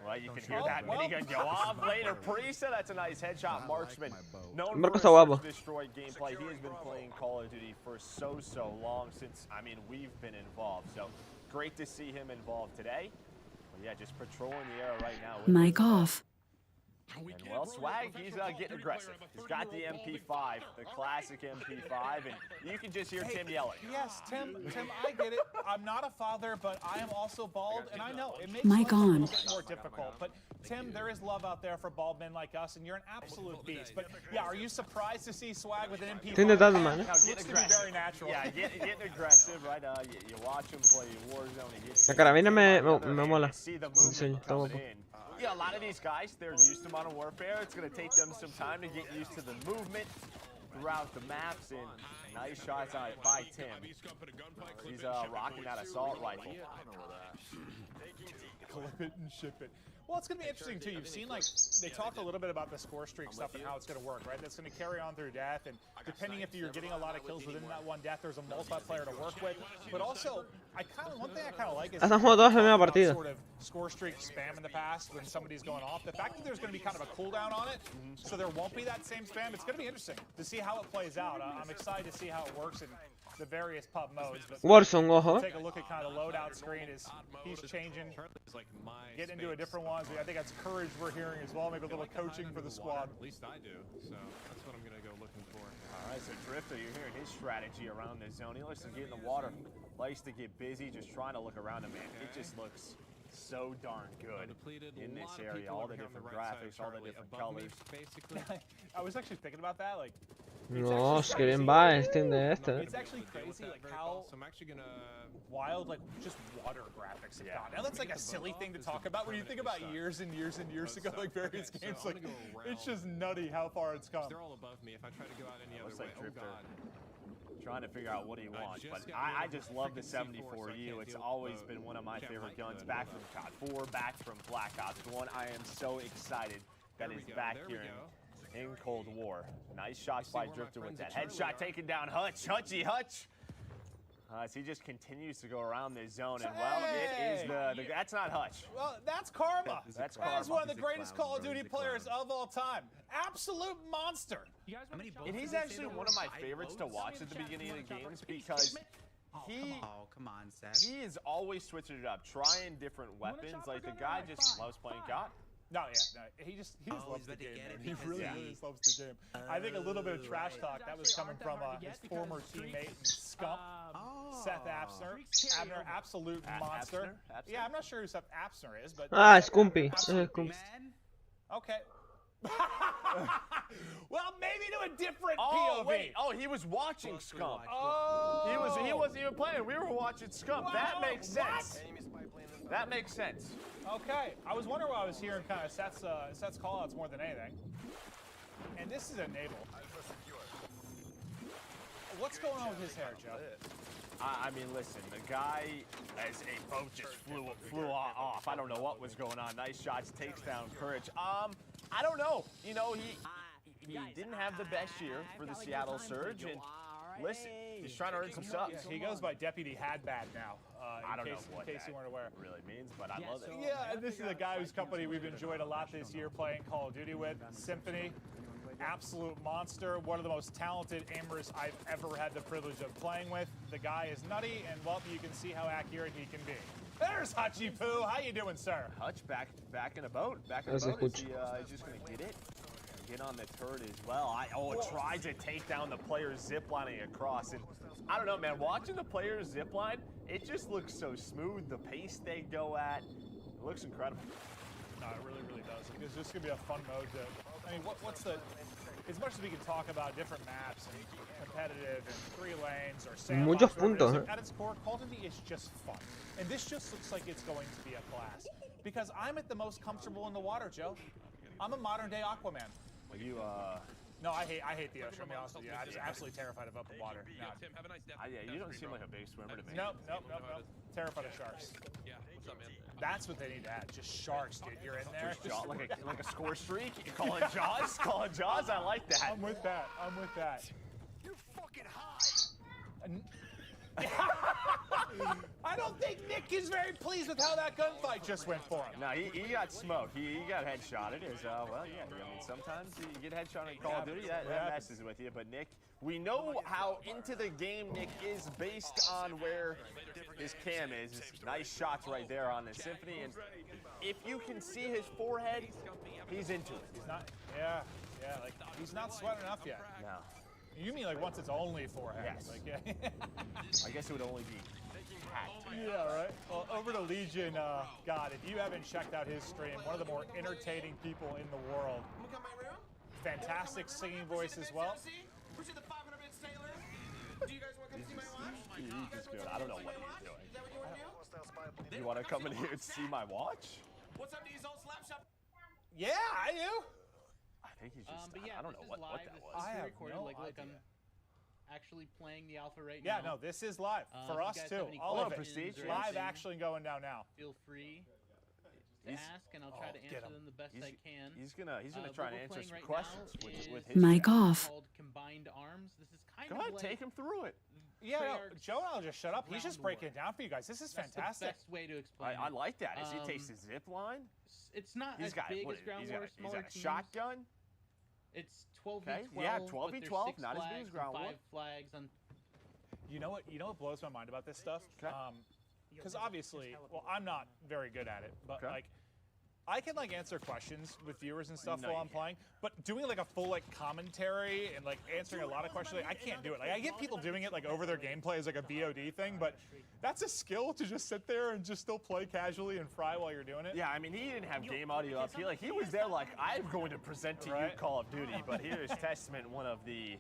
Right, you can hear that minigun go off later. Priesta, that's a nice headshot. Marksman, known for his destroyed gameplay. He has been playing Call of Duty for so long since, we've been involved. So great to see him involved today. But just patrolling the area right now. Mic off. And well, Swag, he's getting aggressive. He's got the MP5, the classic MP5, and you can just hear Tim yelling. Yes, Tim, I get it. I'm not a father, but I am also bald, and I know it makes Mic life a on. little bit more difficult. But Tim, there is love out there for bald men like us, and you're an absolute beast. But are you surprised to see Swag with an MP5? Looks to be very natural. Yeah, getting aggressive, right? You watch him play Warzone. La carabina me mola. See the movement coming in. A lot of these guys, they're used to Modern Warfare. It's going to take them some time to get used to the movement throughout the maps, and nice shots on it by Tim. He's rocking that assault rifle. Clip it and ship it. Well, it's going to be interesting, too. You've seen, they talk a little bit about the score streak stuff and how it's going to work, right? That's going to carry on through death, and depending if you're getting a lot of kills within that one death, there's a multiplayer to work with. But also, one thing I kind of like is sort of score streak spam in the past when somebody's going off. The fact that there's going to be kind of a cooldown on it, so there won't be that same spam, it's going to be interesting to see how it plays out. I'm excited to see how it works in the various pub modes. But Warzone, ojo. Take a look at kind of the loadout screen as he's changing, getting into a different one. I think that's courage we're hearing as well. Maybe a little coaching for the squad. At least I do. So that's what I'm going to go looking for. All right, so Drifter, you're hearing his strategy around this zone. He likes to get in the water, likes to get busy, just trying to look around him, man. It just looks so darn good in this area. All the different graphics, all the different colors. I was actually thinking about that. No, es que bien va el Steam de este. It's actually crazy, how wild, just water graphics have gotten. Now that's a silly thing to talk about when you think about years and years and years ago, various games. It's just nutty how far it's come. They're all above me. If I try to go out any other way, oh God. Trying to figure out what he wants, but I just love the 74U. It's always been one of my favorite guns, back from COD 4, back from Black Ops 1. I am so excited that is back here in Cold War. Nice shots by Drifter with that headshot taking down Hutch. Hutch. As he just continues to go around this zone, and well, it is the that's not Hutch. Well, that's Karma. That's That is Karma. one of the greatest Call of Duty players of all time. Absolute monster. And he's actually one of my favorites to watch at the beginning of the games because come on, Seth. he is always switching it up, trying different weapons. Like, the guy just loves playing COD. No, he just loves the game. He really loves the game. I think a little bit of trash talk that was coming from his former teammate Scump, Seth Absner. Abner, absolute monster. Absner? Yeah, I'm not sure who Seth Absner is, but Scumpy. Okay. Well, maybe to a different Oh, POV. wait. Oh, he was watching Scump. Oh. He wasn't even playing. We were watching Scump. That makes sense. That makes sense. Okay. I was wondering why I was hearing kind of Seth's call-outs more than anything. And this is a naval. What's going on with his hair, Joe? I mean, listen, the guy, as a boat just flew off. I don't know what was going on. Nice shots, takes down Courage. I don't know. You know, he didn't have the best year for the Seattle Surge, and listen, he's trying to earn some subs. He goes by Deputy Hadbad now. I don't know what in case you weren't aware. really means, but I love it. Yeah, and this is a guy whose company we've enjoyed a lot this year playing Call of Duty with, Symphony. Absolute monster, one of the most talented aimers I've ever had the privilege of playing with. The guy is nutty, and well, you can see how accurate he can be. There's Hutchy Poo. How you doing, sir? Hutch back in a boat. Back in a boat. Is he just gonna get it? Get on the turret as well. Tries to take down the players ziplining across, and I don't know, man. Watching the players zipline, it just looks so smooth. The pace they go at, it looks incredible. No, it really, really does. It's just gonna be a fun mode to. I mean, what's the? As much as we can talk about different maps and competitive and 3 lanes or sandbox, Muchos puntos, at its core, Call of Duty is just fun. And this just looks like it's going to be a blast. Because I'm at the most comfortable in the water, Joe. I'm a modern-day Aquaman. Well, you, No, I hate the ocean, I'll be honest with you. I'm just absolutely terrified of open water. No. Tim, have a nice day. Yeah, you don't seem like a big swimmer to me. Nope. Terrified of sharks. Yeah, what's up, man? That's what they need to add. Just sharks, dude. You're in there. Like a score streak. You call it Jaws? Call it Jaws? I like that. I'm with that. You're fucking high. I don't think Nick is very pleased with how that gunfight just went for him. No, he got smoked. He got headshotted. Well, yeah. I mean, sometimes you get headshotted in Call of Duty, that messes with you. But Nick, we know how into the game Nick is based on where his cam is. Nice shots right there on the Symphony, and if you can see his forehead, he's into it. He's not. Yeah. Like he's not sweating enough yet. No. You mean like once it's only forehead? Yes. Like, yeah. I guess it would only be hat. Yeah, right. Well, over to Legion. God, if you haven't checked out his stream, one of the more entertaining people in the world. Fantastic singing voice as well. He's just good. I don't know what he's doing. You want to come in here and see my watch? What's up, Diesel? Slapshot. Yeah, I do. I think he's just. But yeah, I don't know what that was. I have no like idea. I'm actually playing the alpha right now. Yeah, no, this is live for If us you guys too. have any All of it. questions or Live anything, action going down now. Feel free to ask, and I'll try to get answer him. them the best I can. He's gonna try what to we're answer playing some right questions now with is his. Mic off. Called Combined Arms. This is kind Go of ahead, like take him through it. Yeah, no, Treyarch's Joe and I'll just shut up. He's just Ground breaking it down for you guys. This is That's fantastic. the best way to explain I it. like that. As he takes his zip line. It's not He's as got big what, as Ground he's War, got, smaller he's got a teams. shotgun. It's 12v12. Okay, yeah, 12v12, with there's 6 not as big as flags Ground and War. 5 flags on. You know what blows my mind about this stuff? Because obviously, well, I'm not very good at it, but like, I can like answer questions with viewers and stuff while I'm playing, but doing like a full like commentary and like answering a lot of questions, like, I can't do it. Like I get people doing it like over their gameplay as like a VOD thing, but that's a skill to just sit there and just still play casually and fry while you're doing it. Yeah, I mean, he didn't have game audio up. He was there like, I'm going to present to you Call of Duty, but here's Testament, one of the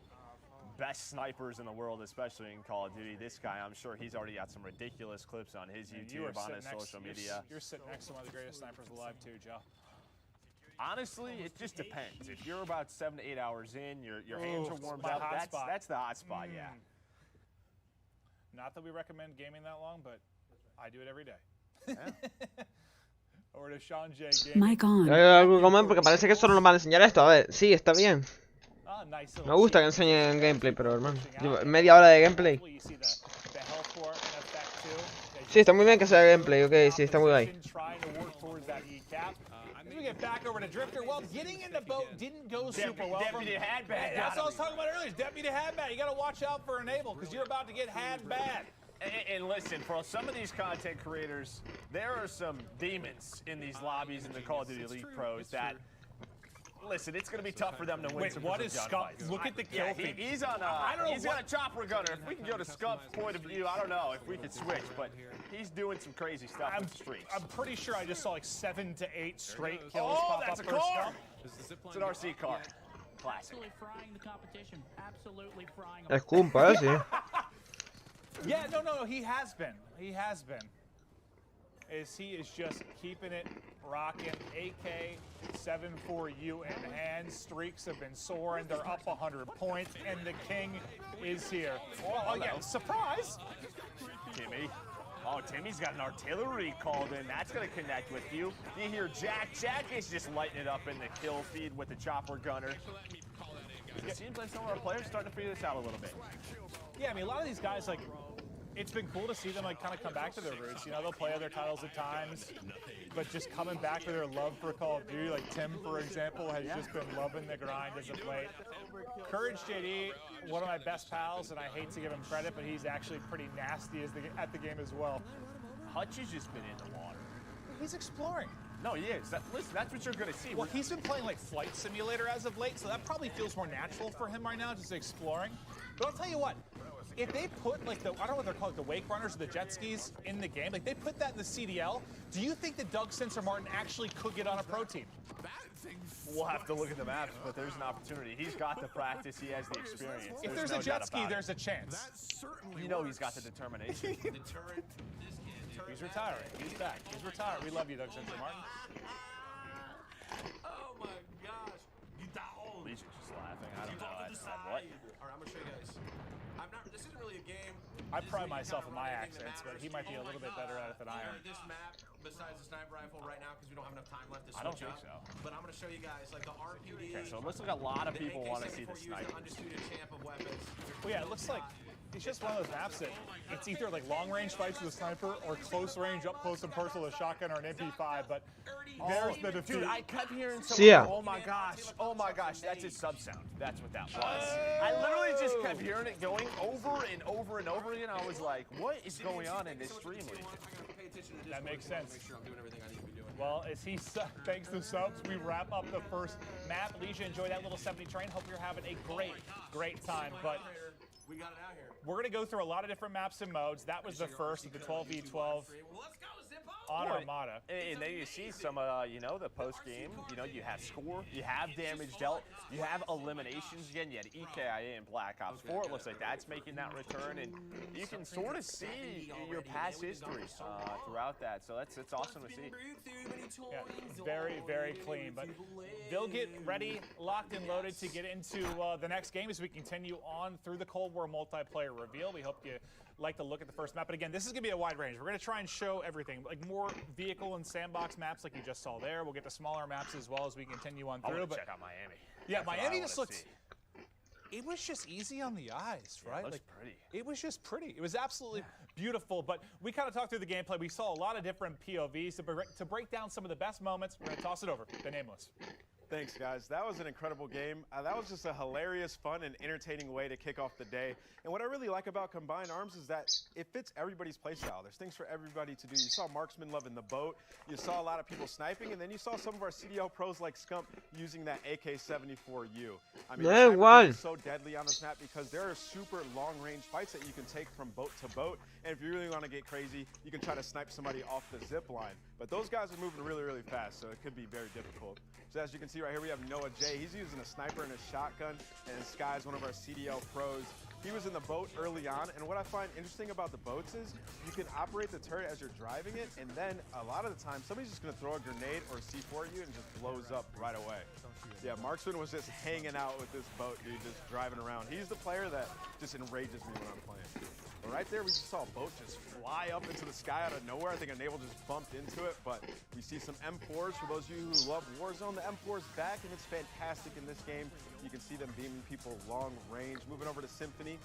best snipers in the world, especially in Call of Duty. This guy, I'm sure he's already got some ridiculous clips on his YouTube, on his social media. You're sitting next to one of the greatest snipers alive too, Joe. Honestly, it just depends. If you're about 7 to 8 hours in, your hands are warmed my up, hot that's spot. the hot spot, yeah. Not that we recommend gaming that long, but I do it every day. Yeah. Mic on. Algo comer porque parece que solo nos van a enseñar esto. A ver, sí, está bien. Me gusta que enseñen gameplay, pero hermano, media hora de gameplay. Sí, está muy bien que sea gameplay, ok, sí, está muy bien. Get back over to Drifter. Well, getting in the boat didn't go super well. Deputy had bad. That's what I was talking about earlier. Deputy had bad. You got to watch out for Enable because you're about to get had bad. And listen, for some of these content creators, there are some demons in these lobbies in the Call of Duty Elite Pros that. Listen, it's going to be tough for them to win. Wait, what is Scump? Look at the kill feed. He's on he's got a chopper gunner. If we can go to Scump's point of view, I don't know if we could switch, but he's doing some crazy stuff on the streets. I'm pretty sure I just saw like 7 to 8 straight kills Oh, pop that's up a for car. Scump. It's an RC car. Classic. Absolutely frying the competition. Absolutely frying. Es cumpa, sí. Yeah, no, he has been. He has been. He is just keeping it rocking. AK-74U in hand. Streaks have been soaring. They're up 100 points, and the king is here. Oh yeah, surprise! Timmy. Oh, Timmy's got an artillery called in. That's going to connect with you. You hear Jack. Jack is just lighting it up in the kill feed with the chopper gunner. It seems like some of our players are starting to figure this out a little bit. Yeah, I mean, a lot of these guys, like, it's been cool to see them like kind of come back to their roots. You know, they'll play other titles at times, but just coming back to their love for Call of Duty. Like Tim, for example, has just been loving the grind as of late. Courage JD, one of my best pals, and I hate to give him credit, but he's actually pretty nasty at the game as well. Hutch has just been in the water. He's exploring. No, he is. Listen, that's what you're going to see. Well, he's been playing like Flight Simulator as of late, so that probably feels more natural for him right now, just exploring. But I'll tell you what, if they put like I don't know what they're called, the wake runners or the jet skis in the game, like they put that in the CDL, do you think that Doug Sensor Martin actually could get on a pro team? We'll have to look at the maps, but there's an opportunity. He's got the practice. He has the experience. If there's no a jet doubt ski, about there's it. a chance. You know he's got the determination. He's retiring. He's back. He's retired. We love you, Doug Sensor Martin. Oh my gosh. Legion just laughing. I don't know. What? All right, I'm gonna show you guys. This isn't really a game. I pride myself in my accents, but he might be a little bit better at it than I am. This map, besides the sniper rifle right now, because we don't have enough time left to switch I don't think so. But I'm gonna show you guys like the RPD. Okay, so it looks like a lot of people want to see the sniper. Undisputed champ of weapons. Well, yeah, it looks like it's just one of those maps that it's either like long-range fights with a sniper or close-range, up-close and personal with a shotgun or an MP5, but there's the defeat. Dude, I kept hearing someone, See ya. oh my gosh, that's his sub-sound. That's what that was. I literally just kept hearing it going over and over and over again. I was like, what is going on in this stream, Legion? That makes sense. Well, as he thanks the subs, we wrap up the first map. Legion, enjoy that little 70 train. Hope you're having a great time. But we got it out here. We're going to go through a lot of different maps and modes. That was the first of the 12v12 on Armada. And then you see some, the post-game, you have score, you have damage dealt, you have eliminations again, you had EKIA and Black Ops 4. It looks like that's making that return, and you can sort of see your past history throughout that. So it's awesome to see. Yeah, very clean. But they'll get ready, locked and loaded to get into the next game as we continue on through the Cold War multiplayer reveal. We hope you like to look at the first map. But again, this is going to be a wide range. We're going to try and show everything, like more vehicle and sandbox maps like you just saw there. We'll get to smaller maps as well as we continue on through. But check out Miami. Yeah, Miami just looks. It was just easy on the eyes, right? It looks pretty. It was just pretty. It was absolutely beautiful. But we kind of talked through the gameplay. We saw a lot of different POVs to break down some of the best moments. We're going to toss it over to Nameless. Thanks, guys. That was an incredible game. That was just a hilarious, fun, and entertaining way to kick off the day. And what I really like about Combined Arms is that it fits everybody's playstyle. There's things for everybody to do. You saw Marksman loving the boat. You saw a lot of people sniping. And then you saw some of our CDL pros like Scump using that AK-74U. I mean, it's so deadly on this map because there are super long-range fights that you can take from boat to boat. And if you really want to get crazy, you can try to snipe somebody off the zip line. But those guys are moving really fast, so it could be very difficult. So as you can see right here, we have Noah J. He's using a sniper and a shotgun, and Sky's one of our CDL pros. He was in the boat early on, and what I find interesting about the boats is you can operate the turret as you're driving it, and then a lot of the time, somebody's just going to throw a grenade or C4 at you and just blows up right away. Yeah, Marksman was just hanging out with this boat, dude, just driving around. He's the player that just enrages me when I'm playing. But right there, we just saw a boat just fly up into the sky out of nowhere. I think a naval just bumped into it, but we see some M4s. For those of you who love Warzone, the M4 is back, and it's fantastic in this game. You can see them beaming people long range. Moving over to Symphony.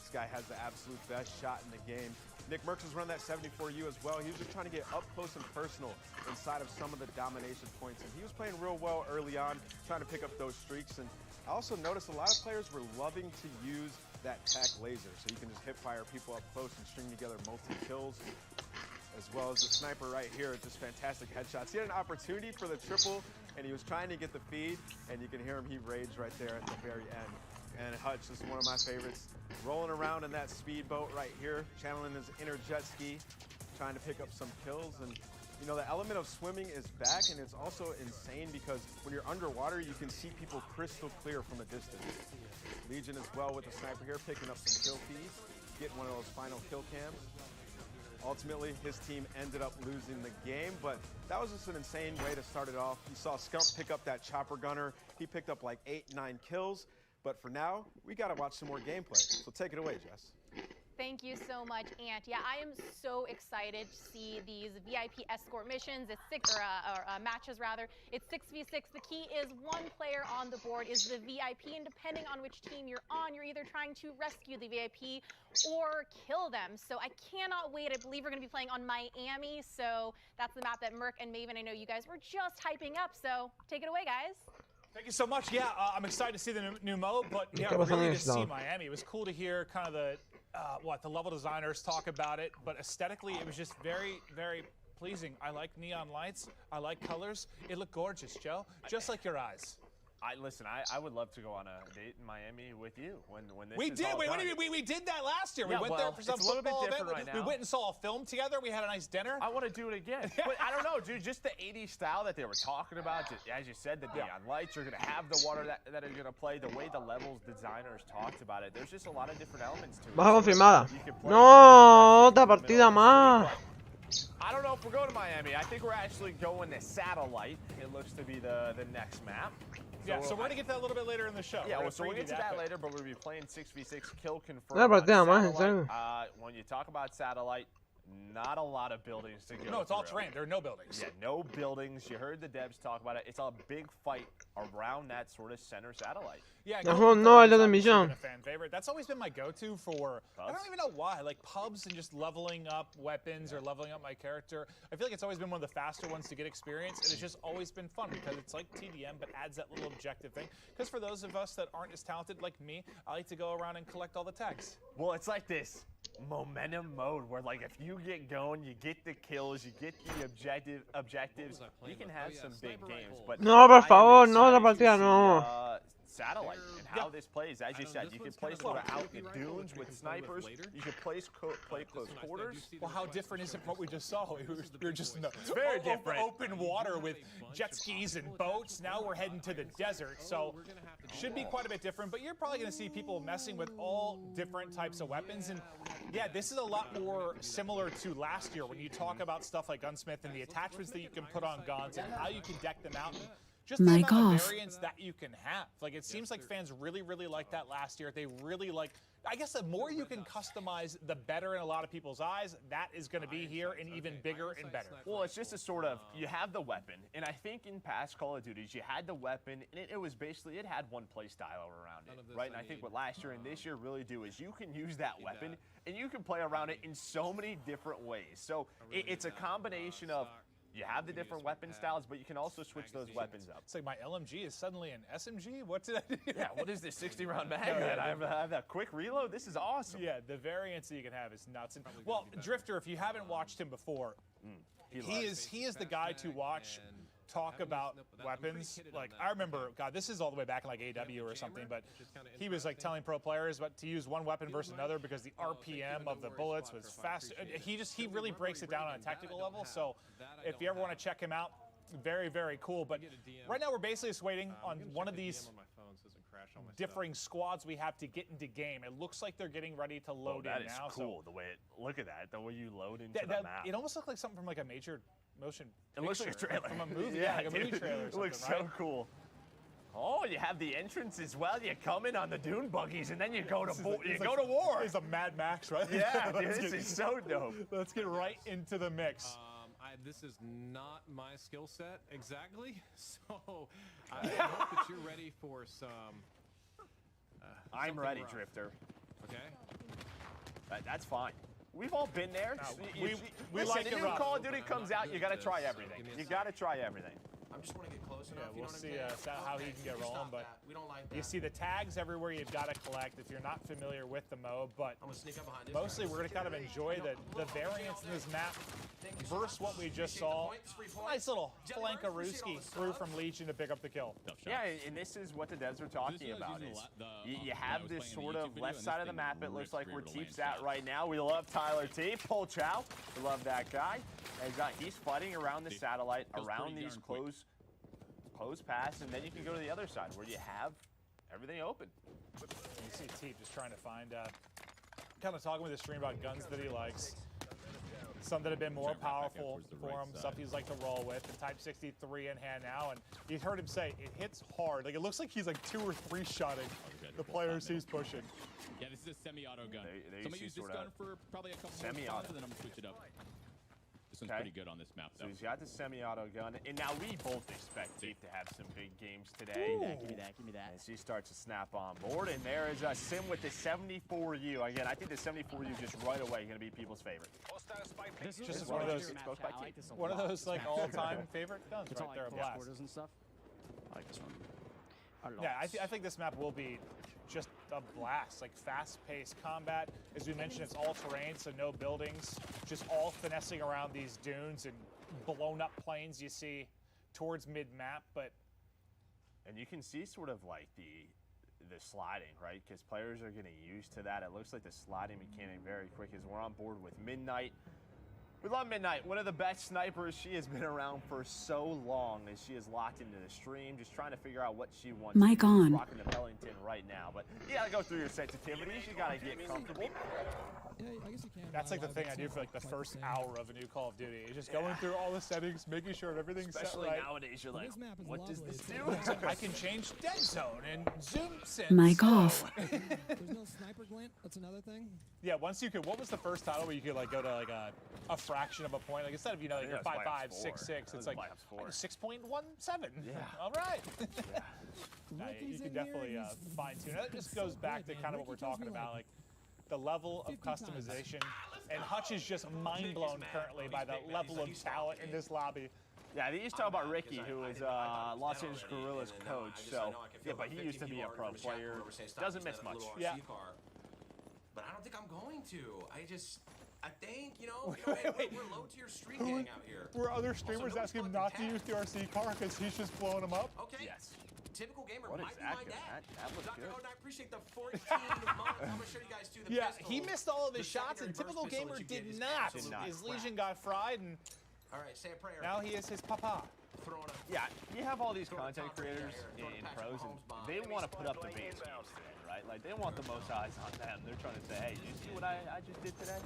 This guy has the absolute best shot in the game. Nick Merckx was running that 74U as well. He was just trying to get up close and personal inside of some of the domination points. And he was playing real well early on, trying to pick up those streaks. And I also noticed a lot of players were loving to use that tac laser. So you can just hip fire people up close and string together multi-kills. As well as the sniper right here, just fantastic headshots. He had an opportunity for the triple, and he was trying to get the feed. And you can hear him, he raged right there at the very end. And Hutch is one of my favorites. Rolling around in that speedboat right here, channeling his inner jet ski, trying to pick up some kills. And you know, the element of swimming is back, and it's also insane because when you're underwater, you can see people crystal clear from a distance. Legion as well with the sniper here, picking up some kill feeds, getting one of those final kill cams. Ultimately, his team ended up losing the game, but that was just an insane way to start it off. You saw Scump pick up that chopper gunner. He picked up like 8-9 kills. But for now, we got to watch some more gameplay. So take it away, Jess. Thank you so much, Ant. Yeah, I am so excited to see these VIP escort missions. It's matches rather. It's 6v6. The key is one player on the board is the VIP, and depending on which team you're on, you're either trying to rescue the VIP or kill them. So I cannot wait. I believe we're going to be playing on Miami. So that's the map that Merc and Maven, I know you guys were just hyping up. So take it away, guys. Thank you so much. Yeah, I'm excited to see the new mode, but yeah, really to see Miami. It was cool to hear kind of the the level designers talk about it, but aesthetically it was just very, very pleasing. I like neon lights. I like colors. It looked gorgeous, Joe, just like your eyes. Listen, I would love to go on a date in Miami with you when this we is did. all Wait, done. we did that last year. Yeah, we went there for some it's a little bit football different event. right now. We went and saw a film together. We had a nice dinner. I want to do it again. But I don't know, dude. Just the 80s style that they were talking about. Just, as you said, the neon lights. You're going to have the water that are going to play. The way the levels designers talked about it. There's just a lot of different elements to it. Baja confirmada. No, otra partida más. I don't know if we're going to Miami. I think we're actually going to Satellite. It looks to be the next map. Yeah, so we're going to get to that a little bit later in the show. Yeah, so we'll get to that later, but we'll be playing 6v6 kill confirmed. Una partida más, en Satellite. serio. When you talk about Satellite, not a lot of buildings to go No, it's all through. terrain. There are no buildings. Yeah, no buildings. You heard the devs talk about it. It's a big fight around that sort of center satellite. Yeah, no, el de Millón. A fan favorite. That's always been my go-to for. I don't even know why. Like pubs and just leveling up weapons or leveling up my character. I feel like it's always been one of the faster ones to get experience, and it's just always been fun because it's like TDM, but adds that little objective thing. Because for those of us that aren't as talented like me, I like to go around and collect all the tags. Well, it's like this momentum mode where, like, if you get going, you get the kills, you get the objectives, you can have some big games. But No, por favor, no, la partida no. Satellite and how this plays, as you said, you can play sort of out in the dunes with snipers. You can play close quarters. Well, how different is it from what we just saw? We were just it's very different. Open water with jet skis and boats. Now we're heading to the desert, so should be quite a bit different. But you're probably going to see people messing with all different types of weapons. And yeah, this is a lot more similar to last year when you talk about stuff like Gunsmith and the attachments that you can put on guns and how you can deck them out. And just the amount of variance that you can have. Like, it seems like fans really, really liked that last year. They really like, I guess the more you can customize, the better in a lot of people's eyes. That is going to be here and even bigger and better. Well, it's just a sort of, you have the weapon. And I think in past Call of Duties, you had the weapon, and it was basically, it had one play style around it, right? And I think what last year and this year really do is you can use that weapon, and you can play around it in so many different ways. So it's a combination of, you have the different weapon styles, but you can also switch those weapons up. It's like my LMG is suddenly an SMG? What did I do? Yeah, what is this 60-round mag? I have that quick reload? This is awesome. Yeah, the variance that you can have is nuts. And, well, Drifter, if you haven't watched him before, he is the guy to watch talk about weapons. Like, I remember, God, this is all the way back in like AW or something, but he was like telling pro players to use one weapon versus another because the RPM of the bullets was fast. He really breaks it down on a technical level. So if you ever want to check him out, very, very cool. But right now we're basically just waiting on one of these differing squads we have to get into game. It looks like they're getting ready to load in now. That is cool. So the way look at that, the way you load into the map. It almost looked like something from like a major motion It looks like a trailer from a movie. Yeah, like a movie trailer or something, it looks right? so cool. Oh, you have the entrance as well. You come in on the dune buggies, and then you go to go to war. It's a Mad Max, right? Yeah, dude, this is so dope. Let's get right into the mix. This is not my skill set exactly, so I hope that you're ready for some. I'm ready, rough. Drifter. Okay. That's fine. We've all been there. We listen, like the it new rough. Call of Duty comes out, you gotta try everything. You gotta try everything. I just want to get close enough. We'll see how he can get rolling, but we don't like that. you see the tags everywhere you've got to collect if you're not familiar with the mode, but I'm gonna sneak up behind this mostly guy. we're going to kind of enjoy the variance in this map versus what we just saw. Nice little flankarooski through from Legion to pick up the kill. Yeah, and this is what the devs are talking about. Is you have this sort of left side of the map, it looks like where Teep's at right now. We love Tyler Teep, Pol Chow, we love that guy. And he's fighting around the satellite, around these close paths, and then you can go to the other side where you have everything open. You see Teep just trying to find, kind of talking with his stream about guns that he likes. Some that have been more powerful for him, stuff he's like to roll with. The Type 63 in hand now, and you heard him say it hits hard. Like it looks like he's like 2 or 3 shotting the players he's pushing. Yeah, this is a semi-auto gun. There So I'm gonna use this gun for probably a couple more rounds, and then I'm gonna switch it up. This one's pretty good on this map, though. So he's got the semi-auto gun, and now we both expect Teep to have some big games today. Give me that, give me that. As he starts to snap on board, and there is a Sim with the 74U. Again, I think the 74U just right away going to be people's favorite. This is just one of those like all-time favorite guns right there, a blast. And stuff. I like this one. Yeah, I think this map will be just a blast, like fast-paced combat. As we mentioned, it's all terrain, so no buildings, just all finessing around these dunes and blown up planes you see towards mid-map, and you can see sort of like the sliding, right? Because players are getting used to that. It looks like the sliding mechanic very quick as we're on board with Midnight. We love Midnight, one of the best snipers. She has been around for so long as she is locked into the stream, just trying to figure out what she wants. Mic on. Rocking the Pellington right now, but you gotta go through your sensitivities. You gotta get comfortable. that's like the thing I do for like the first hour of a new Call of Duty. Is just going through all the settings, making sure everything's Especially set right. nowadays, you're like, what does this do? I can change dead zone and zoom sense. Mic off. There's no sniper glint. That's another thing. Yeah, once you could. What was the first title where you could like go to like a fraction of a point? Like instead of like you're 5.5, 6.6, it's like 6.17. Yeah. All right. Yeah, you can definitely fine tune. That just goes back to kind of what we're talking about, like the level of customization. And Hutch is just mind blown currently by the level of talent in this lobby. Yeah, they used to talk about Ricky, who is Los Angeles Guerrillas coach. So yeah, but he used to be a pro player. Doesn't miss much. Yeah. But I don't think I'm going to. I think, we're low-tier street gang out here. Were other streamers asking him not to use the RC car because he's just blowing them up? Okay. Yes. Typical gamer What might is be that my good? dad. That looks Dr. good. Odin, I appreciate the 14 moments. I'm going to show you guys, too, the Yeah, pistol. he missed all of his The shots, and secondary typical burst pistol gamer that you did get is not. absolute His crap. Legion got fried, and All right, say a prayer. now he is his papa. Yeah, you have all these content creators in pros, and they want to put up the biggest games today, right? Like, they want the most eyes on them. They're trying to say, hey, did you see what I just did today?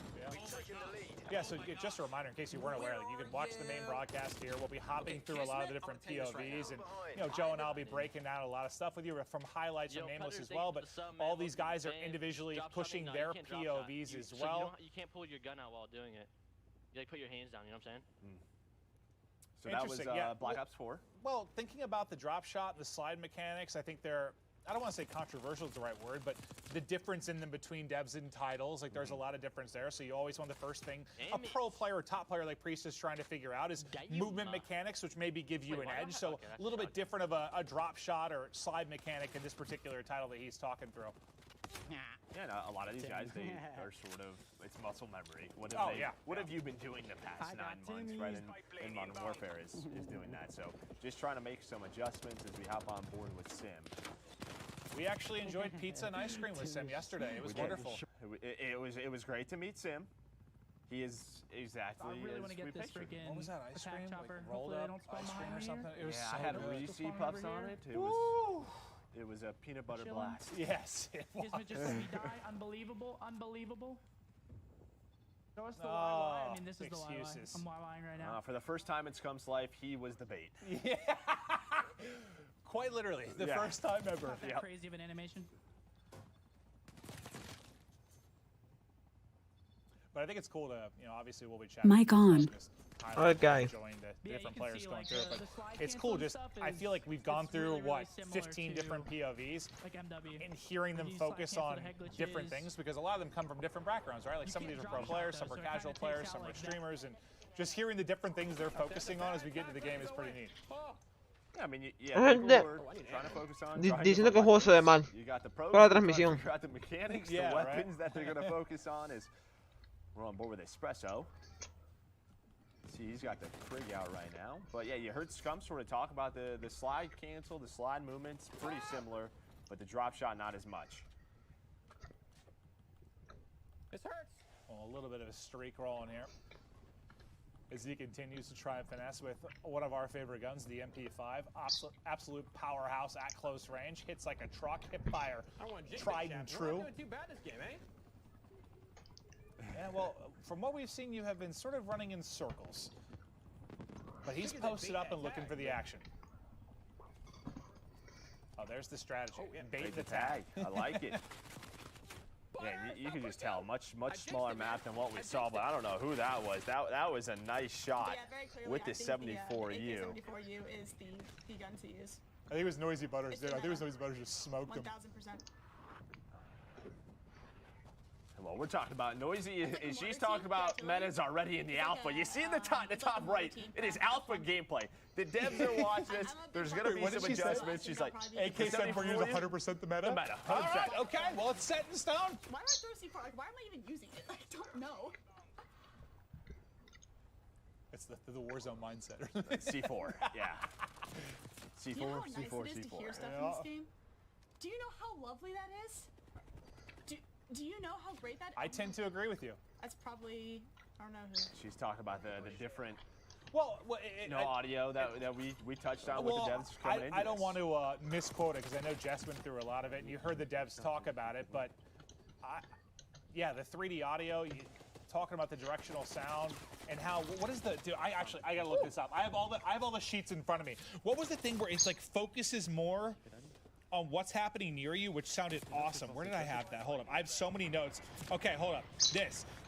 Yeah, so just a reminder, in case you weren't aware, like, you can watch the main broadcast here. We'll be hopping through a lot of the different POVs, and Joe and I'll be breaking down a lot of stuff with you from highlights from Nameless as well. But all these guys are individually pushing their POVs as well. You can't pull your gun out while doing it. You like put your hands down. You know what I'm saying? So that was Black Ops 4. Well, thinking about the drop shot and the slide mechanics, I think they're, I don't want to say controversial is the right word, but the difference in them between devs and titles, like there's a lot of difference there. So you always want the first thing a pro player or top player like Priest is trying to figure out is movement mechanics, which maybe give you an edge. So a little bit different of a drop shot or slide mechanic in this particular title that he's talking through. Yeah, no, a lot of these guys, they are sort of, it's muscle memory. What have you been doing the past 9 months, right? And Modern Warfare is doing that. So just trying to make some adjustments as we hop on board with Sim. We actually enjoyed pizza and ice cream with Sim yesterday. It was wonderful. It was great to meet Sim. He is exactly I really want as to we get this pictured. freaking What was that, ice cream? chopper. Like rolled Hopefully up they don't spawn ice cream behind or me something? here. It was Yeah, so I had good. Reese Puffs on it. It was a peanut butter Chillin'. blast. Yes, it was. Gizmo just let me die. Unbelievable. Unbelievable. Show us the why. I mean, this is the why. Excuses. I'm why-lying right now. For the first time in Scum's life, he was the bait. Yeah. Quite literally, the Yeah. first time ever. Not that crazy of an animation. But I think it's cool to, you know, obviously we'll be chatting. Mic on. Okay. Enjoying the different players going through it, but it's cool. Just I feel like we've gone through what 15 different POVs, and hearing them focus on different things because a lot of them come from different backgrounds, right? Like some of these are pro players, some are casual players, some are streamers, and just hearing the different things they're focusing on as we get into the game is pretty neat. Yeah, I mean, yeah, people were trying to focus on. Diciendo que el juego se ve mal. You got the pros, Toda la you transmisión. got the mechanics, Yeah, the right. weapons that they're going to focus on is. We're on board with Espresso. See, he's got the Krig out right now. But yeah, you heard Scum sort of talk about the slide cancel, the slide movements, pretty similar, but the drop shot not as much. This hurts. Well, a little bit of a streak rolling here. As he continues to try and finesse with one of our favorite guns, the MP5. Absolute powerhouse at close range. Hits like a truck, hip fire, tried and true. We're not doing too bad this game, eh? Yeah, well, from what we've seen, you have been sort of running in circles. But he's posted up and looking for the action. Oh, there's the strategy. Bait the tag. I like it. Yeah, you can just tell, much smaller map than what we saw, but I don't know who that was. That was a nice shot with the 74U. The 74U is the gun to use. I think it was Noisy Butters, dude. I think it was Noisy Butters just smoked him. 1000%. Well, we're talking about Noisy. She's talking about Meta's already in the alpha. You see in the top right, it is alpha gameplay. The devs are watching this. There's going to be some adjustments. She's like, AK-74U is 100% the meta? The meta, 100%. All right, okay, well, it's set in stone. Why do I throw C4? Like, why am I even using it? I don't know. It's the Warzone mindset. C4, yeah. C4, Do you know how nice C4, it is C4. to hear stuff in this game? Do you know how lovely that is? Do you know how great that is? I tend to agree with you. That's probably, I don't know who. She's talking about the different audio that we touched on with the devs coming in. I don't want to misquote it because I know Jess went through a lot of it, and you heard the devs talk about it. But yeah, the 3D audio, talking about the directional sound and how what is the? Dude, I gotta look this up. I have all the sheets in front of me. What was the thing where it's like focuses more on what's happening near you, which sounded awesome. Where did I have that? Hold up. I have so many notes. Okay, hold up.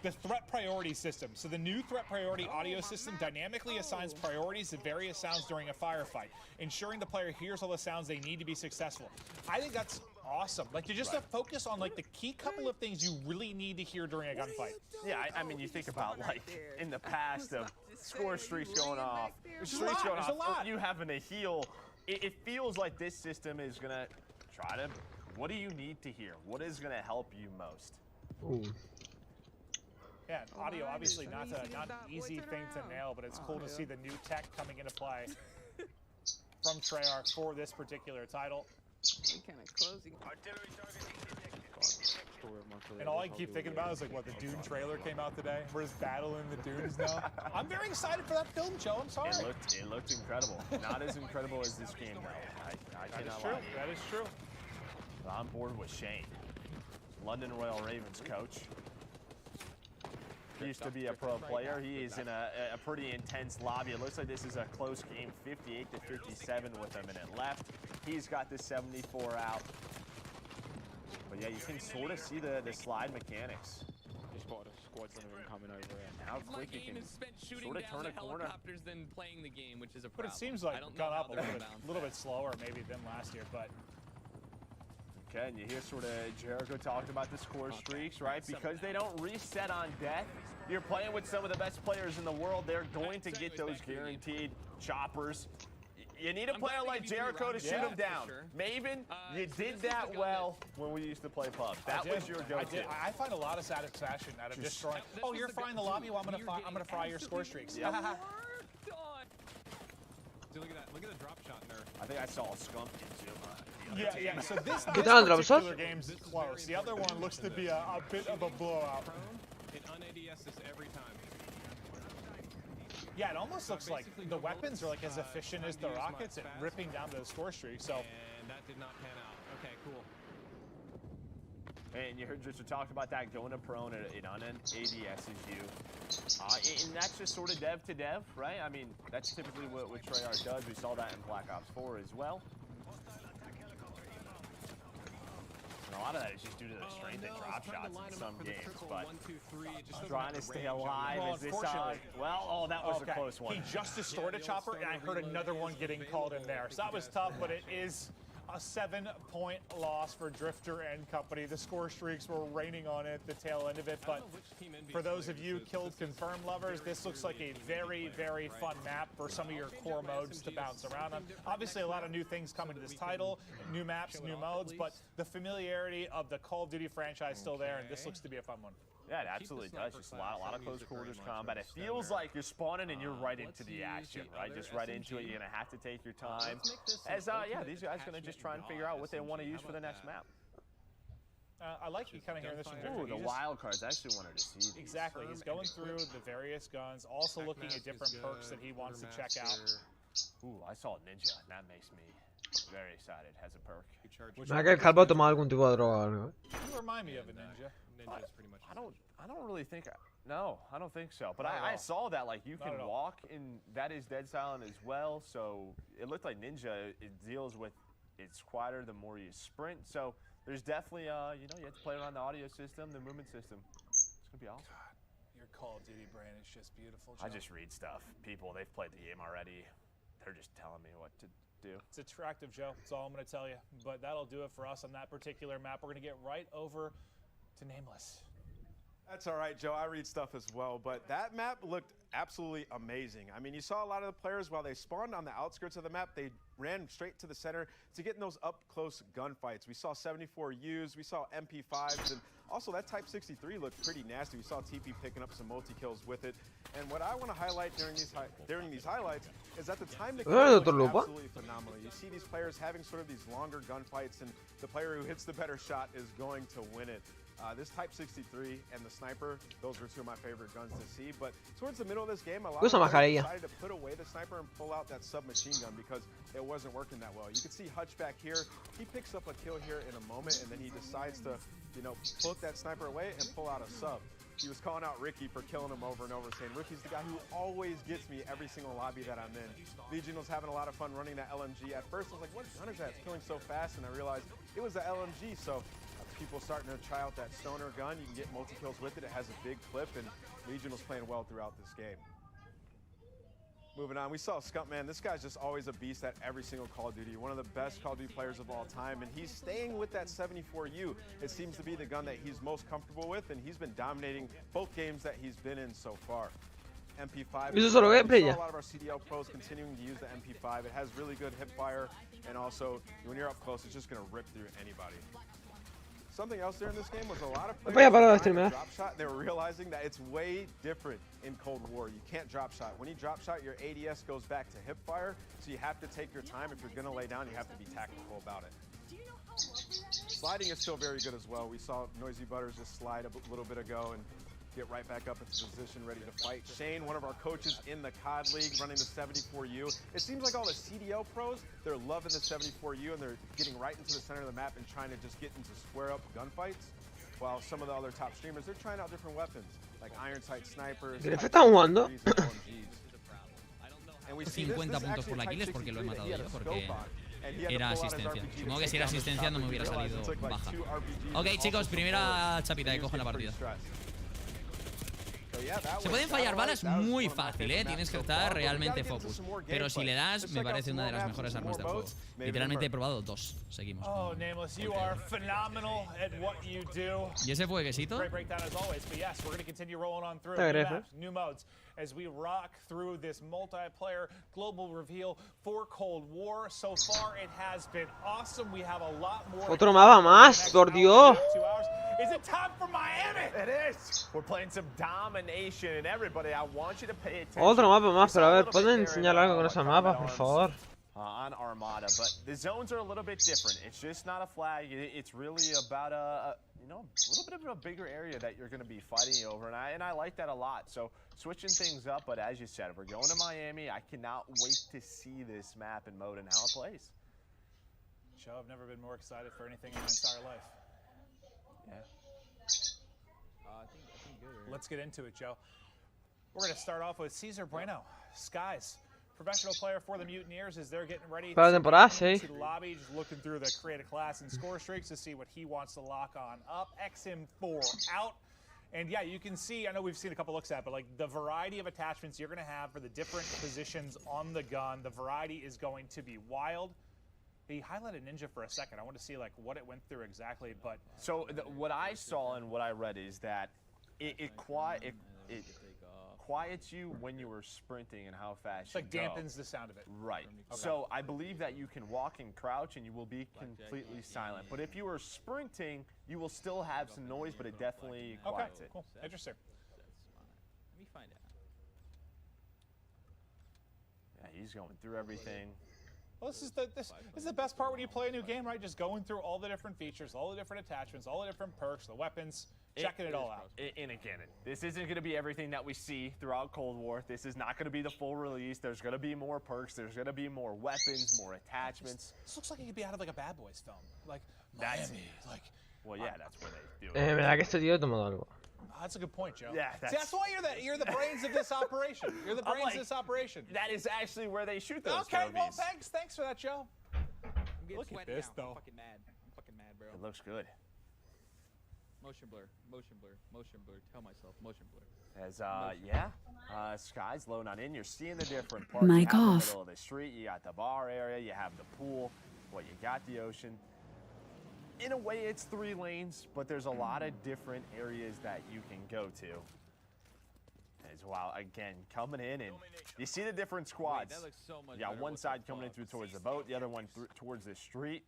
The threat priority system. So the new threat priority audio system dynamically assigns priorities to various sounds during a firefight, ensuring the player hears all the sounds they need to be successful. I think that's awesome. Like, to just to focus on like the key couple of things you really need to hear during a gunfight. Yeah, I mean, you think about like in the past of score streaks going off, you having to heal. It feels like this system is gonna try to. What do you need to hear? What is gonna help you most? Ooh. Yeah, audio obviously not an easy thing to nail, but it's cool to see the new tech coming into play from Treyarch for this particular title. And all I keep thinking about is like what the Dune trailer came out today. We're just battling the Dunes now. I'm very excited for that film, Joe. I'm sorry. It looked incredible. Not as incredible as this game though. I cannot lie. That is true. I'm bored with Shane, London Royal Ravens coach. He used to be a pro player. He is in a pretty intense lobby. It looks like this is a close game, 58-57 with a minute left. He's got the 74 out. But yeah, you can sort of see the slide mechanics. Just got a squad of them coming over here. How quick you can sort of turn a corner. Than playing the game, which is a But problem. it seems like it's gone up a little bit slower maybe than last year, but. Okay, and you hear sort of Jericho talked about the score streaks, right? Because they don't reset on death. You're playing with some of the best players in the world. They're going to get those guaranteed choppers. You need a player like Jericho to shoot them down. Sure. Maven, you did that well when we used to play pub. That was your go-to. I find a lot of satisfaction out of destroying. Oh, you're frying the lobby. Well, I'm gonna fry your score streaks. Yeah. Look at that. Look at the drop shot there. I think I saw a skunk into Yeah. So this particular game's close. The other one looks to be a bit of a blowout. It un-ADS this every time. Yeah, it almost looks like the weapons are like as efficient as the rockets at ripping down the score streak. So. And that did not pan out. Okay, cool. And you heard Richard talk about that going to prone, it un-ADS's you. And that's just sort of dev to dev, right? I mean, that's typically what Treyarch does. We saw that in Black Ops 4 as well. And a lot of that is just due to the strength of drop shots in some games, but trying to stay alive. Well, is this unfortunately, that was okay. a close one. He just destroyed a chopper, and I heard another one getting called in there. So that was tough, but it is a 7-point loss for Drifter and company. The score streaks were raining on it, the tail end of it. But for those of you Killed Confirm lovers, this looks like a very, very fun map for some of your core modes to bounce around on. Obviously, a lot of new things coming to this title, new maps, new modes, but the familiarity of the Call of Duty franchise still there, and this looks to be a fun one. Yeah, it absolutely does. Just a lot of close quarters combat. It feels like you're spawning and you're right into the action, right? Just right into it. You're going to have to take your time. As, yeah, these guys are going to just try and figure out what they want to use for the next map. I like you kind of hearing this from Drifter. Ooh, the wild cards. I actually wanted to see these. Exactly. He's going through the various guns, also looking at different perks that he wants to check out. Ooh, I saw Ninja. That makes me very excited. Has a perk. Me que el calvo ha tomado algún tipo de droga o algo. You remind me of a Ninja. I don't really think. No, I don't think so. But I saw that like you can walk, and that is Dead Silent as well. So it looked like Ninja. It deals with it's quieter the more you sprint. So there's definitely you know, you have to play around the audio system, the movement system. It's gonna be awesome. God, your Call of Duty brain is just beautiful, Joe. I just read stuff. People, they've played the game already. They're just telling me what to do. It's attractive, Joe. That's all I'm going to tell you. But that'll do it for us on that particular map. We're going to get right over to Nameless. That's all right, Joe. I read stuff as well, but that map looked absolutely amazing. I mean, you saw a lot of the players, while they spawned on the outskirts of the map, they ran straight to the center to get in those up-close gunfights. We saw 74Us, we saw MP5s, and also that Type 63 looked pretty nasty. We saw TP picking up some multi-kills with it. And what I want to highlight during these highlights is that the time to kill was absolutely phenomenal. You see these players having sort of these longer gunfights, and the player who hits the better shot is going to win it. This Type 63 and the Sniper, those were two of my favorite guns to see. But towards the middle of this game, a lot of players decided to put away the Sniper and pull out that submachine gun because it wasn't working that well. You can see Hutch back here. He picks up a kill here in a moment, and then he decides to, you know, put that Sniper away and pull out a sub. He was calling out Ricky for killing him over and over, saying Ricky's the guy who always gets me every single lobby that I'm in. Legion was having a lot of fun running that LMG. At first, I was like, what gun is that? It's killing so fast, and I realized it was the LMG. So people starting to try out that stoner gun. You can get multi-kills with it. It has a big clip, and Legion was playing well throughout this game. Moving on, we saw Skunkman. This guy's just always a beast at every single Call of Duty. One of the best Call of Duty players of all time, and he's staying with that 74U. It seems to be the gun that he's most comfortable with, and he's been dominating both games that he's been in so far. MP5. We saw a lot of our CDL pros continuing to use the MP5. It has really good hip fire, and also when you're up close, it's just going to rip through anybody. Something else there in this game was a lot of players trying to drop shot. They were realizing that it's way different in Cold War. You can't drop shot. When you drop shot, your ADS goes back to hip fire, so you have to take your time. If you're going to lay down, you have to be tactical about it. Sliding is still very good as well. We saw Noisy Butters just slide a little bit ago and get right back up into position, ready to fight. Shane, one of our coaches in the COD League, running the 74U. It seems like all the CDL pros, they're loving the 74U, and they're getting right into the center of the map and trying to just get into square-up gunfights, while some of the other top streamers, they're trying out different weapons, like iron sight snipers. ¿Qué le está jugando? And we see 50 puntos por la kill es porque lo he matado yo, porque era asistencia. Supongo que si era asistencia no me hubiera salido baja. Ok, chicos, primera chapita que cojo en la partida. Se pueden fallar balas muy fácil, tienes que estar realmente focus. Pero si le das, me parece una de las mejores armas del juego. Literalmente he probado dos. Seguimos. Oh, Nameless, you are phenomenal at what you do. ¿Y ese fue quesito? Great breakdown as always, but yes, we're going to continue rolling on through new modes as we rock through this multiplayer global reveal for Cold War. So far, it has been awesome. We have a lot more. Otro mapa más, por Dios. Is it time for Miami? It is. We're playing some domination, and everybody, I want you to pay attention. Otro mapa más, pero a ver, ¿pueden enseñar algo con esa mapa, por favor? On Armada, but the zones are a little bit different. It's just not a flag. It's really about a you know, a little bit of a bigger area that you're going to be fighting over, and I like that a lot. So switching things up, but as you said, we're going to Miami. I cannot wait to see this map and mode and how it plays. Joe, I've never been more excited for anything in my entire life. Yeah. I think good. Let's get into it, Joe. We're going to start off with Cesar Bueno, Skies. professional player for the Mutineers as they're getting ready Para la temporada, to sí. the lobby, just looking through the create a class and score streaks to see what he wants to lock on up. XM4 out. And yeah, you can see, I know we've seen a couple looks at it, but like the variety of attachments you're going to have for the different positions on the gun, the variety is going to be wild. He highlighted Ninja for a second. I want to see like what it went through exactly, but So what I saw and what I read is that it quiets you when you were sprinting and how fast it's like you go. dampens the sound of it. Right. Okay. So I believe that you can walk and crouch and you will be completely silent. But if you are sprinting, you will still have some noise, but it definitely quiets it. Cool. Interesting. Let me find out. Yeah, he's going through everything. Well, this is the best part when you play a new game, right? Just going through all the different features, all the different attachments, all the different perks, the weapons, checking it all out. And again, this isn't going to be everything that we see throughout Cold War. This is not going to be the full release. There's going to be more perks. There's going to be more weapons, more attachments. This looks like it could be out of like a Bad Boys film, like That's Miami, like. Well, yeah, that's where they do it. ¿Verdad que este tío ha tomado algo? That's a good point, Joe. Yeah, See, that's why you're the brains of this operation. You're the brains of this operation. That is actually where they shoot those Okay, well, movies. thanks for that, Joe. Look at this, though. I'm fucking mad, bro. It looks good. Motion blur, motion blur, motion blur. Tell myself, motion blur. As Sky's low on in. You're seeing the different parts. Mic you have off. the middle of the street. You got the bar area. You have the pool. Well, you got the ocean. In a way, it's 3 lanes, but there's a lot of different areas that you can go to. As well, again, coming in and you see the different squads. That looks so much You got better one with side the coming in buff. through towards the boat, the other one towards the street.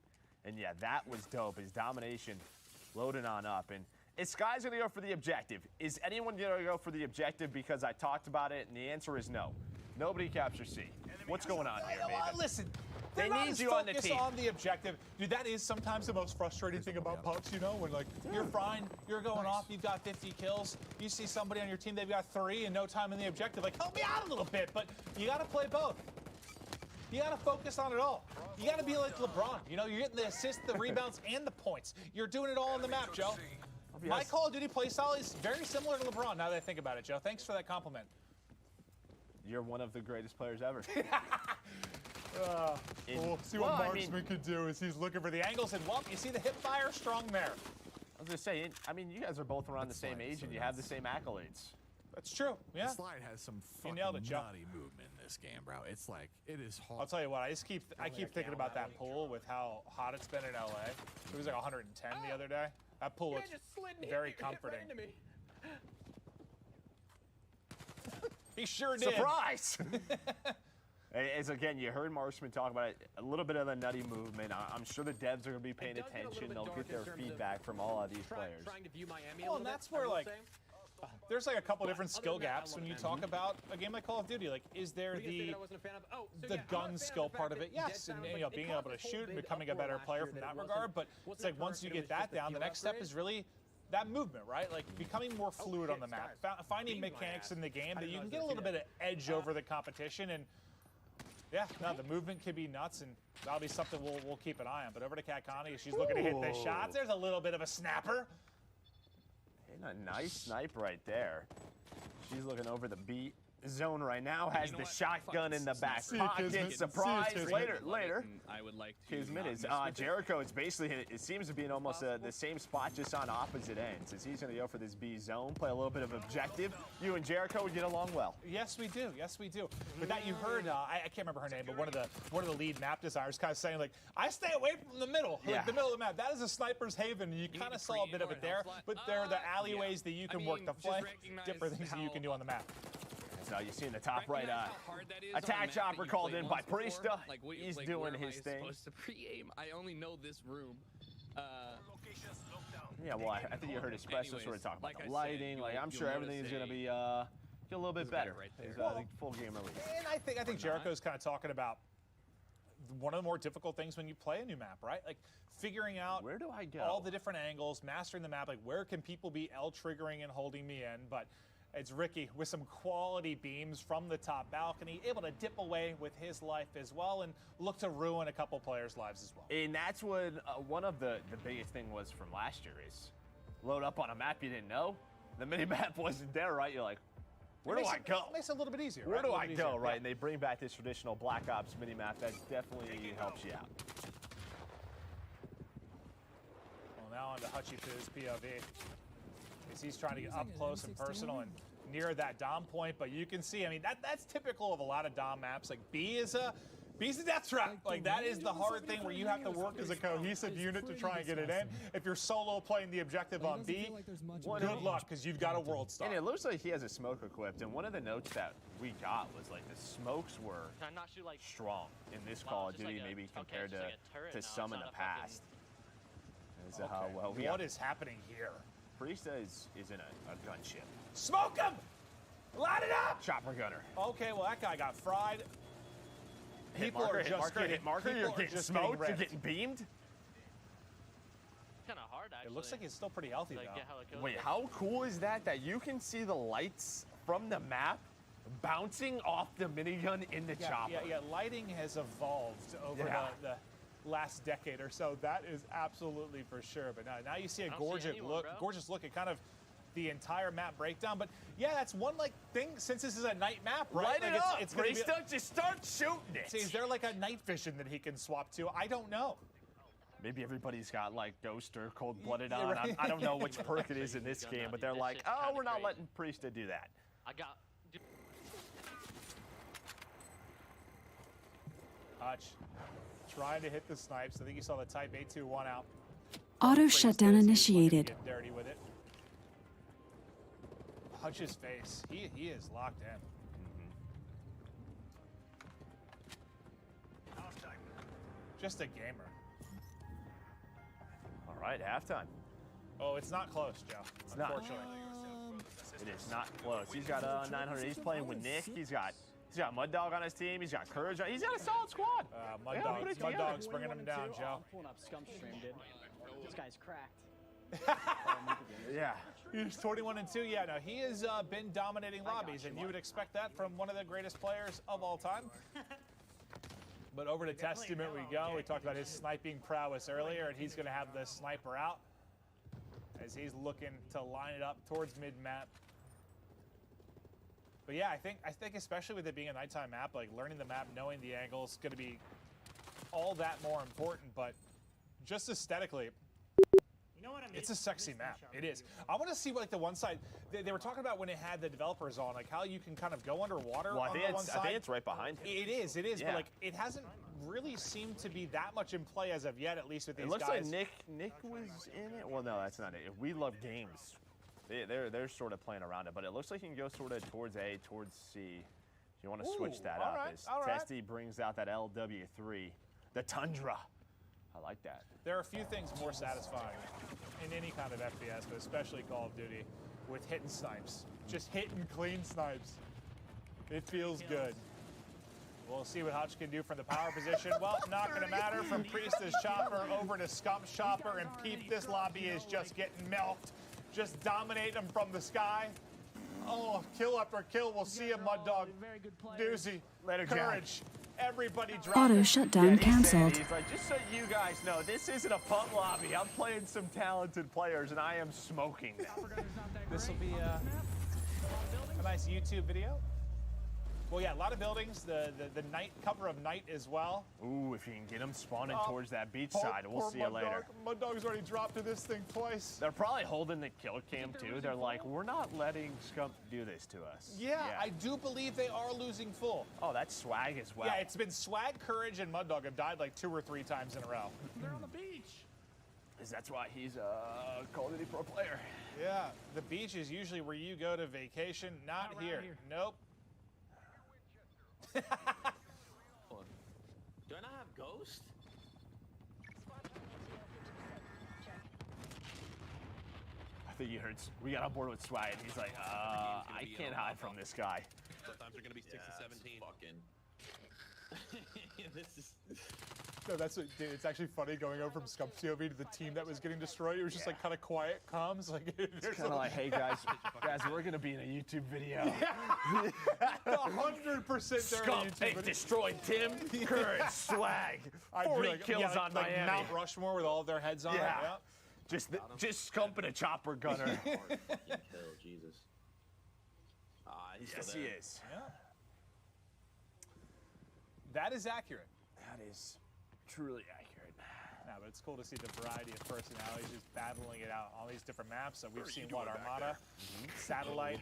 And yeah, that was dope. His domination loading on up. And is Sky's going to go for the objective? Is anyone going to go for the objective because I talked about it? And the answer is no. Nobody captures C. What's going on here, baby? Listen, They they're not need as you on the focused team. on the objective. Dude, that is sometimes the most frustrating thing about pubs, you know, when like you're fine, you're going off, you've got 50 kills, you see somebody on your team, they've got 3 and no time in the objective. Like, help me out a little bit, but you got to play both. You got to focus on it all. You got to be like LeBron. You know, you're getting the assists, the rebounds, and the points. You're doing it all on the map, Joe. My Call of Duty playstyle is very similar to LeBron now that I think about it, Joe. Thanks for that compliment. You're one of the greatest players ever. We'll see what Marksman could do is he's looking for the angles, and well, you see the hip fire strong there. I was going to say, I mean, you guys are both around the same age and you have the same accolades. That's true, yeah. The slide has some fucking nailed it, Joe. nutty movement in this game, bro. It's like, it is hard. I'll tell you what, I keep thinking about that pool with how hot it's been in LA. It was like 110 the other day. That pool looks very comforting. He sure did. Surprise! As again, you heard Marksman talk about it, a little bit of the nutty movement. I'm sure the devs are going to be paying attention. They'll get their feedback from all of these players. Well, and that's where like there's like a couple different skill gaps when you talk about a game like Call of Duty. Like, is there the gun skill part of it? Yes, and you know, being able to shoot and becoming a better player from that regard. But it's like once you get that down, the next step is really that movement, right? Like becoming more fluid on the map, finding mechanics in the game that you can get a little bit of edge over the competition. And yeah, no, the movement could be nuts, and that'll be something we'll keep an eye on. But over to Kat Connie, she's looking to hit the shots. There's a little bit of a snapper. And a nice snipe right there. She's looking over the B zone right now, has the shotgun in the back pocket. Surprise! Later. I would like to. Kismet is Jericho. It's basically it seems to be in almost the same spot, just on opposite ends. As he's going to go for this B zone, play a little bit of objective. You and Jericho would get along well. Yes, we do. Yes, we do. But that you heard, I can't remember her name, but one of the lead map designers kind of saying like, I stay away from the middle, like the middle of the map. That is a sniper's haven, and you kind of saw a bit of it there. But there are the alleyways that you can work the flank, different things that you can do on the map. So you see in the top right, attack chopper called in by Priesta. He's doing his thing. Supposed to pre-aim. I only know this room. Yeah, well, I think you heard his specialist sort of talk about the lighting. Like, I'm sure everything is going to be get a little bit better. I think full game release. And I think Jericho's kind of talking about one of the more difficult things when you play a new map, right? Like figuring out where do I go, all the different angles, mastering the map. Like where can people be L triggering and holding me in, but. It's Ricky with some quality beams from the top balcony, able to dip away with his life as well and look to ruin a couple players' lives as well. And that's what one of the biggest thing was from last year is load up on a map you didn't know. The mini map wasn't there, right? You're like, Where do I go? Makes it a little bit easier. Where right? do A I little bit go, easier. right? Yeah. And they bring back this traditional Black Ops minimap that definitely helps you out. Well, now on to Hutchie for his POV. As he's trying to get up close and personal and near that Dom point, but you can see, I mean, that's typical of a lot of Dom maps. Like B's a death trap. Like that is the hard thing where you have to work as a cohesive unit to try and get it in. If you're solo playing the objective on B, good luck because you've got a world star. And it looks like he has a smoke equipped, and one of the notes that we got was like the smokes were Can I not shoot like strong in this Call of Duty, maybe compared to some in the past. As to how well What is happening here? Priesta is in a gunship. Smoke him! Light it up! Chopper gunner. Okay, well that guy got fried. Hit marker, you're getting smoked, you're getting beamed. Kind of hard, actually. It looks like he's still pretty healthy, Like, though. get how it goes. Wait, how cool is that you can see the lights from the map bouncing off the minigun in the chopper? Yeah, lighting has evolved over the last decade or so. That is absolutely for sure. But now you see a gorgeous look at kind of the entire map breakdown. But yeah, that's one thing since this is a night map, right? Light it up, it's Priesta, just start shooting it. See, is there like a night vision that he can swap to? I don't know. Maybe everybody's got like Ghost or Cold-Blooded on. Right. I don't know which perk it is in this game, but they're like, oh, we're not letting Priesta do that. I got. Hutch trying to hit the snipes. I think you saw the Type 821 out. Auto shutdown initiated. Get dirty with it. Hutch's face. He is locked in. Just a gamer. All right, halftime. Oh, it's not close, Joe. It's not. Unfortunately. It is not close. He's got 900. He's playing with Nick. He's got Mud Dog on his team. He's got Courage. He's got a solid squad. Mud Dog's bringing him down, Joe. I'm pulling up Scump Stream, dude. This guy's cracked. Yeah. He's 21-2. Yeah, no, he has been dominating lobbies, and you would expect that from one of the greatest players of all time. But over to Testament we go. We talked about his sniping prowess earlier, and he's going to have the sniper out as he's looking to line it up towards mid-map. But yeah, I think especially with it being a nighttime map, like learning the map, knowing the angles, is going to be all that more important. But just aesthetically, it's a sexy map. It is. I want to see what the one side they were talking about when it had the developers on, like how you can kind of go underwater. Well, on the one side. I think it's right behind him. It is. Yeah. But like it hasn't really seemed to be that much in play as of yet, at least with these guys. It looks like Nick was in it. Well, no, that's not it. We Love Games. They're sort of playing around it, but it looks like you can go sort of towards A, towards C. If you want to switch that up, as Testy brings out that LW3, the Tundra. I like that. There are a few things more satisfying in any kind of FPS, but especially Call of Duty, with hitting snipes. Just hitting clean snipes. It feels good. We'll see what Hutch can do from the power position. Well, not going to matter. From Priesta's chopper over to Scump's chopper, and Peep, this lobby is just getting milked. Just dominate them from the sky. Oh, kill after kill. We'll see him, Mud Dog. Doozy. Later, Courage. Everybody drop Auto it. shutdown canceled. He's like, just so you guys know, this isn't a punt lobby. I'm playing some talented players, and I am smoking them. This will be a nice YouTube video. Well, yeah, a lot of buildings. The night cover of night as well. Ooh, if you can get them spawning towards that beach side, we'll see you later. Mud Dog's already dropped to this thing twice. They're probably holding the kill cam too. They're like, we're not letting Scump do this to us. Yeah, I do believe they are losing full. Oh, that's Swag as well. Yeah, it's been Swag, Courage, and Mud Dog have died like 2 or 3 times in a row. They're on the beach. That's why he's a Call of Duty pro player. Yeah, the beach is usually where you go to vacation. Not here. Nope. Do I not have Ghost? I think you heard. We got on board with Swag, and he's like, I can't hide from this guy. Sometimes they're gonna be 6 to 17. Fucking. This is. No, that's what, dude. It's actually funny going over from Scump's POV to the team that was getting destroyed. It was just like kind of quiet comms. Like it's kind of like, hey guys, we're gonna be in a YouTube video. 100% Scump, hey, destroyed Tim, Courage, Swag, 40 kills on like Miami. Mount Rushmore with all of their heads on. Yeah. Yeah. Just Scump and a chopper gunner. Hell, Jesus. Yes, he is. Yeah. That is accurate. That is truly accurate. Yeah, but it's cool to see the variety of personalities just battling it out on these different maps. So we've seen what, Armada, Satellite,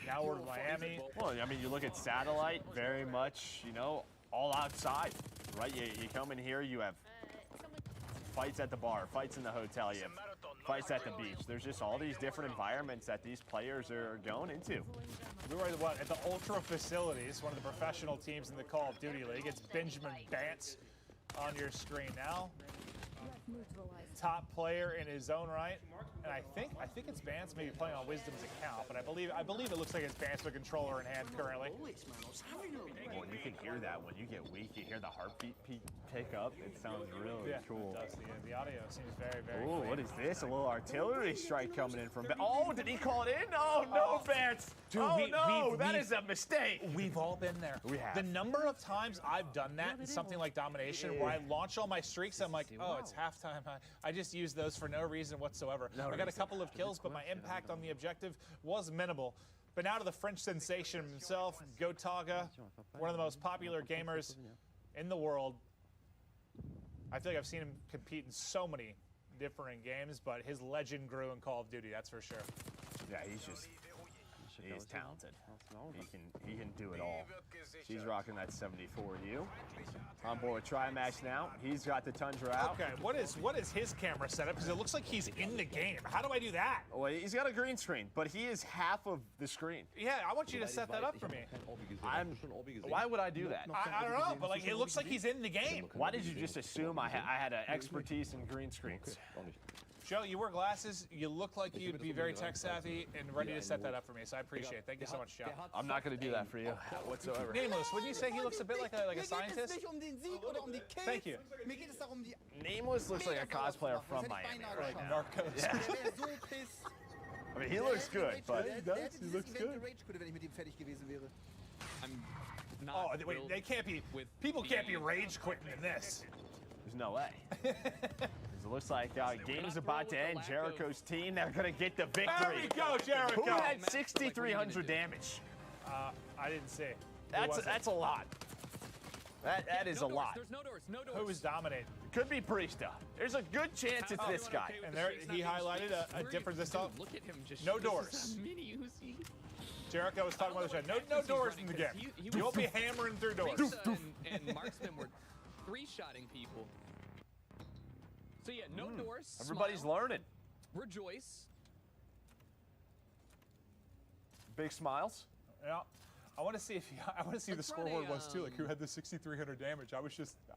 now we're in Miami. Well, I mean, you look at Satellite, very much, you know, all outside, right? You come in here, you have fights at the bar, fights in the hotel, you have fights at the beach. There's just all these different environments that these players are going into. We were at the Ultra Facilities, one of the professional teams in the Call of Duty League. It's Benjamin Bance on your screen now. Top player in his own right, and I think it's Bance maybe playing on Wisdom's account, but I believe it looks like it's Bance with a controller in hand currently. Well, you can hear that when you get weak. You hear the heartbeat pick up. It sounds really cool. It does. The audio seems very, very Ooh, clean. what is this? A little artillery strike coming in from Oh, did he call it in? Oh, no, Bance. Dude, that is a mistake. We've all been there. We have. The number of times I've done that in something like Domination where I launch all my streaks, I'm like, oh, it's halftime. I just used those for no reason whatsoever. I got a couple of kills, but my impact on the objective was minimal. But now to the French sensation himself, Gotaga, one of the most popular gamers in the world. I feel like I've seen him compete in so many different games, but his legend grew in Call of Duty, that's for sure. Yeah, he's talented. He can do it all. He's rocking that 74U. On board with Trimax now. He's got the Tundra out. Okay, what is his camera setup? Because it looks like he's in the game. How do I do that? Well, he's got a green screen, but he is half of the screen. Yeah, I want you to set that up for me. Why would I do that? I don't know, but like it looks like he's in the game. Why did you just assume I had an expertise in green screens? Joe, you wear glasses. You look like you'd be very tech savvy and ready to set that up for me. So I appreciate it. Thank you so much, Joe. I'm not going to do that for you whatsoever. Nameless, wouldn't you say he looks a bit like a scientist? Thank you. Nameless looks like a cosplayer from Miami. Like Narcos. Yeah. I mean, he looks good, but he looks good. Oh, wait, they can't be. People can't be rage quitting in this. There's no way. It looks like game's about to end. Jericho's team, they're going to get the victory. There we go, Jericho. Who had 6,300 damage? I didn't see. That's a lot. That is a lot. There's no doors. No doors. Who is dominating? Could be Priesta. There's a good chance it's this guy. And there, he highlighted a difference this time. Look at him just. No doors. Mini Uzi. Jericho was talking about the show. No doors in the game. You won't be hammering through doors. And Marksman were three-shotting people. So yeah, no doors. Everybody's learning. Rejoice. Big smiles. Yeah. I want to see who the scoreboard was too, like who had the 6,300 damage. I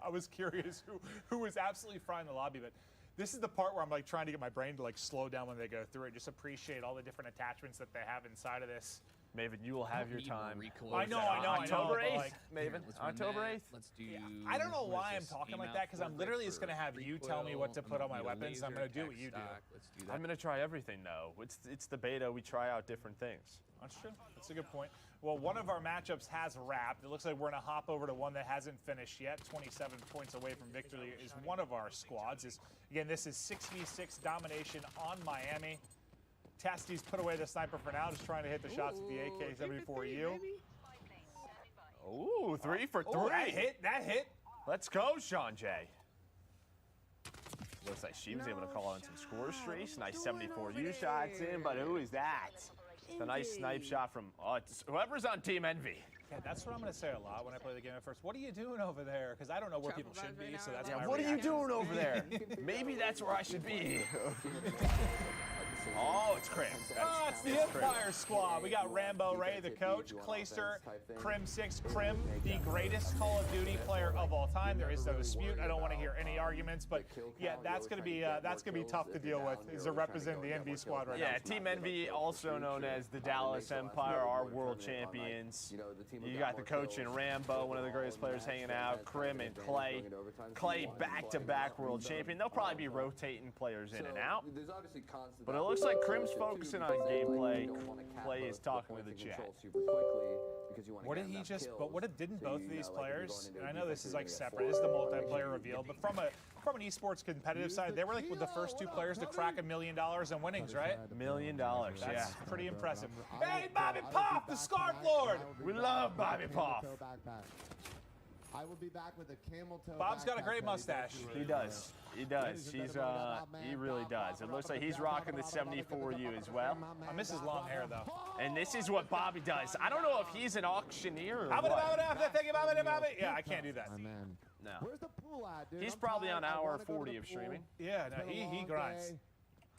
was curious who was absolutely frying the lobby, but this is the part where I'm like trying to get my brain to like slow down when they go through it. Just appreciate all the different attachments that they have inside of this. Maven, you will have your time. I know. October 8th, like, Maven. October 8th. Let's do. I don't know why I'm talking like that, because I'm literally just gonna have you tell me what to put on my weapons. And I'm gonna do what you do. Let's do that. I'm gonna try everything though. It's the beta. We try out different things. That's true. That's a good point. Well, one of our matchups has wrapped. It looks like we're going to hop over to one that hasn't finished yet. 27 points away from victory is one of our squads. Again, this is 6v6 domination on Miami. Tasty's put away the sniper for now, just trying to hit the shots with the AK-74U. Ooh, 3 for 3. Oh, that hit. Let's go, Sean J. Looks like she was able to call on some score streaks. Nice 74U shots in, but who is that? It's a nice snipe shot from whoever's on Team Envy. Yeah, that's what I'm going to say a lot when I play the game at first. What are you doing over there? Because I don't know where people should be, so that's my what are you reaction. doing over there? Maybe that's where I should be. Oh, it's Krim. It's the Empire squad. We got Rambo Ray, the coach, Clayster, Crim6. Crim, the greatest Call of Duty player of all time. There is no dispute. I don't want to hear any arguments, but yeah, that's gonna be tough to deal with. Is to represent the Envy squad right now. Yeah, Team Envy, also known as the Dallas Empire, are world champions. You got the coach and Rambo, one of the greatest players hanging out. Krim and Clay. Clay back-to-back world champion. They'll probably be rotating players in and out. But it looks like Crim's focusing on gameplay. Play is talking with the chat. What did he just? But what didn't both of these players? And I know this is like separate. This is the multiplayer reveal, but from an esports competitive side, they were like with the first 2 players to crack $1 million in winnings, right? $1 million. That's pretty impressive. Hey, Bobby Pop, the Scarf Lord. We love Bobby Pop. I will be back with a camel toe. Bob's got a great mustache. He does. He does. He really does. It looks like he's rocking the 74U as well. I miss his long hair though. And this is what Bobby does. I don't know if he's an auctioneer or what. Yeah, I can't do that. No. Where's the pool at, dude? He's probably on hour 40 of streaming. Yeah, no, he grinds.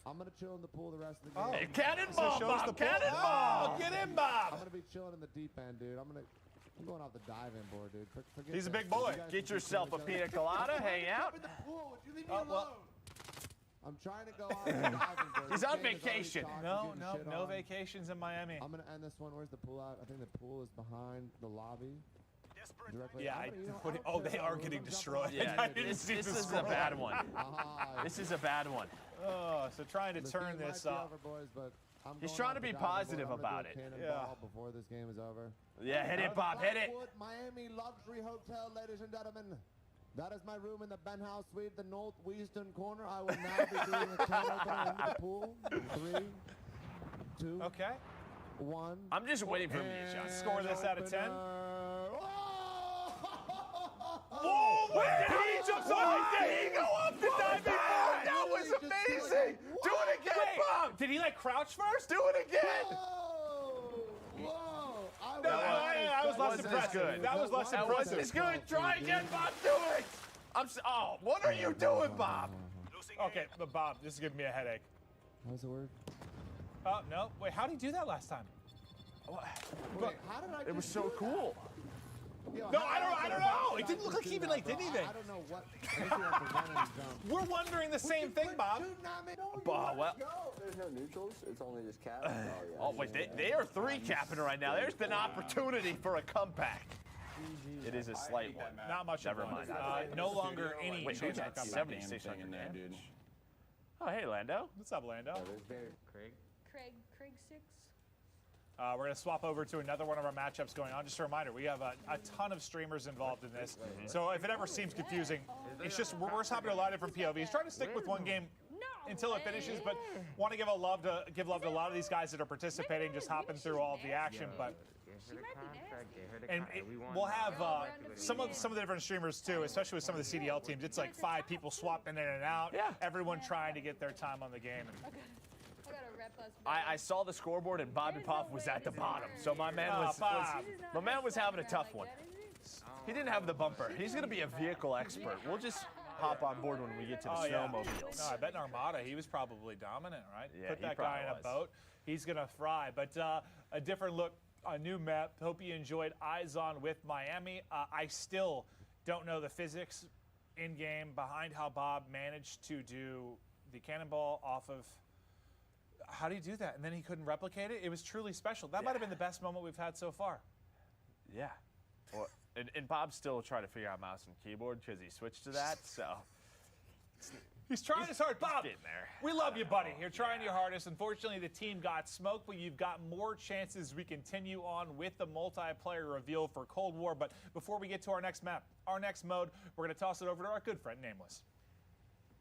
I'm gonna chill in the pool the rest of the game. Hey, cannonball, Bob! Cannonball! Get in, Bob! I'm gonna be chilling in the deep end, dude. I'm going off the diving board, dude. Forget He's a that. big boy. Get yourself a pina colada, hang out. Would you leave me alone? I'm trying to go off the diving board. He's on vacation. No vacations in Miami. I'm gonna end this one. Where's the pool at? I think the pool is behind the lobby. Yeah, they are getting destroyed. Yeah, this is a bad one. This is a bad one. Oh, so trying to turn this off. He's trying to be positive about it. Yeah. Before this game is over. Yeah, hit it, Bob, hit it. Miami Luxury Hotel, ladies and gentlemen. That is my room in the penthouse suite, the northeastern corner. I will now be doing a can opener in the pool. 3, 2, okay. 1. I'm just waiting for him to shot. Score this out of 10. Whoa! He jumps on. Did he go off the diving board? That was amazing. Do it again, Bob. Did he like crouch first? Do it again. Whoa! That was less impressive. That was less impressive. It's good. Try again, Bob. Do it. Oh, what are you doing, Bob? Okay, but Bob, this is giving me a headache. How does it work? Oh, no. Wait, how did he do that last time? Wait, how did I It was so cool. Yo, no, I don't know. It didn't look like he even did anything. I don't know what. We're wondering the same thing, Bob. Bob, well. There's no neutrals. It's only just cap. Oh, wait, they are 3 capping right now. There's an opportunity for a comeback. It is a slight one. Not much. Never mind. No longer any chance at of 7,600 damage. Oh, hey, Lando. What's up, Lando? Craig 6. We're going to swap over to another one of our matchups going on. Just a reminder, we have a ton of streamers involved in this. So if it ever seems confusing, it's just we're hopping to a lot of different POVs. Trying to stick with one game until it finishes, but want to give love to a lot of these guys that are participating, just hopping through all of the action. But we'll have some of the different streamers too, especially with some of the CDL teams. It's like 5 people swapping in and out. Yeah. Everyone trying to get their time on the game. I saw the scoreboard and Bobby Pop was at the bottom, so my man was having a tough one. He didn't have the bumper. He's going to be a vehicle expert. We'll just hop on board when we get to the snowmobiles. No, I bet in Armada he was probably dominant, right? Yeah, Put that guy in a boat, he's going to fry. But a different look, a new map. Hope you enjoyed Eyes On with Miami. I still don't know the physics in-game behind how Bob managed to do the cannonball off of... How do you do that? And then he couldn't replicate it? It was truly special. That might have been the best moment we've had so far. Yeah. Well, and Bob's still trying to figure out mouse and keyboard because he switched to that, so... He's trying his hard. Bob, getting there. We love you, buddy. You're trying your hardest. Unfortunately, the team got smoked, but you've got more chances. We continue on with the multiplayer reveal for Cold War. But before we get to our next map, our next mode, we're going to toss it over to our good friend, Nameless.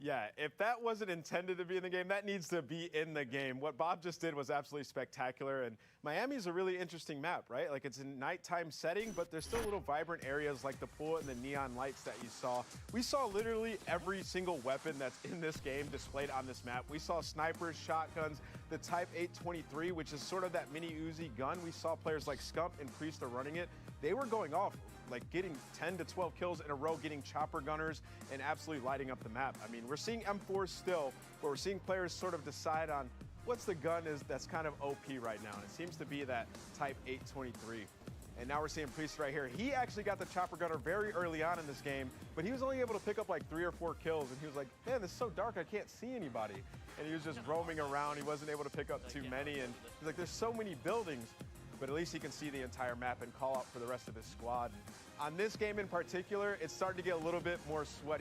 Yeah, if that wasn't intended to be in the game, that needs to be in the game. What Bob just did was absolutely spectacular, and Miami's a really interesting map, right? Like, it's a nighttime setting, but there's still little vibrant areas like the pool and the neon lights that you saw. We saw literally every single weapon that's in this game displayed on this map. We saw snipers, shotguns, the Type 823, which is sort of that mini Uzi gun. We saw players like Scump and Priest are running it. They were going off, like getting 10 to 12 kills in a row, getting chopper gunners, and absolutely lighting up the map. I mean, we're seeing M4s still, but we're seeing players sort of decide on what's the gun that's kind of OP right now, and it seems to be that Type 823. And now we're seeing Priest right here. He actually got the chopper gunner very early on in this game, but he was only able to pick up like 3 or 4 kills, and he was like, man, this is so dark, I can't see anybody. And he was just roaming around. He wasn't able to pick up too many, and he's like, there's so many buildings, but at least he can see the entire map and call out for the rest of his squad. On this game in particular, it's starting to get a little bit more sweaty.